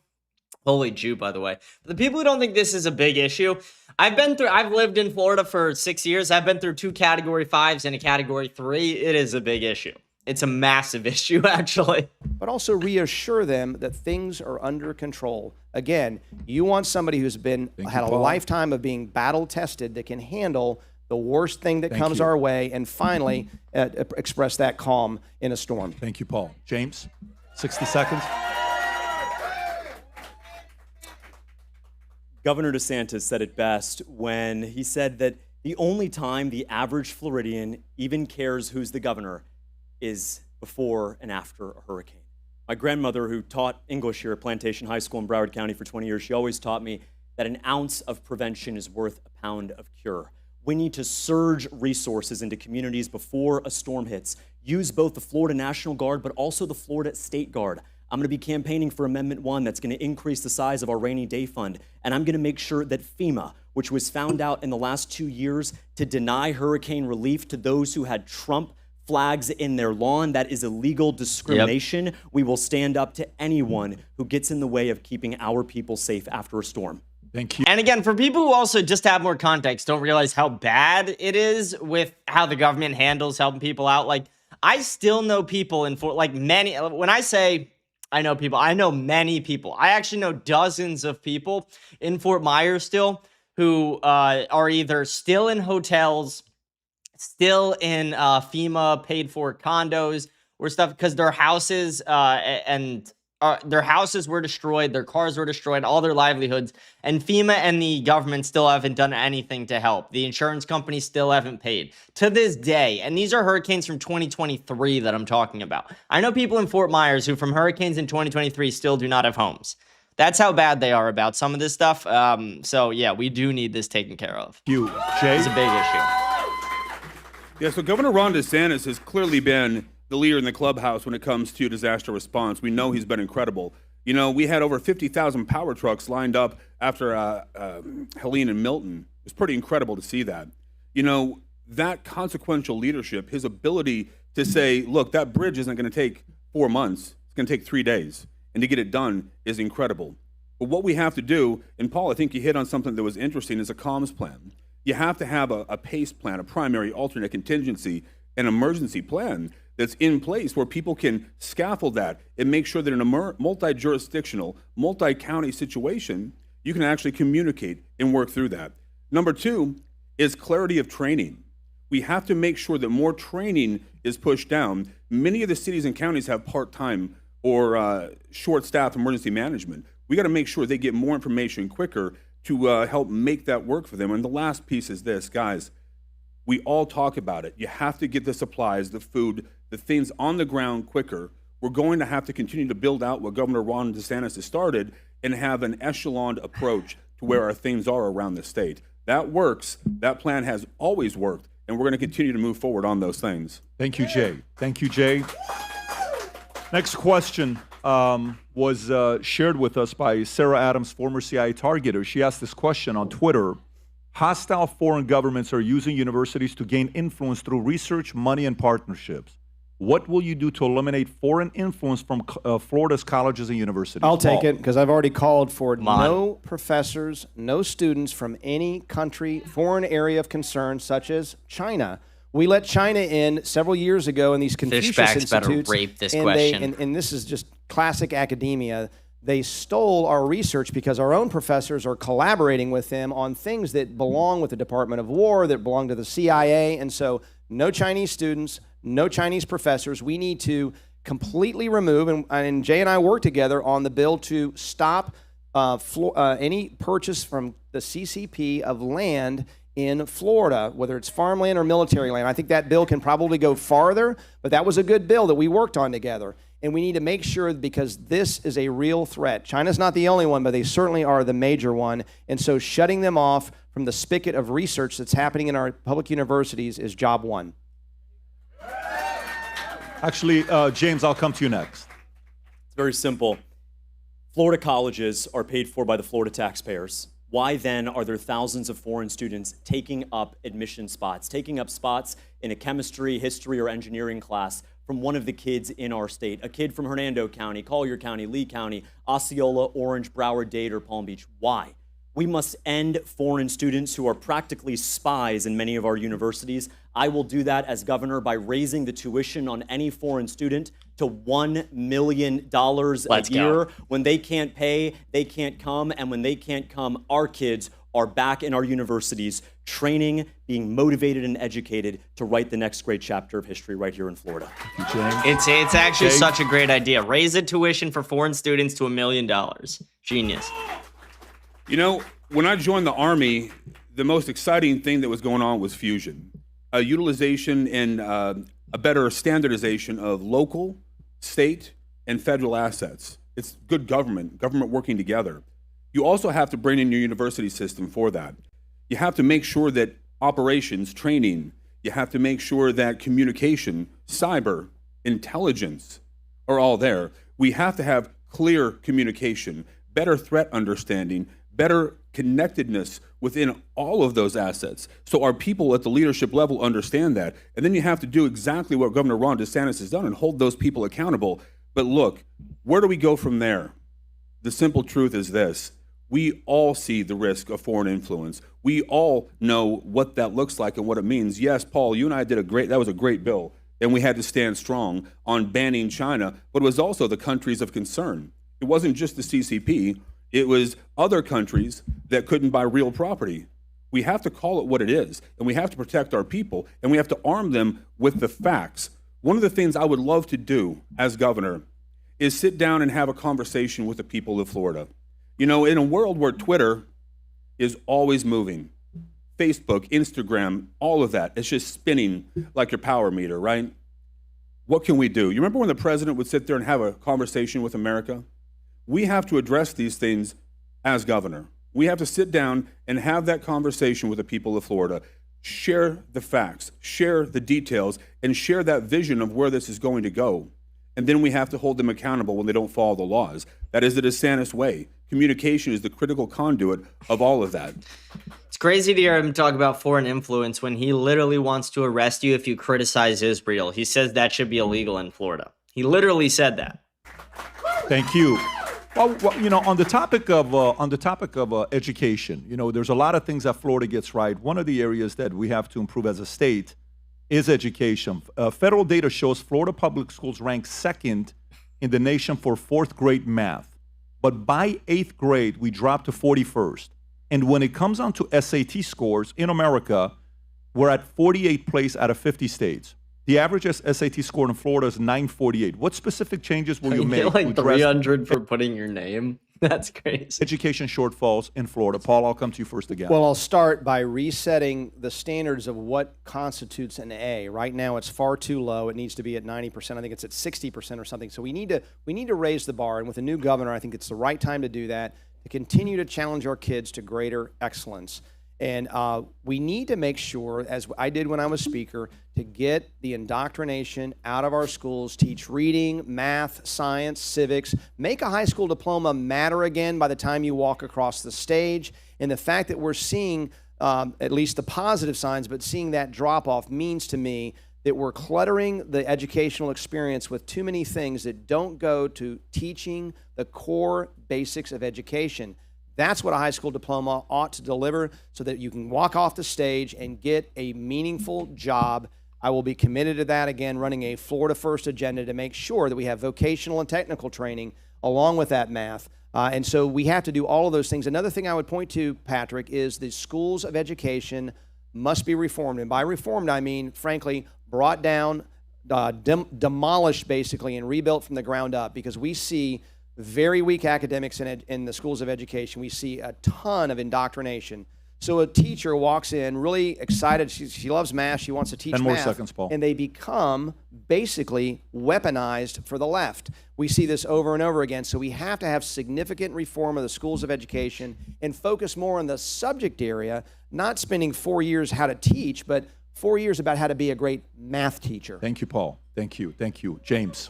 holy Jew, by the way. For the people who don't think this is a big issue, I've lived in Florida for 6 years. I've been through 2 Category 5s and a Category 3. It is a big issue. It's a massive issue, actually.
But also reassure them that things are under control. Again, you want somebody who's had a lifetime of being battle tested that can handle the worst thing that comes our way, and finally express that calm in a storm.
Thank you, Paul. James, 60 seconds.
Governor DeSantis said it best when he said that the only time the average Floridian even cares who's the governor is before and after a hurricane. My grandmother, who taught English here at Plantation High School in Broward County for 20 years, she always taught me that an ounce of prevention is worth a pound of cure. We need to surge resources into communities before a storm hits. Use both the Florida National Guard, but also the Florida State Guard. I'm going to be campaigning for Amendment 1 that's going to increase the size of our rainy day fund. And I'm going to make sure that FEMA, which was found out in the last 2 years to deny hurricane relief to those who had Trump flags in their lawn, that is illegal discrimination. Yep. We will stand up to anyone who gets in the way of keeping our people safe after a storm.
Thank you.
And again, for people who also just have more context, don't realize how bad it is with how the government handles helping people out. Like, I still know people in Fort, like many, when I say I know people, I know many people. I actually know dozens of people in Fort Myers still who are either still in hotels, still in FEMA paid for condos or stuff because their houses their houses were destroyed, their cars were destroyed, all their livelihoods, and FEMA and the government still haven't done anything to help. The insurance companies still haven't paid to this day. And these are hurricanes from 2023 that I'm talking about. I know people in Fort Myers who from hurricanes in 2023 still do not have homes. That's how bad they are about some of this stuff. So yeah, we do need this taken care of.
You, Jay?
It's a big issue.
Yeah, so Governor Ron DeSantis has clearly been the leader in the clubhouse when it comes to disaster response. We know he's been incredible. You know, we had over 50,000 power trucks lined up after Helene and Milton. It was pretty incredible to see that. You know, that consequential leadership, his ability to say, look, that bridge isn't going to take 4 months. It's going to take 3 days. And to get it done is incredible. But what we have to do, and Paul, I think you hit on something that was interesting, is a comms plan. You have to have a PACE plan, a primary, alternate, contingency, an emergency plan that's in place where people can scaffold that and make sure that in a multi-jurisdictional, multi-county situation, you can actually communicate and work through that. Number two is clarity of training. We have to make sure that more training is pushed down. Many of the cities and counties have part-time or short-staffed emergency management. We got to make sure they get more information quicker to help make that work for them. And the last piece is this, guys. We all talk about it. You have to get the supplies, the food, the things on the ground quicker. We're going to have to continue to build out what Governor Ron DeSantis has started and have an echeloned approach to where our things are around the state. That works. That plan has always worked, and we're going to continue to move forward on those things.
Thank you, Jay. Thank you, Jay. Next question was shared with us by Sarah Adams, former CIA targeter. She asked this question on Twitter. Hostile foreign governments are using universities to gain influence through research, money, and partnerships. What will you do to eliminate foreign influence from Florida's colleges and universities?
I'll take it because I've already called for no professors, no students from any country, foreign area of concern, such as China. We let China in several years ago in these Confucius
Fishback's
Institutes.
better rape this
and
question.
And this is just classic academia. They stole our research because our own professors are collaborating with them on things that belong with the Department of War, that belong to the CIA. And so no Chinese students, no Chinese professors. We need to completely remove, and Jay and I work together on the bill to stop any purchase from the CCP of land in Florida, whether it's farmland or military land. I think that bill can probably go farther, but that was a good bill that we worked on together. And we need to make sure, because this is a real threat. China's not the only one, but they certainly are the major one. And so shutting them off from the spigot of research that's happening in our public universities is job one.
Actually, James, I'll come to you next.
It's very simple. Florida colleges are paid for by the Florida taxpayers. Why then are there thousands of foreign students taking up admission spots, taking up spots in a chemistry, history, or engineering class from one of the kids in our state? A kid from Hernando County, Collier County, Lee County, Osceola, Orange, Broward, Dade, or Palm Beach. Why? We must end foreign students who are practically spies in many of our universities. I will do that as governor by raising the tuition on any foreign student to $1 million a year. When they can't pay, they can't come. And when they can't come, our kids are back in our universities, training, being motivated and educated to write the next great chapter of history right here in Florida.
It's actually such a great idea. Raise the tuition for foreign students to $1 million. Genius.
You know, when I joined the Army, the most exciting thing that was going on was fusion. Utilization and a better standardization of local, state, and federal assets. It's good government working together. You also have to bring in your university system for that. You have to make sure that operations, training, you have to make sure that communication, cyber, intelligence are all there. We have to have clear communication, better threat understanding, better connectedness within all of those assets. So our people at the leadership level understand that. And then you have to do exactly what Governor Ron DeSantis has done and hold those people accountable. But look, where do we go from there? The simple truth is this. We all see the risk of foreign influence. We all know what that looks like and what it means. Yes, Paul, you and I that was a great bill, and we had to stand strong on banning China, but it was also the countries of concern. It wasn't just the CCP, it was other countries that couldn't buy real property. We have to call it what it is, and we have to protect our people, and we have to arm them with the facts. One of the things I would love to do as governor is sit down and have a conversation with the people of Florida. You know, in a world where Twitter is always moving, Facebook, Instagram, all of that, it's just spinning like your power meter, right? What can we do? You remember when the president would sit there and have a conversation with America? We have to address these things as governor. We have to sit down and have that conversation with the people of Florida, share the facts, share the details, and share that vision of where this is going to go. And then we have to hold them accountable when they don't follow the laws. That is the DeSantis way. Communication is the critical conduit of all of that.
It's crazy to hear him talk about foreign influence when he literally wants to arrest you if you criticize Israel. He says that should be illegal in Florida. He literally said that.
Thank you. Well, you know, on the topic of education, you know, there's a lot of things that Florida gets right. One of the areas that we have to improve as a state is education. Federal data shows Florida public schools rank second in the nation for fourth grade math. But by eighth grade, we dropped to 41st. And when it comes on to SAT scores in America, we're at 48th place out of 50 states. The average SAT score in Florida is 948. What specific changes will you make?
Like 300 for putting your name? That's crazy.
Education shortfalls in Florida. Paul, I'll come to you first again.
Well, I'll start by resetting the standards of what constitutes an A. Right now, it's far too low. It needs to be at 90%. I think it's at 60% or something. So we need to raise the bar. And with a new governor, I think it's the right time to do that, to continue to challenge our kids to greater excellence. And we need to make sure, as I did when I was speaker, to get the indoctrination out of our schools, teach reading, math, science, civics, make a high school diploma matter again by the time you walk across the stage. And the fact that we're seeing at least the positive signs, but seeing that drop off means to me that we're cluttering the educational experience with too many things that don't go to teaching the core basics of education. That's what a high school diploma ought to deliver, so that you can walk off the stage and get a meaningful job. I will be committed to that, again, running a Florida First agenda to make sure that we have vocational and technical training along with that math. And so we have to do all of those things. Another thing I would point to, Patrick, is the schools of education must be reformed. And by reformed, I mean, frankly, brought down, demolished basically, and rebuilt from the ground up, because we see very weak academics in the schools of education. We see a ton of indoctrination. So a teacher walks in really excited. She loves math. She wants to teach
10 more
math.
seconds, Paul.
And they become basically weaponized for the left. We see this over and over again. So we have to have significant reform of the schools of education and focus more on the subject area, not spending 4 years how to teach, but 4 years about how to be a great math teacher.
Thank you, Paul. Thank you. Thank you. James.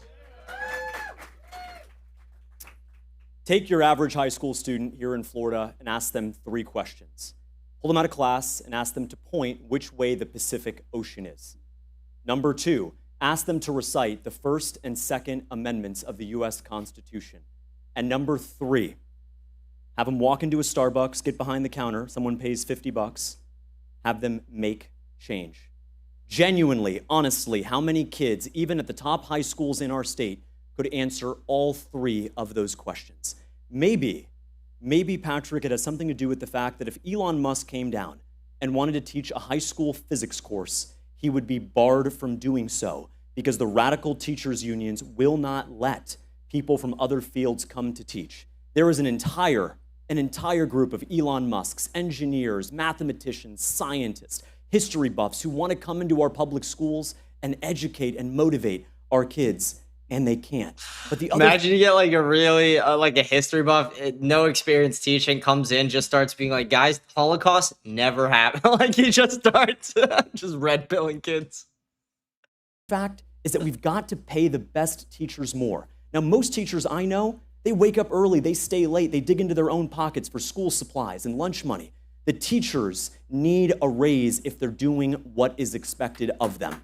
Take your average high school student here in Florida and ask them 3 questions. Pull them out of class and ask them to point which way the Pacific Ocean is. Number 2, ask them to recite the First and Second Amendments of the U.S. Constitution. And number 3, have them walk into a Starbucks, get behind the counter, someone pays $50, have them make change. Genuinely, honestly, how many kids, even at the top high schools in our state, could answer all 3 of those questions? Maybe, Patrick, it has something to do with the fact that if Elon Musk came down and wanted to teach a high school physics course, he would be barred from doing so, because the radical teachers unions will not let people from other fields come to teach. There is an entire group of Elon Musks, engineers, mathematicians, scientists, history buffs who want to come into our public schools and educate and motivate our kids. And they can't. But the other
Imagine you get like a really like a history buff, no experience teaching, comes in, just starts being like, guys, Holocaust never happened. Like he just starts just red pilling kids.
fact is that we've got to pay the best teachers more. Now, most teachers I know, they wake up early, they stay late, they dig into their own pockets for school supplies and lunch money. The teachers need a raise if they're doing what is expected of them.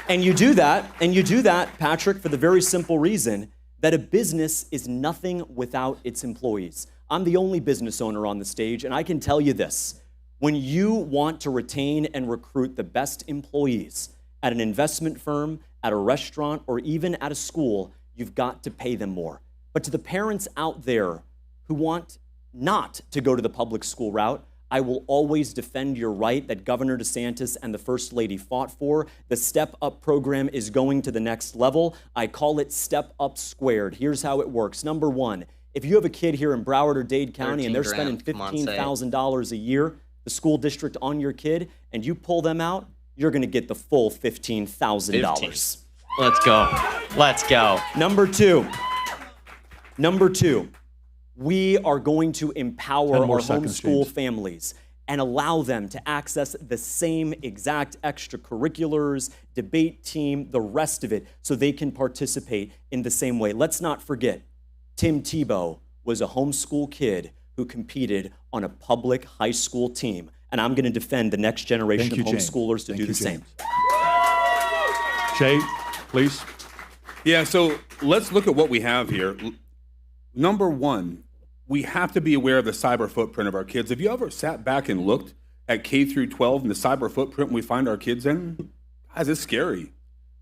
And you do that, Patrick, for the very simple reason that a business is nothing without its employees. I'm the only business owner on the stage, and I can tell you this. When you want to retain and recruit the best employees at an investment firm, at a restaurant, or even at a school, you've got to pay them more. But to the parents out there who want not to go to the public school route, I will always defend your right that Governor DeSantis and the First Lady fought for. The Step Up program is going to the next level. I call it Step Up Squared. Here's how it works. Number one, if you have a kid here in Broward or Dade County and they're spending $15,000 a year, the school district on your kid, and you pull them out, you're going to get the full $15,000.
Let's go. Let's go.
Number two, we are going to empower our homeschool families and allow them to access the same exact extracurriculars, debate team, the rest of it, so they can participate in the same way. Let's not forget, Tim Tebow was a homeschool kid who competed on a public high school team. And I'm going to defend the next generation of homeschoolers to do the same.
Jay, please.
Yeah, so let's look at what we have here. Number one, we have to be aware of the cyber footprint of our kids. Have you ever sat back and looked at K through 12 and the cyber footprint we find our kids in? Guys, it's scary.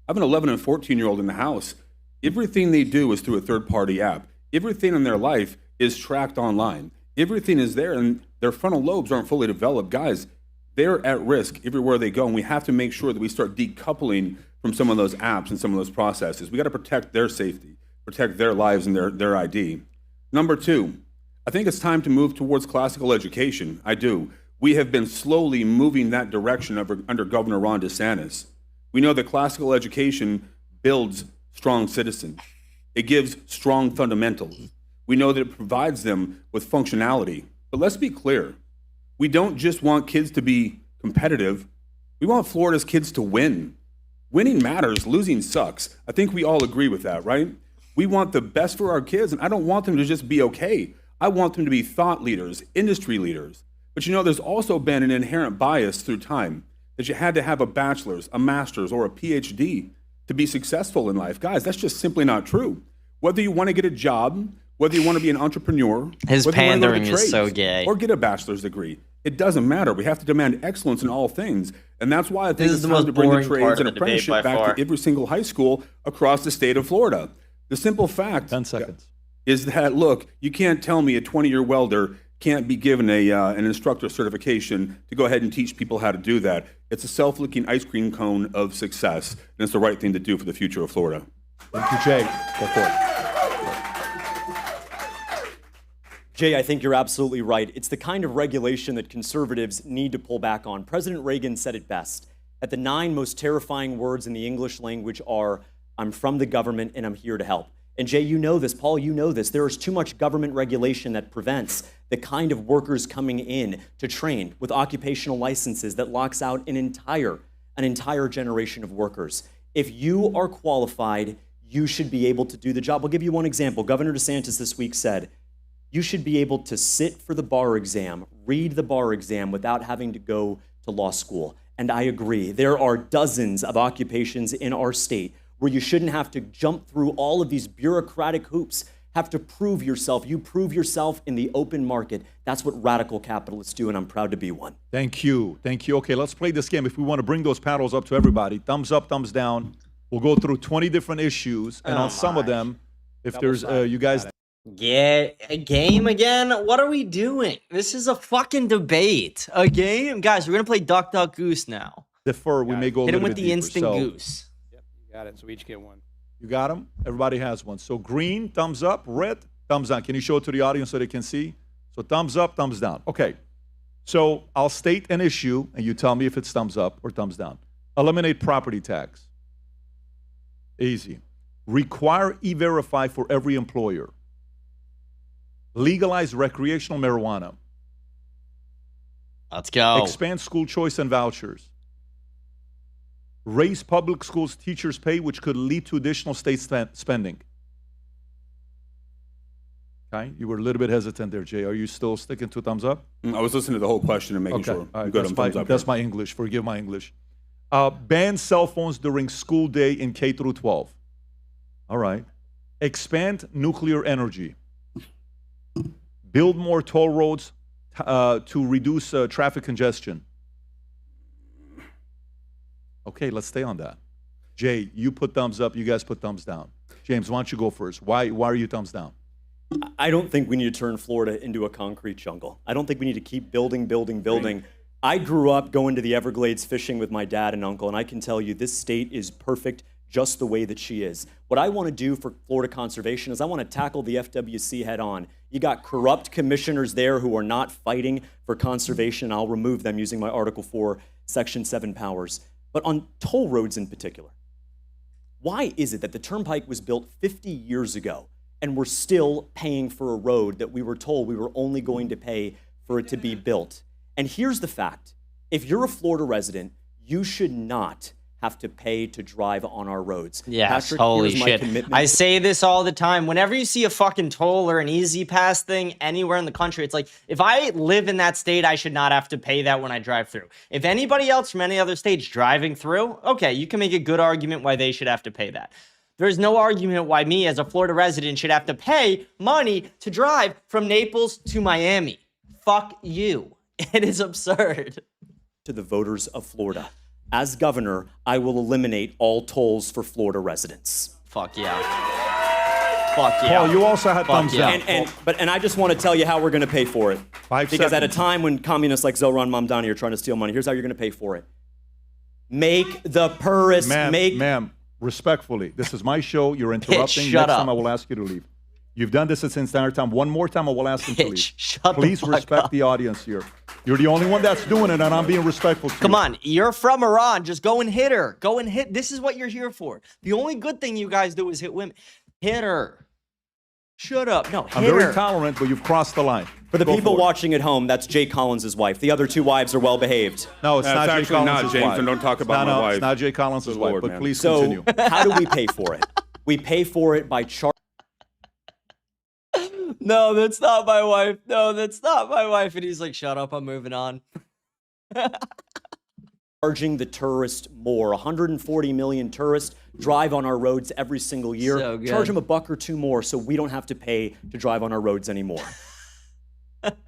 I have an 11 and 14-year-old in the house. Everything they do is through a third-party app. Everything in their life is tracked online. Everything is there, and their frontal lobes aren't fully developed. Guys, they're at risk everywhere they go, and we have to make sure that we start decoupling from some of those apps and some of those processes. We got to protect their safety, protect their lives and their ID. Number two, I think it's time to move towards classical education. I do. We have been slowly moving that direction under Governor Ron DeSantis. We know that classical education builds strong citizens. It gives strong fundamentals. We know that it provides them with functionality. But let's be clear. We don't just want kids to be competitive. We want Florida's kids to win. Winning matters. Losing sucks. I think we all agree with that, right? We want the best for our kids, and I don't want them to just be okay. I want them to be thought leaders, industry leaders. But you know, there's also been an inherent bias through time that you had to have a bachelor's, a master's, or a PhD to be successful in life. Guys, that's just simply not true. Whether you want to get a job, whether you want to be an entrepreneur,
his
whether
pandering
you want to
is so gay,
or get a bachelor's degree, it doesn't matter. We have to demand excellence in all things. And that's why I think it's time to bring the trades and apprenticeship back to every single high school across the state of Florida. The simple fact
10 seconds.
Is that, look, you can't tell me a 20-year welder can't be given an instructor certification to go ahead and teach people how to do that. It's a self-licking ice cream cone of success, and it's the right thing to do for the future of Florida.
Thank you, Jay. Go for it.
Jay, I think you're absolutely right. It's the kind of regulation that conservatives need to pull back on. President Reagan said it best, that the 9 most terrifying words in the English language are, I'm from the government and I'm here to help. And Jay, you know this. Paul, you know this. There is too much government regulation that prevents the kind of workers coming in to train with occupational licenses that locks out an entire generation of workers. If you are qualified, you should be able to do the job. I'll give you one example. Governor DeSantis this week said, you should be able to sit for the bar exam, read the bar exam without having to go to law school. And I agree. There are dozens of occupations in our state where you shouldn't have to jump through all of these bureaucratic hoops, have to prove yourself. You prove yourself in the open market. That's what radical capitalists do, and I'm proud to be one.
Thank you. Thank you. Okay, let's play this game. If we want to bring those paddles up to everybody, thumbs up, thumbs down. We'll go through 20 different issues, and on some of them, if there's, you guys...
Yeah, a game again? What are we doing? This is a fucking debate. A game? Guys, we're going to play Duck, Duck, Goose now.
Defer, we may go a
Hit
little
him with
bit
the
deeper.
instant goose.
Yep, you got it. So we each get one.
You got them? Everybody has one. So green, thumbs up. Red, thumbs down. Can you show it to the audience so they can see? So thumbs up, thumbs down. Okay. So I'll state an issue, and you tell me if it's thumbs up or thumbs down. Eliminate property tax. Easy. Require E-Verify for every employer. Legalize recreational marijuana.
Let's go.
Expand school choice and vouchers. Raise public schools teachers' pay, which could lead to additional state spending. Okay, you were a little bit hesitant there, Jay. Are you still sticking to thumbs up?
I was listening to the whole question and making sure.
All right,
Good,
that's my English. Forgive my English. Ban cell phones during school day in K through 12. All right. expand nuclear energy, build more toll roads to reduce traffic congestion. Okay, let's stay on that. Jay, you put thumbs up. You guys put thumbs down. James, why don't you go first? Why are you thumbs down?
I don't think we need to turn Florida into a concrete jungle. I don't think we need to keep building. I grew up going to the Everglades fishing with my dad and uncle, and I can tell you this state is perfect just the way that she is. What I want to do for Florida conservation is I want to tackle the FWC head on. You got corrupt commissioners there who are not fighting for conservation. I'll remove them using my Article 4, Section 7 powers. But on toll roads in particular, why is it that the Turnpike was built 50 years ago and we're still paying for a road that we were told we were only going to pay for it to be built? And here's the fact. If you're a Florida resident, you should not have to pay to drive on our roads.
Yes,
Patrick,
holy
here's my
shit.
commitment.
I say this all the time. Whenever you see a fucking toll or an easy pass thing anywhere in the country, it's like, if I live in that state, I should not have to pay that when I drive through. If anybody else from any other state's driving through, okay, you can make a good argument why they should have to pay that. There's no argument why me as a Florida resident should have to pay money to drive from Naples to Miami. Fuck you. It is absurd.
To the voters of Florida. As governor, I will eliminate all tolls for Florida residents.
Fuck yeah. Fuck yeah.
Paul, you also had thumbs
yeah.
down.
And I just want to tell you how we're going to pay for it.
5
because at a
seconds.
time when communists like Zoran Mamdani are trying to steal money, here's how you're going to pay for it. Make the poorest
Ma'am, respectfully, this is my show. You're interrupting.
shut
Next
up.
time I will ask you to leave. You've done this at entire time. One more time I will ask him to leave.
Shut the
Please
fuck
respect
up.
the audience here. You're the only one that's doing it, and I'm being respectful to
Come
you.
on, you're from Iran. Just go and hit her. Go and hit. This is what you're here for. The only good thing you guys do is hit women. Hit her. Shut up. No, hit
I'm very
her.
tolerant, but you've crossed the line.
For the
Go
people
for it.
watching at home, that's Jay Collins' wife. The other two wives are well behaved.
No, it's
That's
not Jay
actually not,
Collins'
James,
wife.
and don't talk about my wife.
It's not Jay Collins'
Good
wife,
Lord,
but
man.
please
So
continue.
how do we pay for it? We pay for it by
No, that's not my wife. No, that's not my wife. And he's like, shut up. I'm moving on.
charging the tourist more. 140 million tourists drive on our roads every single year.
So good.
Charge them $1 or $2 more so we don't have to pay to drive on our roads anymore.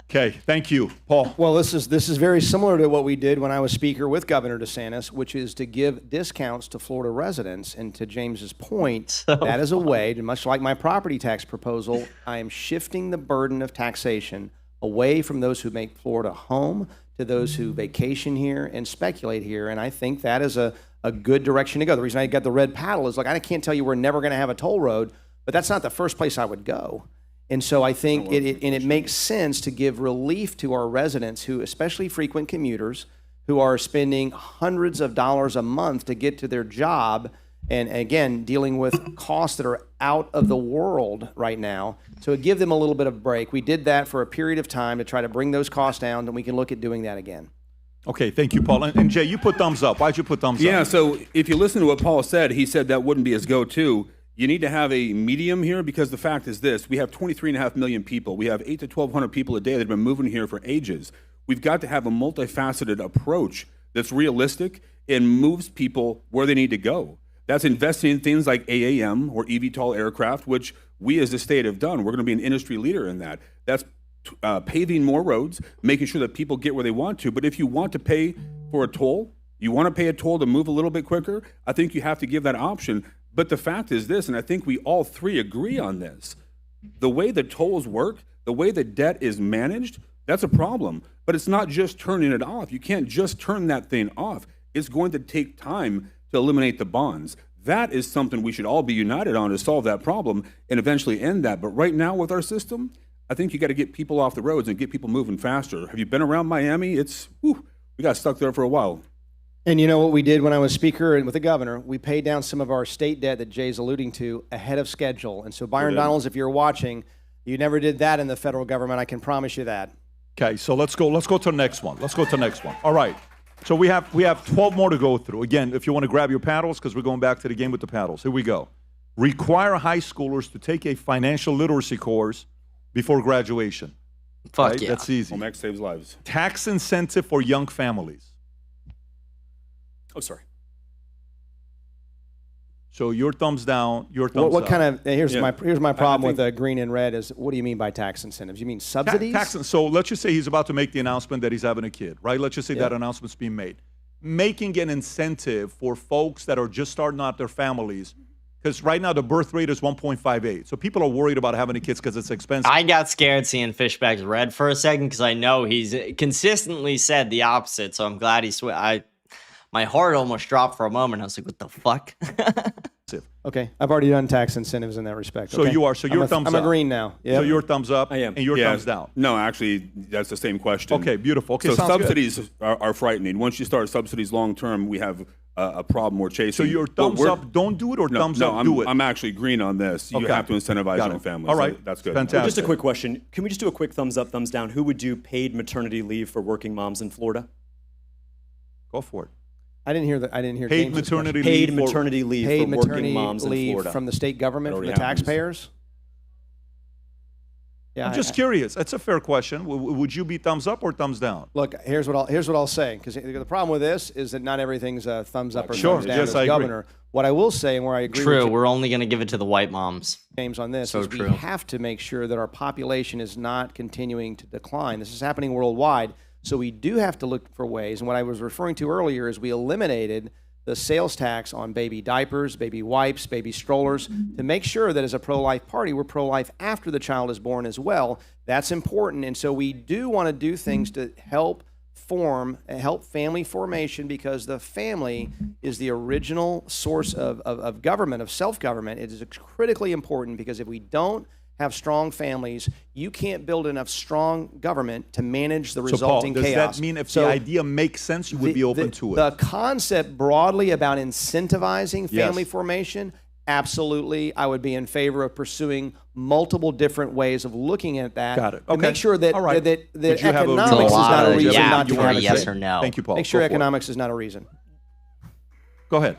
Okay, thank you. Paul.
Well, this is very similar to what we did when I was speaker with Governor DeSantis, which is to give discounts to Florida residents. And to James's point, that is a way, to, much like my property tax proposal, I am shifting the burden of taxation away from those who make Florida home to those who vacation here and speculate here. And I think that is a good direction to go. The reason I got the red paddle is, like, I can't tell you we're never going to have a toll road, but that's not the first place I would go. And so I think it makes sense to give relief to our residents who, especially frequent commuters, who are spending hundreds of dollars a month to get to their job, and again, dealing with costs that are out of the world right now. So give them a little bit of a break. We did that for a period of time to try to bring those costs down, and we can look at doing that again.
Okay, thank you, Paul. And Jay, you put thumbs up. Why'd you put thumbs up?
Yeah, so if you listen to what Paul said, he said that wouldn't be his go-to. You need to have a medium here, because the fact is this: we have 23.5 million people. We have 800 to 1,200 people a day that have been moving here for ages. We've got to have a multifaceted approach that's realistic and moves people where they need to go. That's investing in things like AAM or eVTOL aircraft, which we as a state have done. We're going to be an industry leader in that. That's paving more roads, making sure that people get where they want to. But if you want to pay for a toll, you want to pay a toll to move a little bit quicker, I think you have to give that option. But the fact is this, and I think we all three agree on this: the way the tolls work, the way the debt is managed, that's a problem. But it's not just turning it off. You can't just turn that thing off. It's going to take time to eliminate the bonds. That is something we should all be united on to solve that problem and eventually end that. But right now with our system, I think you got to get people off the roads and get people moving faster. Have you been around Miami? We got stuck there for a while.
And you know what we did when I was speaker and with the governor? We paid down some of our state debt that Jay's alluding to ahead of schedule. And so, Byron Donalds, if you're watching, you never did that in the federal government. I can promise you that.
Okay, so let's go to the next one. All right. So we have 12 more to go through. Again, if you want to grab your paddles, because we're going back to the game with the paddles. Here we go. Require high schoolers to take a financial literacy course before graduation.
Fuck
right?
yeah.
That's easy.
Home Ec saves lives.
Tax incentive for young families.
Oh, sorry.
So your thumbs down, your thumbs
What
up.
kind of, here's my problem
think-
with green and red is, what do you mean by tax incentives? You mean subsidies?
So let's just say he's about to make the announcement that he's having a kid, right? Let's just say that announcement's being made. Making an incentive for folks that are just starting out their families, because right now the birth rate is 1.58. So people are worried about having kids because it's expensive.
I got scared seeing Fishback's red for a second because I know he's consistently said the opposite. So I'm glad he my heart almost dropped for a moment. I was like, what the fuck?
Okay, I've already done tax incentives in that respect.
So
okay?
you are. So your thumbs up.
I'm a green now.
So
Yep.
your thumbs up.
I am.
And your thumbs down.
No, actually, that's the same question.
Okay, beautiful. Okay,
so
sounds good.
subsidies are frightening. Once you start subsidies long term, we have a problem we're chasing.
So your thumbs up, don't do it, or thumbs up, do it?
I'm actually green on this. You
Okay.
have to incentivize
Got
your own
it.
families.
All right.
So that's good.
Fantastic.
Just a quick question. Can we just do a quick thumbs up, thumbs down? Who would do paid maternity leave for working moms in Florida?
Go for it.
I didn't hear that. I didn't hear
Paid
James's
maternity
question.
leave.
Paid
for-
maternity leave
Paid
for working
maternity
moms in
leave
Florida.
from the state government,
That
from the
already happens.
taxpayers. Yeah,
I'm just curious. That's a fair question. Would you be thumbs up or thumbs down?
Look, here's what I'll say, because the problem with this is that not everything's a thumbs up or
Sure.
thumbs down
Yes,
as
I agree.
governor. What I will say, and where I agree
True.
with
We're only going to give it to the white moms.
James on this,
So
is
true.
we have to make sure that our population is not continuing to decline. This is happening worldwide, so we do have to look for ways. And what I was referring to earlier is we eliminated the sales tax on baby diapers, baby wipes, baby strollers, to make sure that as a pro-life party, we're pro-life after the child is born as well. That's important. And so we do want to do things to help family formation, because the family is the original source of government, of self-government. It is critically important, because if we don't have strong families, you can't build enough strong government to manage the
So Paul,
resulting
does
chaos.
that mean if
So
the idea makes sense, you would be open to it?
The concept broadly about incentivizing family
Yes.
formation, absolutely, I would be in favor of pursuing multiple different ways of looking at that.
Got it.
To
Okay.
make sure that,
All right.
that
Did you have a
economics
really
is not a
good
reason
yeah
not to
or
have a
yes
kid.
or no.
Thank you, Paul.
Make sure
Go for it.
economics is not a reason.
Go ahead.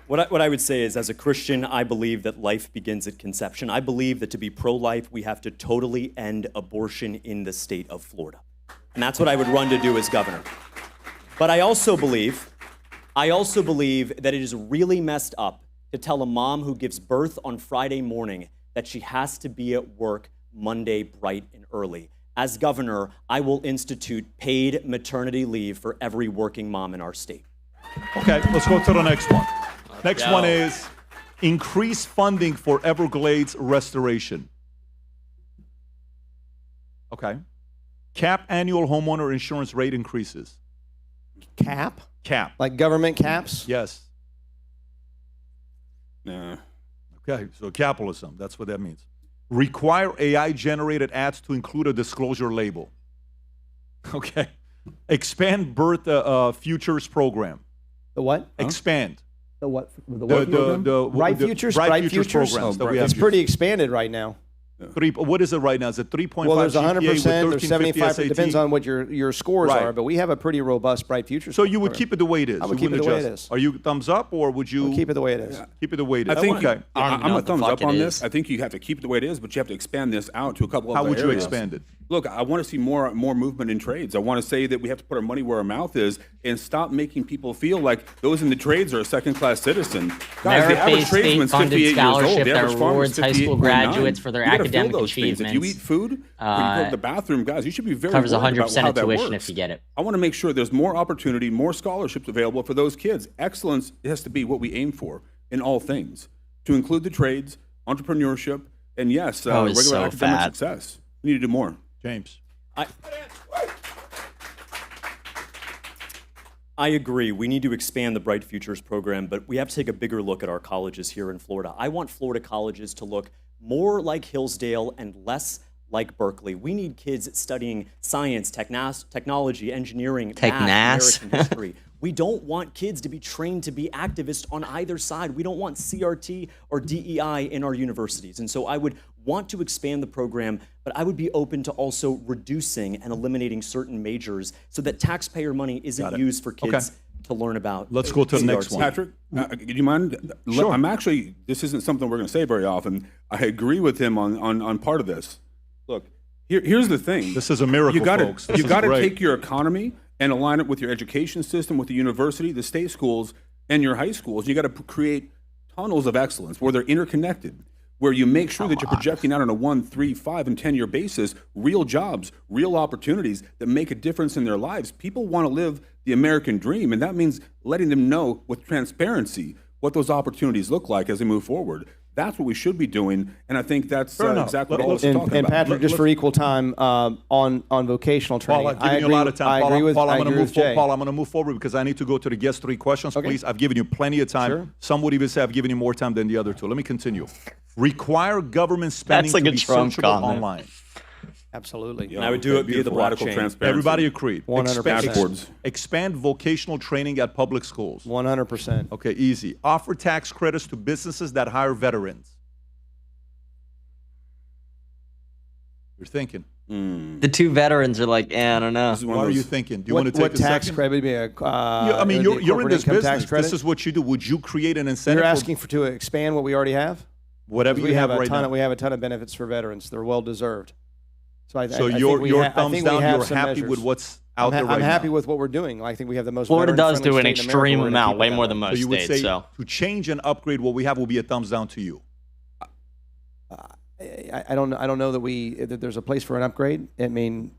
What I would say is, as a Christian, I believe that life begins at conception. I believe that to be pro-life, we have to totally end abortion in the state of Florida. And that's what I would run to do as governor. But I also believe that it is really messed up to tell a mom who gives birth on Friday morning that she has to be at work Monday bright and early. As governor, I will institute paid maternity leave for every working mom in our state.
Okay, let's go to the next one. Next
go.
one is increase funding for Everglades restoration. Okay. Cap annual homeowner insurance rate increases.
Cap?
Cap.
Like government caps?
Yes.
Nah.
Okay, so capitalism, that's what that means. Require AI-generated ads to include a disclosure label. Okay. Expand birth futures program.
The what?
Expand.
The what? The what program? Bright Futures?
Bright Futures programs that we have.
It's pretty expanded right now.
What is it right now? Is it 3.5
Well, there's
GPA
100%,
with
there's
1350
75%.
SAT?
It depends on what your scores
Right.
are, but we have a pretty robust Bright Futures.
So you would
program.
keep it the way it is?
I would
You
keep it
wouldn't
the way it
adjust
is.
Are you thumbs up, or would you
Keep it the way it is.
keep it the way it is?
I think
Okay.
I don't even
I'm
know
a
what the
thumbs
fuck
up
it
on
is.
this. I think you have to keep it the way it is, but you have to expand this out to a couple of
How
other
would you
areas.
expand it?
Look, I want to see more movement in trades. I want to say that we have to put our money where our mouth is and stop making people feel like those in the trades are a second-class citizen. Guys, the average
Merit-based
tradesman's
state-funded
58 years old.
scholarship
The
that
average farmer's
rewards high school
58.9.
graduates for their
You gotta feel
academic
those things. If you eat
achievements.
food, or you go to the bathroom, guys, you should be very
Covers
worried
100%
about how
of
that
tuition
works.
if you get it.
I want to make sure there's more opportunity, more scholarships available for those kids. Excellence has to be what we aim for in all things, to include the trades, entrepreneurship, and yes,
Oh, it's
regular
so
academic
fat.
success. We need to do more.
James.
I agree. We need to expand the Bright Futures program, but we have to take a bigger look at our colleges here in Florida. I want Florida colleges to look more like Hillsdale and less like Berkeley. We need kids studying science, technology, engineering, math, American history. We don't want kids to be trained to be activists on either side. We don't want CRT or DEI in our universities. And so I would want to expand the program, but I would be open to also reducing and eliminating certain majors so that taxpayer money isn't used for kids to learn about.
Let's go to the next one.
Patrick, do you mind?
Sure.
I'm actually, this isn't something we're going to say very often. I agree with him on part of this. Look, here's the thing.
This is a miracle, folks. This
You
is
got to
great.
take your economy and align it with your education system, with the university, the state schools, and your high schools. You got to create tunnels of excellence where they're interconnected, where you make sure that you're projecting out on a 1, 3, 5, and 10-year basis real jobs, real opportunities that make a difference in their lives. People want to live the American dream, and that means letting them know with transparency what those opportunities look like as they move forward. That's what we should be doing, and I think that's exactly what all of us are talking
and
about.
Patrick, just for equal time, on vocational training.
Paul, I've given you a lot of time.
I agree with
Paul, I'm
Jay.
going to move forward because I need to go to the guest 3 questions, please. I've given you plenty of time.
Sure.
Some would even say I've given you more time than the other 2. Let me continue. Require government spending
That's like
to
a
be
Trump
searchable
comment.
online.
Absolutely.
And I would do it via the
Radical
blockchain.
transparency.
Everybody agreed.
100%.
Expand vocational training at public schools.
100%.
Okay, easy. Offer tax credits to businesses that hire veterans. You're thinking.
The 2 veterans are like, I don't know.
What are you thinking? Do you want to
What
take a
tax
second?
credit would be a?
I mean, you're in
corporate
this
income tax
business.
credit?
This is what you do. Would you create an incentive?
You're
for
asking to expand what we already have.
whatever
We
you
have
have
a
right
ton.
now.
We have a ton of benefits for veterans. They're well deserved. So I
So
I think
your
we I
thumbs
think we
down.
have
You're
some
happy
measures.
with what's out there right
I'm happy
now.
with what we're doing. I think we have the most.
Florida does do an
veteran-friendly state in America.
extreme
We're gonna
amount,
keep it
way
that
more
way.
than
So
most
you would
states.
say
So
to change and upgrade what we have will be a thumbs down to you.
I don't know that there's a place for an upgrade. I mean,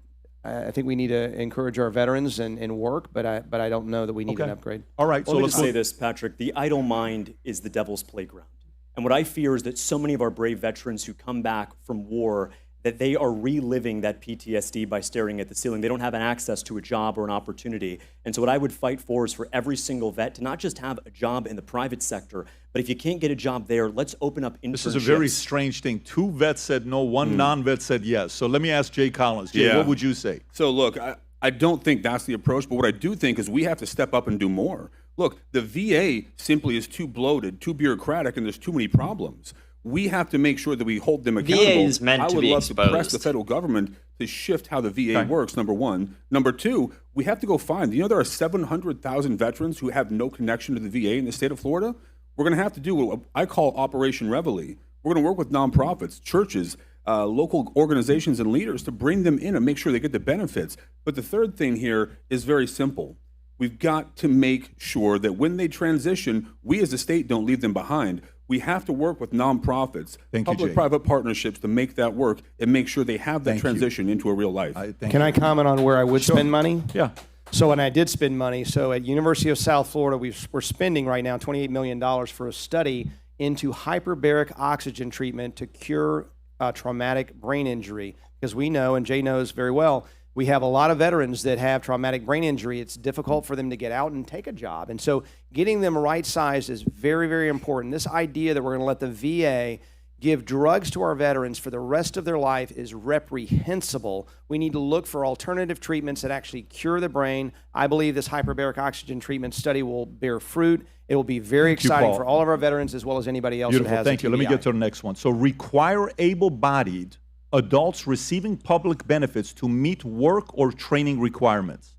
I think we need to encourage our veterans and work, but I don't know that we need an upgrade.
All right.
Well,
So
let me
let's
just say
go.
this, Patrick. The idle mind is the devil's playground. And what I fear is that so many of our brave veterans who come back from war, that they are reliving that PTSD by staring at the ceiling. They don't have an access to a job or an opportunity. And so what I would fight for is for every single vet to not just have a job in the private sector, but if you can't get a job there, let's open up internships.
This is a very strange thing. 2 vets said no, 1 non-vet said yes. So let me ask Jay Collins. Jay, what would you say?
So look, I don't think that's the approach, but what I do think is we have to step up and do more. Look, the VA simply is too bloated, too bureaucratic, and there's too many problems. We have to make sure that we hold them accountable.
VA is meant
I
to
would
be
love to press
exposed.
the federal government to shift how the VA works, number 1. Number 2, we have to go find, there are 700,000 veterans who have no connection to the VA in the state of Florida. We're going to have to do what I call Operation Reveille. We're going to work with nonprofits, churches, local organizations and leaders to bring them in and make sure they get the benefits. But the third thing here is very simple. We've got to make sure that when they transition, we as a state don't leave them behind. We have to work with nonprofits, public-private partnerships to make that work and make sure they have that transition into a real life.
Can I comment on where I would spend money?
Yeah.
So when I did spend money, so at University of South Florida, we're spending right now $28 million for a study into hyperbaric oxygen treatment to cure traumatic brain injury. Because we know, and Jay knows very well, we have a lot of veterans that have traumatic brain injury. It's difficult for them to get out and take a job. And so getting them right-sized is very, very important. This idea that we're going to let the VA give drugs to our veterans for the rest of their life is reprehensible. We need to look for alternative treatments that actually cure the brain. I believe this hyperbaric oxygen treatment study will bear fruit. It will be very exciting for all of our veterans as well as anybody else that has
Thank
a
you. Let me
TBI.
get to the next one. So require able-bodied adults receiving public benefits to meet work or training requirements.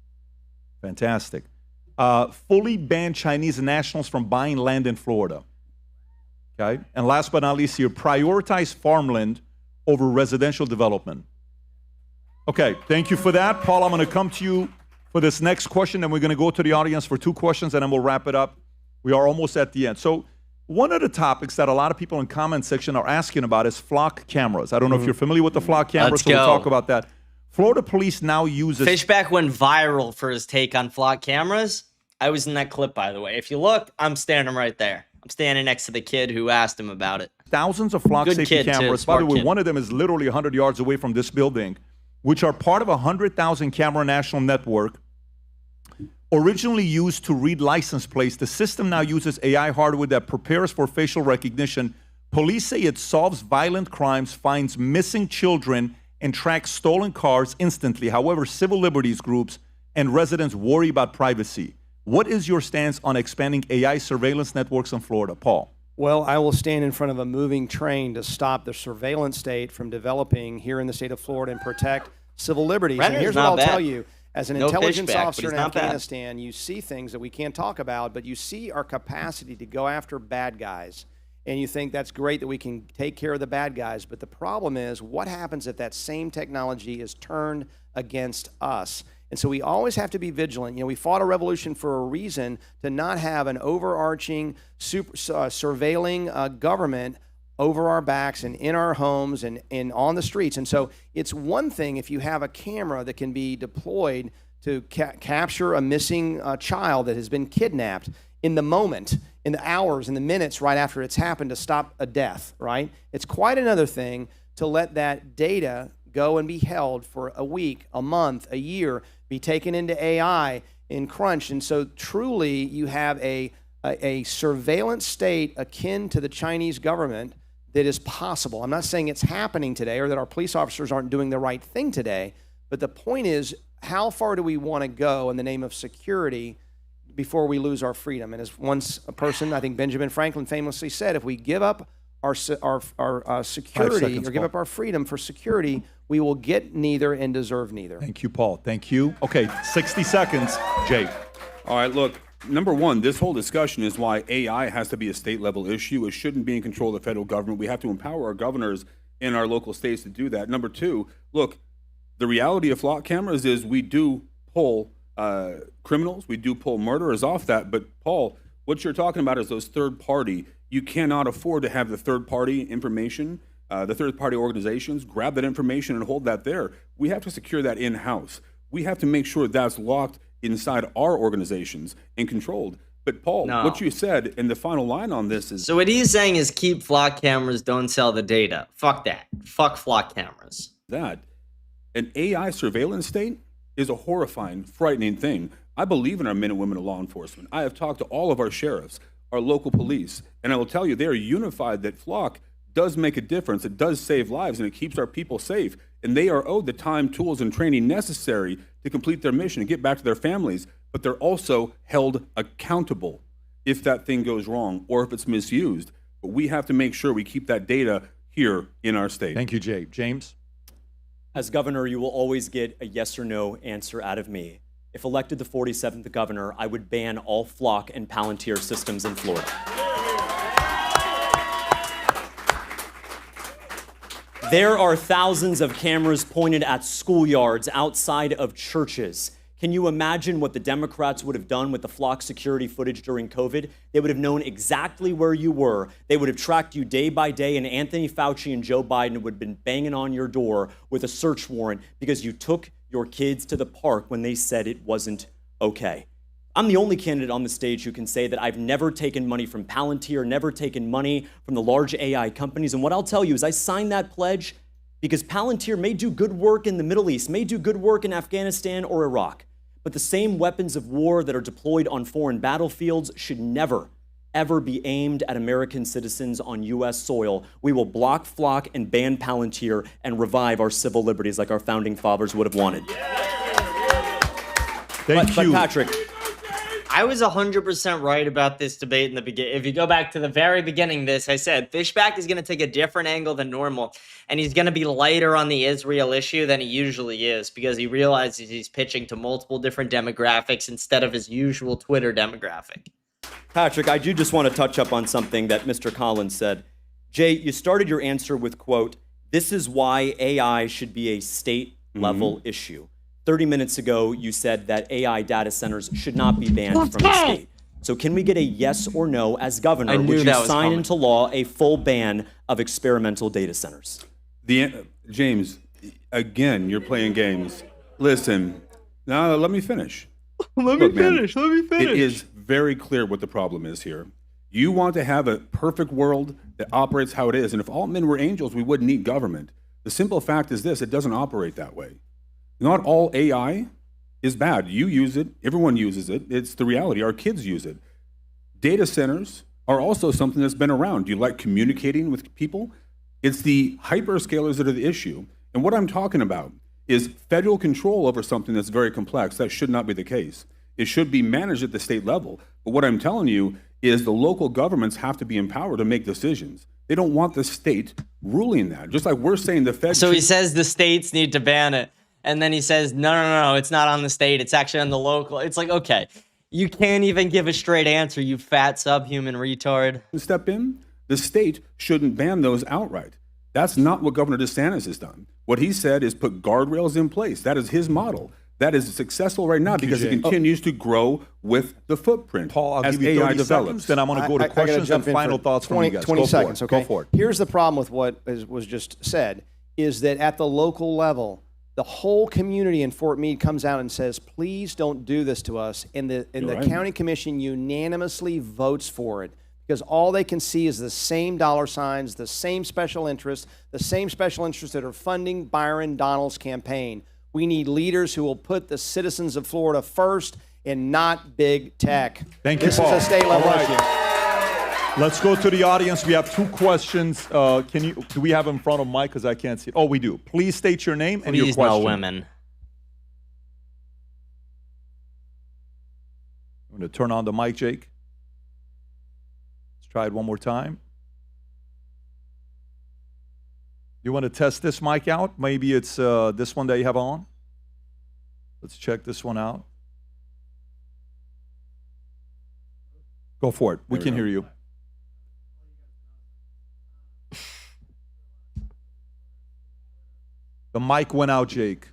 Fantastic. Fully ban Chinese nationals from buying land in Florida. Okay. And last but not least here, prioritize farmland over residential development. Okay, thank you for that. Paul, I'm going to come to you for this next question, and we're going to go to the audience for 2 questions, and then we'll wrap it up. We are almost at the end. So one of the topics that a lot of people in the comment section are asking about is flock cameras. I don't know if you're familiar with the flock cameras,
Let's
so we'll
go.
talk about that. Florida police now uses...
Fishback went viral for his take on flock cameras. I was in that clip, by the way. If you look, I'm standing right there. I'm standing next to the kid who asked him about it.
Thousands of flock
Good
safety
kid, too,
cameras. By the
smart
way,
kid.
one of them is literally 100 yards away from this building, which are part of a 100,000 camera national network. Originally used to read license plates, the system now uses AI hardware that prepares for facial recognition. Police say it solves violent crimes, finds missing children, and tracks stolen cars instantly. However, civil liberties groups and residents worry about privacy. What is your stance on expanding AI surveillance networks in Florida, Paul?
Well, I will stand in front of a moving train to stop the surveillance state from developing here in the state of Florida and protect civil liberties.
Renner's
And here's what
not
I'll
bad.
tell you. As an
No
intelligence
Fishback,
officer
but
in
he's not bad.
Afghanistan, you see things that we can't talk about, but you see our capacity to go after bad guys. And you think that's great that we can take care of the bad guys. But the problem is, what happens if that same technology is turned against us? And so we always have to be vigilant. You know, we fought a revolution for a reason, to not have an overarching, surveilling government over our backs and in our homes and on the streets. And so it's one thing if you have a camera that can be deployed to capture a missing child that has been kidnapped in the moment, in the hours, in the minutes right after it's happened, to stop a death, right? It's quite another thing to let that data go and be held for a week, a month, a year, be taken into AI and crunched. And so truly you have a surveillance state akin to the Chinese government that is possible. I'm not saying it's happening today or that our police officers aren't doing the right thing today, but the point is, how far do we want to go in the name of security before we lose our freedom? And as a person, I think Benjamin Franklin famously said, if we give up our security or give up our freedom for security, we will get neither and deserve neither.
Thank you, Paul. Thank you. Okay, 60 seconds, Jay.
All right, look, number one, this whole discussion is why AI has to be a state-level issue. It shouldn't be in control of the federal government. We have to empower our governors in our local states to do that. Number two, look, the reality of flock cameras is we do pull criminals, we do pull murderers off that. But, Paul, what you're talking about is those third-party. You cannot afford to have the third-party information, the third-party organizations grab that information and hold that there. We have to secure that in-house. We have to make sure that's locked inside our organizations and controlled. But Paul, what you said in the final line on this is...
So what he's saying is keep flock cameras, don't sell the data. Fuck that. Fuck flock cameras.
That. An AI surveillance state is a horrifying, frightening thing. I believe in our men and women of law enforcement. I have talked to all of our sheriffs, our local police, and I will tell you they are unified that flock does make a difference. It does save lives, and it keeps our people safe. And they are owed the time, tools, and training necessary to complete their mission and get back to their families. But they're also held accountable if that thing goes wrong or if it's misused. But we have to make sure we keep that data here in our state.
Thank you, Jay. James?
As governor, you will always get a yes or no answer out of me. If elected the 47th governor, I would ban all flock and Palantir systems in Florida. There are thousands of cameras pointed at schoolyards outside of churches. Can you imagine what the Democrats would have done with the flock security footage during COVID? They would have known exactly where you were. They would have tracked you day by day, and Anthony Fauci and Joe Biden would have been banging on your door with a search warrant because you took your kids to the park when they said it wasn't okay. I'm the only candidate on the stage who can say that I've never taken money from Palantir, never taken money from the large AI companies. And what I'll tell you is I signed that pledge because Palantir may do good work in the Middle East, may do good work in Afghanistan or Iraq. But the same weapons of war that are deployed on foreign battlefields should never, ever be aimed at American citizens on U.S. soil. We will block flock and ban Palantir and revive our civil liberties like our founding fathers would have wanted.
Thank you.
But Patrick,
I was 100% right about this debate in the beginning. If you go back to the very beginning of this, I said Fishback is going to take a different angle than normal, and he's going to be lighter on the Israel issue than he usually is because he realizes he's pitching to multiple different demographics instead of his usual Twitter demographic.
Patrick, I do just want to touch up on something that Mr. Collins said. Jay, you started your answer with, quote, "This is why AI should be a state-level issue." 30 minutes ago, you said that AI data centers should not be banned from the state. So can we get a yes or no as governor? Would you sign into law a full ban of experimental data centers?
James, again, you're playing games. Listen, now let me finish. Let me finish. It is very clear what the problem is here. You want to have a perfect world that operates how it is. And if all men were angels, we wouldn't need government. The simple fact is this, it doesn't operate that way. Not all AI is bad. You use it. Everyone uses it. It's the reality. Our kids use it. Data centers are also something that's been around. Do you like communicating with people? It's the hyperscalers that are the issue. And what I'm talking about is federal control over something that's very complex. That should not be the case. It should be managed at the state level. But what I'm telling you is the local governments have to be empowered to make decisions. They don't want the state ruling that. Just like we're saying the feds.
So he says the states need to ban it. And then he says, no, it's not on the state. It's actually on the local. It's like, okay, you can't even give a straight answer, you fat subhuman retard.
Step in. The state shouldn't ban those outright. That's not what Governor DeSantis has done. What he said is put guardrails in place. That is his model. that is successful right now because it continues to grow with the footprint.
Paul, I'll
as
give you 30
AI develops.
seconds, then I'm going to go to questions and final thoughts from you guys.
20
Go
seconds,
for it.
okay?
Go for it.
Here's the problem with what was just said, is that at the local level, the whole community in Fort Meade comes out and says, please don't do this to us. And the county commission unanimously votes for it because all they can see is the same dollar signs, the same special interests that are funding Byron Donalds' campaign. We need leaders who will put the citizens of Florida first and not big tech.
Thank you, Paul.
This is a state level issue.
Let's go to the audience. We have 2 questions. Do we have in front of Mike? Because I can't see it. Oh, we do. Please state your name and your question.
Please, no women.
I'm going to turn on the mic, Jake. Let's try it one more time. You want to test this mic out? Maybe it's this one that you have on. Let's check this one out. Go for it. We can hear you. The mic went out, Jake.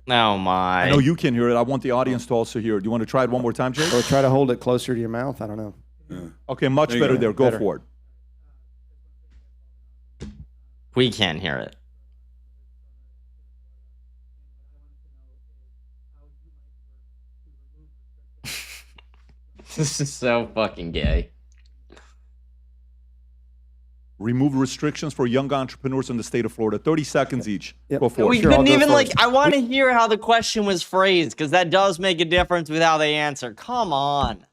Oh, my.
I know you can hear it. I want the audience to also hear it. Do you want to try it one more time, Jake?
Or try to hold it closer to your mouth. I don't know.
Yeah.
Okay, much better there. Go for it.
We can't hear it. This is so fucking gay.
Remove restrictions for young entrepreneurs in the state of Florida. 30 seconds each.
Yep.
Go for it.
We
Sure, I'll
couldn't
go
even,
first.
I want to hear how the question was phrased, because that does make a difference with how they answer. Come on.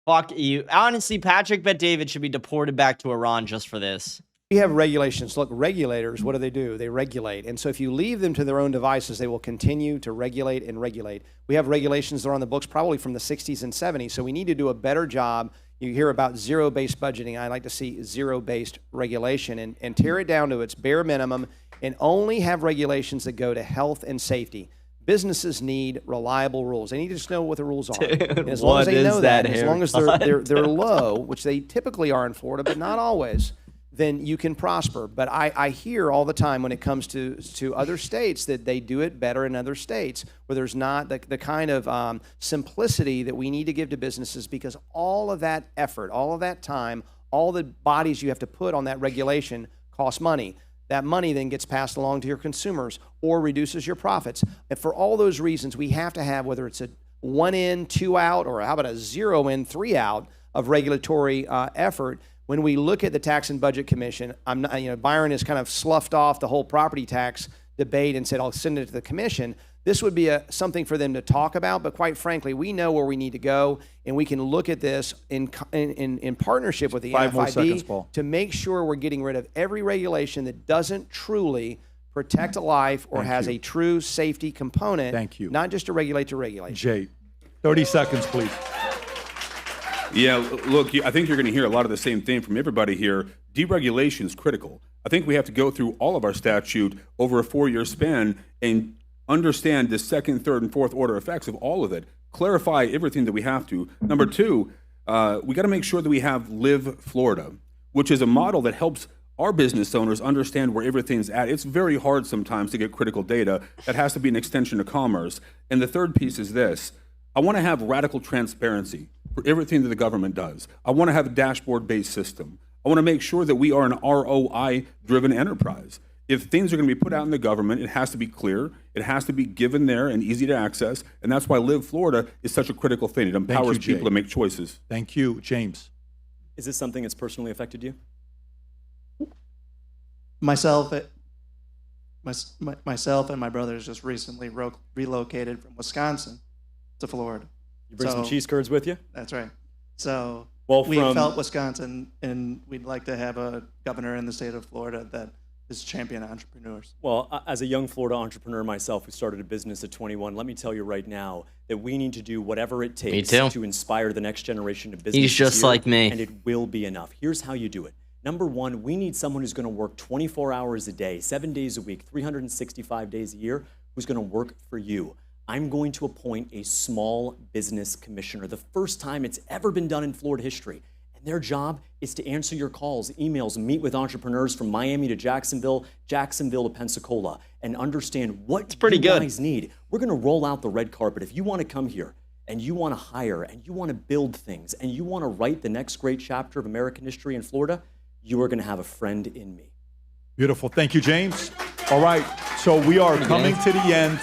Fuck you. Honestly, Patrick Bet-David should be deported back to Iran just for this.
We have regulations. Look, regulators, what do? They regulate. And so if you leave them to their own devices, they will continue to regulate and regulate. We have regulations that are on the books probably from the 60s and 70s, so we need to do a better job. You hear about zero-based budgeting. I like to see zero-based regulation and tear it down to its bare minimum and only have regulations that go to health and safety. Businesses need reliable rules. They need to just know what the rules are. And as long as they know that, as long as they're low, which they typically are in Florida, but not always, then you can prosper. But I hear all the time when it comes to other states that they do it better in other states where there's not the kind of simplicity that we need to give to businesses, because all of that effort, all of that time, all the bodies you have to put on that regulation costs money. That money then gets passed along to your consumers or reduces your profits. And for all those reasons, we have to have, whether it's a 1 in, 2 out, or how about a 0 in, 3 out of regulatory effort. When we look at the Tax and Budget Commission, Byron has kind of sloughed off the whole property tax debate and said, I'll send it to the commission. This would be something for them to talk about, but quite frankly, we know where we need to go, and we can look at this in partnership with the
5 more seconds,
NFIB
Paul.
to make sure we're getting rid of every regulation that doesn't truly protect a life or has a true safety component.
Thank you.
Not just to regulate to regulate.
Jay, 30 seconds, please.
Yeah, look, I think you're going to hear a lot of the same thing from everybody here. Deregulation is critical. I think we have to go through all of our statute over a 4-year span and understand the second, third, and fourth order effects of all of it. Clarify everything that we have to. Number 2, we got to make sure that we have Live Florida, which is a model that helps our business owners understand where everything's at. It's very hard sometimes to get critical data. That has to be an extension of commerce. And the third piece is this. I want to have radical transparency for everything that the government does. I want to have a dashboard-based system. I want to make sure that we are an ROI-driven enterprise. If things are going to be put out in the government, it has to be clear. It has to be given there and easy to access. And that's why Live Florida is such a critical thing. It empowers people to make choices.
Thank you, James.
Is this something that's personally affected you?
Myself and my brothers just recently relocated from Wisconsin to Florida.
You bring some cheese curds with you?
That's right. So
Well,
we
from-
felt Wisconsin, and we'd like to have a governor in the state of Florida that is champion entrepreneurs.
Well, as a young Florida entrepreneur myself who started a business at 21, let me tell you right now that we need to do whatever it takes
too.
to inspire the next generation of business.
He's just like me.
And it will be enough. Here's how you do it. Number 1, we need someone who's going to work 24 hours a day, 7 days a week, 365 days a year, who's going to work for you. I'm going to appoint a small business commissioner, the first time it's ever been done in Florida history. And And their job is to answer your calls, emails, and meet with entrepreneurs from Miami to Jacksonville, Jacksonville to Pensacola, and understand what you guys need. We're going to roll out the red carpet. If you want to come here and you want to hire and you want to build things and you want to write the next great chapter of American history in Florida, you are going to have a friend in me.
Beautiful. Thank you, James. All right. So we are coming to the end.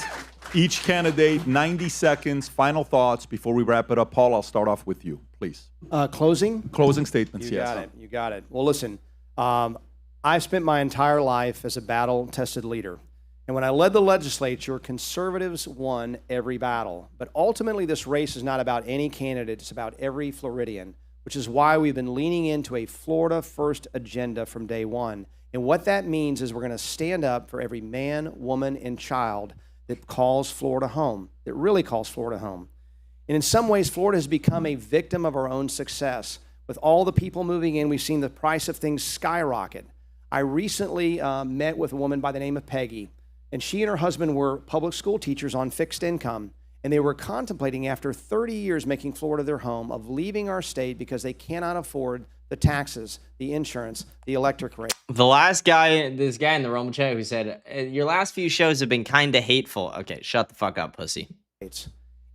Each candidate, 90 seconds, final thoughts before we wrap it up. Paul, I'll start off with you, please.
Closing?
Closing statements,
You
yes.
got it. You got it. Well, listen, I've spent my entire life as a battle-tested leader. And when I led the legislature, conservatives won every battle. But ultimately, this race is not about any candidate. It's about every Floridian, which is why we've been leaning into a Florida-first agenda from day one. And what that means is we're going to stand up for every man, woman, and child that calls Florida home, that really calls Florida home. And in some ways, Florida has become a victim of our own success. With all the people moving in, we've seen the price of things skyrocket. I recently met with a woman by the name of Peggy, and she and her husband were public school teachers on fixed income, and they were contemplating after 30 years making Florida their home of leaving our state because they cannot afford the taxes, the insurance, the electric rate.
The last guy, this guy in the Rumble chat who said, your last few shows have been kind of hateful. Okay, shut the fuck up, pussy.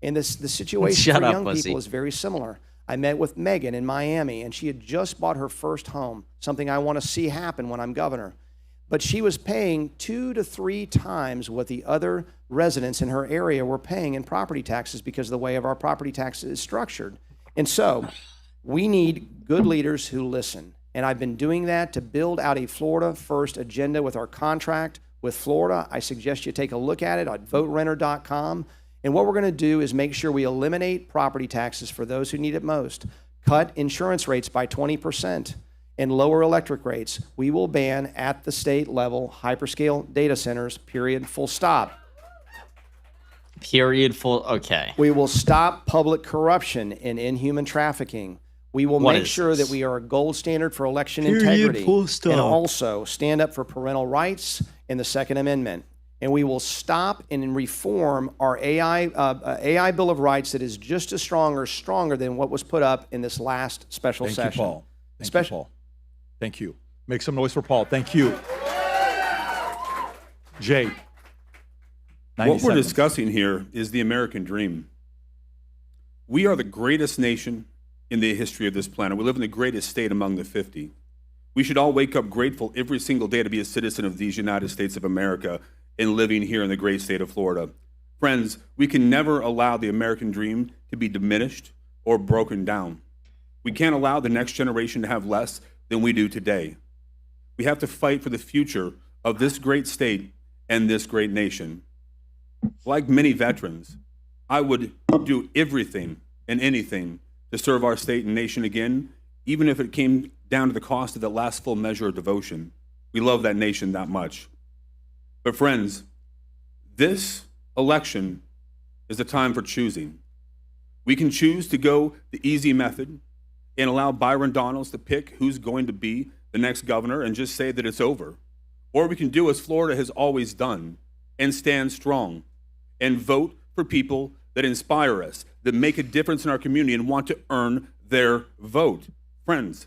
And the situation
Shut
for
up,
young
pussy.
people is very similar. I met with Megan in Miami, and she had just bought her first home, something I want to see happen when I'm governor. But she was paying 2 to 3 times what the other residents in her area were paying in property taxes because of the way of our property tax is structured. And so we need good leaders who listen. And I've been doing that to build out a Florida first agenda with our contract with Florida. I suggest you take a look at it at voterenner.com. And what we're going to do is make sure we eliminate property taxes for those who need it most, cut insurance rates by 20%, and lower electric rates. We will ban at the state level hyperscale data centers, period, full stop.
Period, full, okay.
We will stop public corruption and inhuman trafficking. We will make sure that we are a gold standard for election integrity and also stand up for parental rights and the Second Amendment. And we will stop and reform our AI Bill of Rights that is just as strong or stronger than what was put up in this last special session.
Thank you, Paul. Thank you, Paul. Thank you. Make some noise for Paul. Thank you. Jay.
What we're discussing here is the American dream. We are the greatest nation in the history of this planet. We live in the greatest state among the 50. We should all wake up grateful every single day to be a citizen of these United States of America and living here in the great state of Florida. Friends, we can never allow the American dream to be diminished or broken down. We can't allow the next generation to have less than we do today. We have to fight for the future of this great state and this great nation. Like many veterans, I would do everything and anything to serve our state and nation again, even if it came down to the cost of the last full measure of devotion. We love that nation that much. But friends, this election is a time for choosing. We can choose to go the easy method and allow Byron Donalds to pick who's going to be the next governor and just say that it's over. Or we can do as Florida has always done and stand strong and vote for people that inspire us, that make a difference in our community and want to earn their vote. Friends,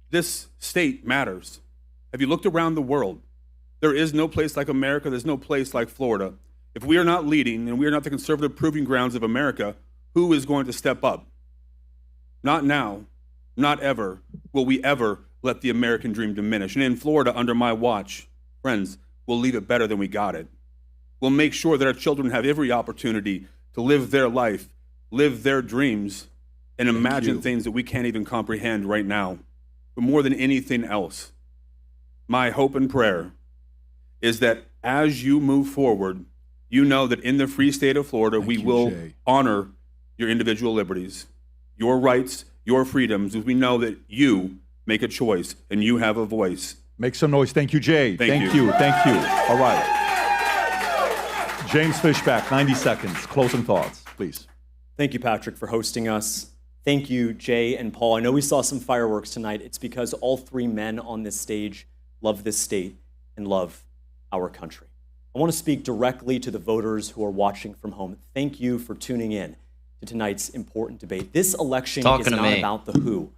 this state matters. Have you looked around the world? There is no place like America. There's no place like Florida. If we are not leading and we are not the conservative proving grounds of America, who is going to step up? Not now, not ever, will we ever let the American dream diminish. And in Florida, under my watch, friends, we'll leave it better than we got it. We'll make sure that our children have every opportunity to live their life, live their dreams, and imagine things that we can't even comprehend right now. But more than anything else, my hope and prayer is that as you move forward, you know that in the free state of Florida, we will honor your individual liberties, your rights, your freedoms, as we know that you make a choice and you have a voice.
Make some noise. Thank you, Jay. Thank you. Thank you. All right. James Fishback, 90 seconds. Closing thoughts, please.
Thank you, Patrick, for hosting us. Thank you, Jay and Paul. I know we saw some fireworks tonight. It's because all three men on this stage love this state and love our country. I want to speak directly to the voters who are watching from home. Thank you for tuning in to tonight's important debate. This election is not about the who,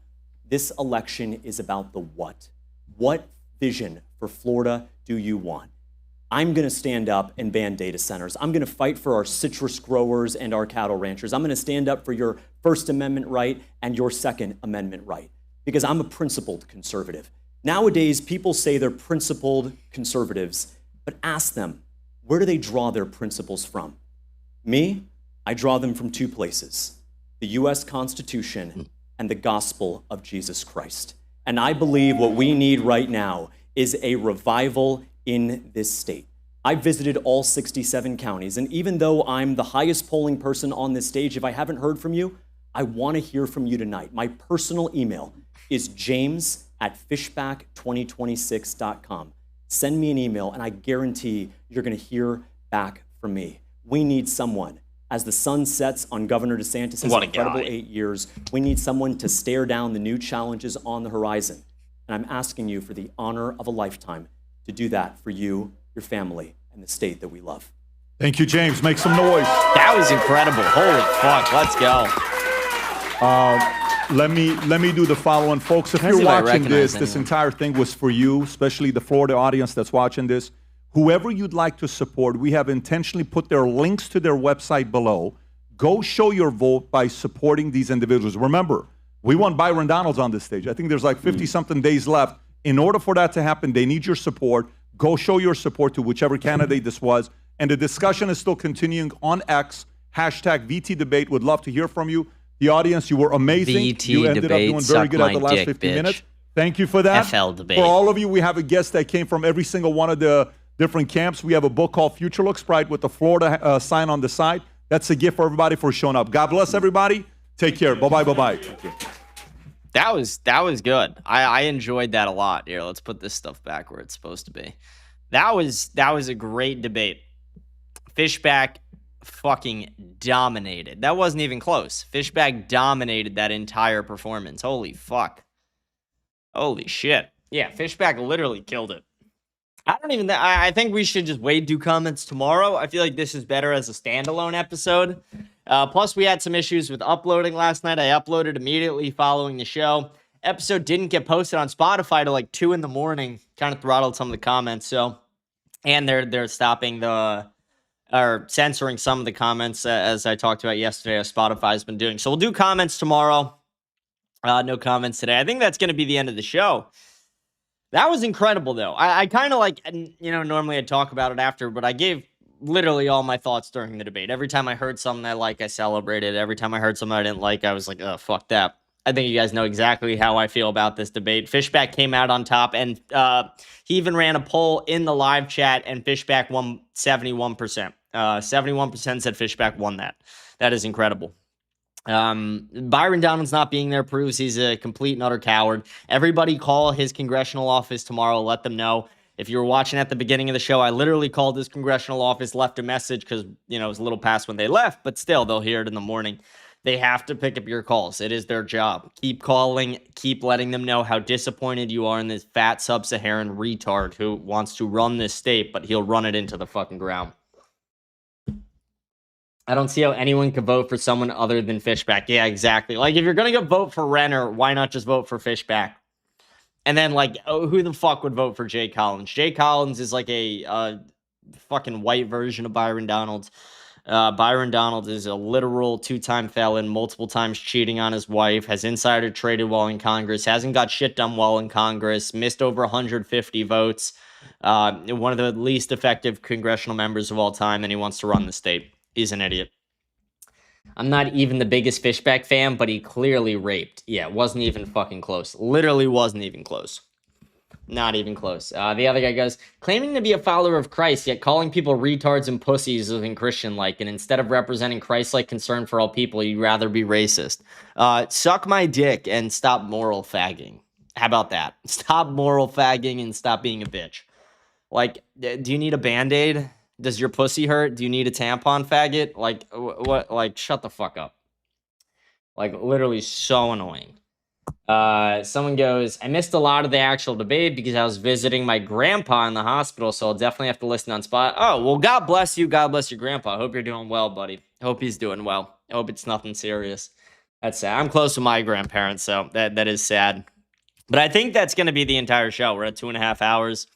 This election is about the what. What vision for Florida do you want? I'm going to stand up and ban data centers. I'm going to fight for our citrus growers and our cattle ranchers. I'm going to stand up for your First Amendment right and your Second Amendment right, because I'm a principled conservative. Nowadays, people say they're principled conservatives, but ask them, where do they draw their principles from? Me, I draw them from two places, the U.S. Constitution and the gospel of Jesus Christ. And I believe what we need right now is a revival in this state. I visited all 67 counties, and even though I'm the highest polling person on this stage, if I haven't heard from you, I want to hear from you tonight. My personal email is james@fishback2026.com. Send me an email, and I guarantee you're going to hear back from me. We need someone. As the sun sets on Governor DeSantis' incredible 8 years, we need someone to stare down the new challenges on the horizon. And I'm asking you for the honor of a lifetime to do that for you, your family, and the state that we love.
Thank you, James. Make some noise.
That was incredible. Holy fuck. Let's go.
Let me do the following, folks. If you're watching this entire thing was for you, especially the Florida audience that's watching this. Whoever you'd like to support, we have intentionally put their links to their website below. Go show your vote by supporting these individuals. Remember, we want Byron Donalds on this stage. I think there's like 50-something days left. In order for that to happen, they need your support. Go show your support to whichever candidate this was. And the discussion is still continuing on X, #VTDebate. Would love to hear from you. The audience, you were amazing. You ended up doing very good at the last 15 minutes. Thank you for that.
FL debate.
For all of you, we have a guest that came from every single one of the different camps. We have a book called Future Looks Bright with the Florida sign on the side. That's a gift for everybody for showing up. God bless everybody. Take care. Bye-bye, bye-bye.
That was good. I enjoyed that a lot. Here, let's put this stuff back where it's supposed to be. That was a great debate. Fishback fucking dominated. That wasn't even close. Fishback dominated that entire performance. Holy fuck. Holy shit. Yeah, Fishback literally killed it. I think we should just wait, do comments tomorrow. I feel like this is better as a standalone episode. Plus, we had some issues with uploading last night. I uploaded immediately following the show. Episode didn't get posted on Spotify till like 2 in the morning. Kind of throttled some of the comments. So, and they're stopping or censoring some of the comments as I talked about yesterday, as Spotify's been doing. So we'll do comments tomorrow. No comments today. I think that's going to be the end of the show. That was incredible, though. I kind of like, normally I'd talk about it after, but I gave literally all my thoughts during the debate. Every time I heard something I like, I celebrated. Every time I heard something I didn't like, I was like, oh, fuck that. I think you guys know exactly how I feel about this debate. Fishback came out on top, and he even ran a poll in the live chat, and Fishback won 71%. 71% said Fishback won that. That is incredible. Byron Donalds not being there proves he's a complete and utter coward. Everybody call his congressional office tomorrow. Let them know. If you were watching at the beginning of the show, I literally called his congressional office, left a message because, it was a little past when they left, but still, they'll hear it in the morning. They have to pick up your calls. It is their job. Keep calling. Keep letting them know how disappointed you are in this fat sub-Saharan retard who wants to run this state, but he'll run it into the fucking ground. I don't see how anyone could vote for someone other than Fishback. Yeah, exactly. Like, if you're going to go vote for Renner, why not just vote for Fishback? And then, who the fuck would vote for Jay Collins? Jay Collins is like a fucking white version of Byron Donalds. Byron Donalds is a literal 2-time felon, multiple times cheating on his wife, has insider traded while in Congress, hasn't got shit done while in Congress, missed over 150 votes, one of the least effective congressional members of all time, and he wants to run the state. He's an idiot. I'm not even the biggest Fishback fan, but he clearly raped. Yeah, it wasn't even fucking close. Literally wasn't even close. Not even close. The other guy goes, claiming to be a follower of Christ, yet calling people retards and pussies isn't Christian-like, and instead of representing Christ-like concern for all people, you'd rather be racist. Suck my dick and stop moral fagging. How about that? Stop moral fagging and stop being a bitch. Do you need a Band-Aid? Does your pussy hurt? Do you need a tampon, faggot? What? Shut the fuck up. Literally so annoying. Someone goes, I missed a lot of the actual debate because I was visiting my grandpa in the hospital, so I'll definitely have to listen on spot. Oh, well, God bless you. God bless your grandpa. I hope you're doing well, buddy. I hope he's doing well. I hope it's nothing serious. That's sad. I'm close to my grandparents, so that is sad. But I think that's going to be the entire show. We're at 2.5 hours.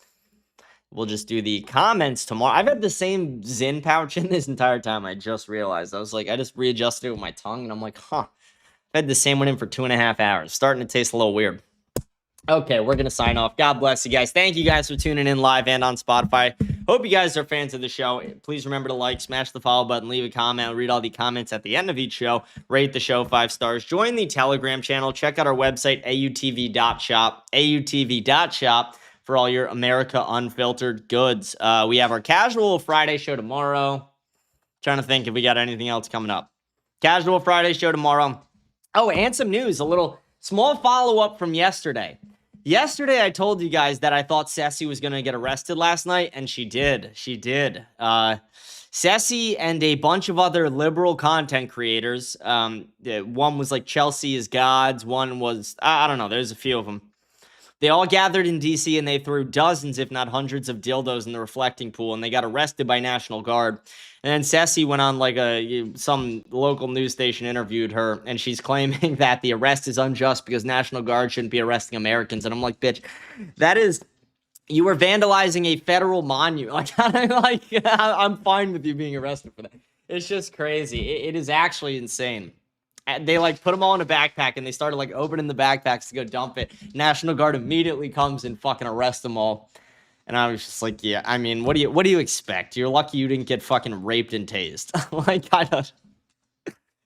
We'll just do the comments tomorrow. I've had the same Zyn pouch in this entire time. I just realized. I was like, I just readjusted it with my tongue, and I'm like, huh. I've had the same one in for 2.5 hours. Starting to taste a little weird. Okay, we're going to sign off. God bless you guys. Thank you guys for tuning in live and on Spotify. Hope you guys are fans of the show. Please remember to like, smash the follow button, leave a comment. I'll read all the comments at the end of each show. Rate the show 5 stars. Join the Telegram channel. Check out our website, autv.shop, autv.shop for all your America Unfiltered goods. We have our Casual Friday show tomorrow. Trying to think if we got anything else coming up. Casual Friday show tomorrow. Oh, and some news. A little small follow-up from yesterday. Yesterday, I told you guys that I thought Ceci was going to get arrested last night, and she did. She did. Ceci and a bunch of other liberal content creators. One was like Chelsea is Gods. One was, I don't know, there's a few of them. They all gathered in D.C. and they threw dozens, if not hundreds, of dildos in the reflecting pool, and they got arrested by National Guard. And then Ceci went on like some local news station interviewed her, and she's claiming that the arrest is unjust because National Guard shouldn't be arresting Americans. And I'm like, bitch, you were vandalizing a federal monument. I'm fine with you being arrested for that. It's just crazy. It is actually insane. They like put them all in a backpack and they started like opening the backpacks to go dump it. National Guard immediately comes and fucking arrests them all. And I was just like, yeah, I mean, what do you expect? You're lucky you didn't get fucking raped and tased. Like, I don't.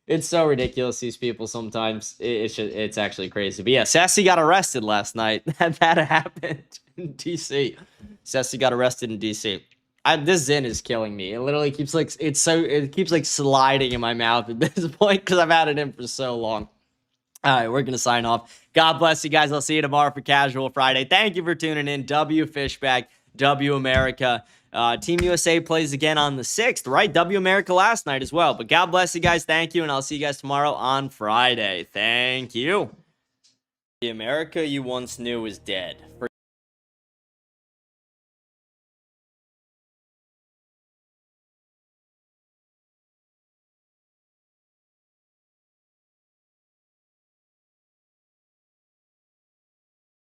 It's so ridiculous, these people sometimes. It's actually crazy. But yeah, Sassy got arrested last night. That happened in DC. Sassy got arrested in DC. This Zyn is killing me. It literally keeps like it keeps like sliding in my mouth at this point because I've had it in for so long. All right, we're gonna sign off. God bless you guys. I'll see you tomorrow for Casual Friday. Thank you for tuning in. W Fishback, W America. Team USA plays again on the 6th, right? W America last night as well. But God bless you guys. Thank you, and I'll see you guys tomorrow on Friday. Thank you. The America you once knew is dead.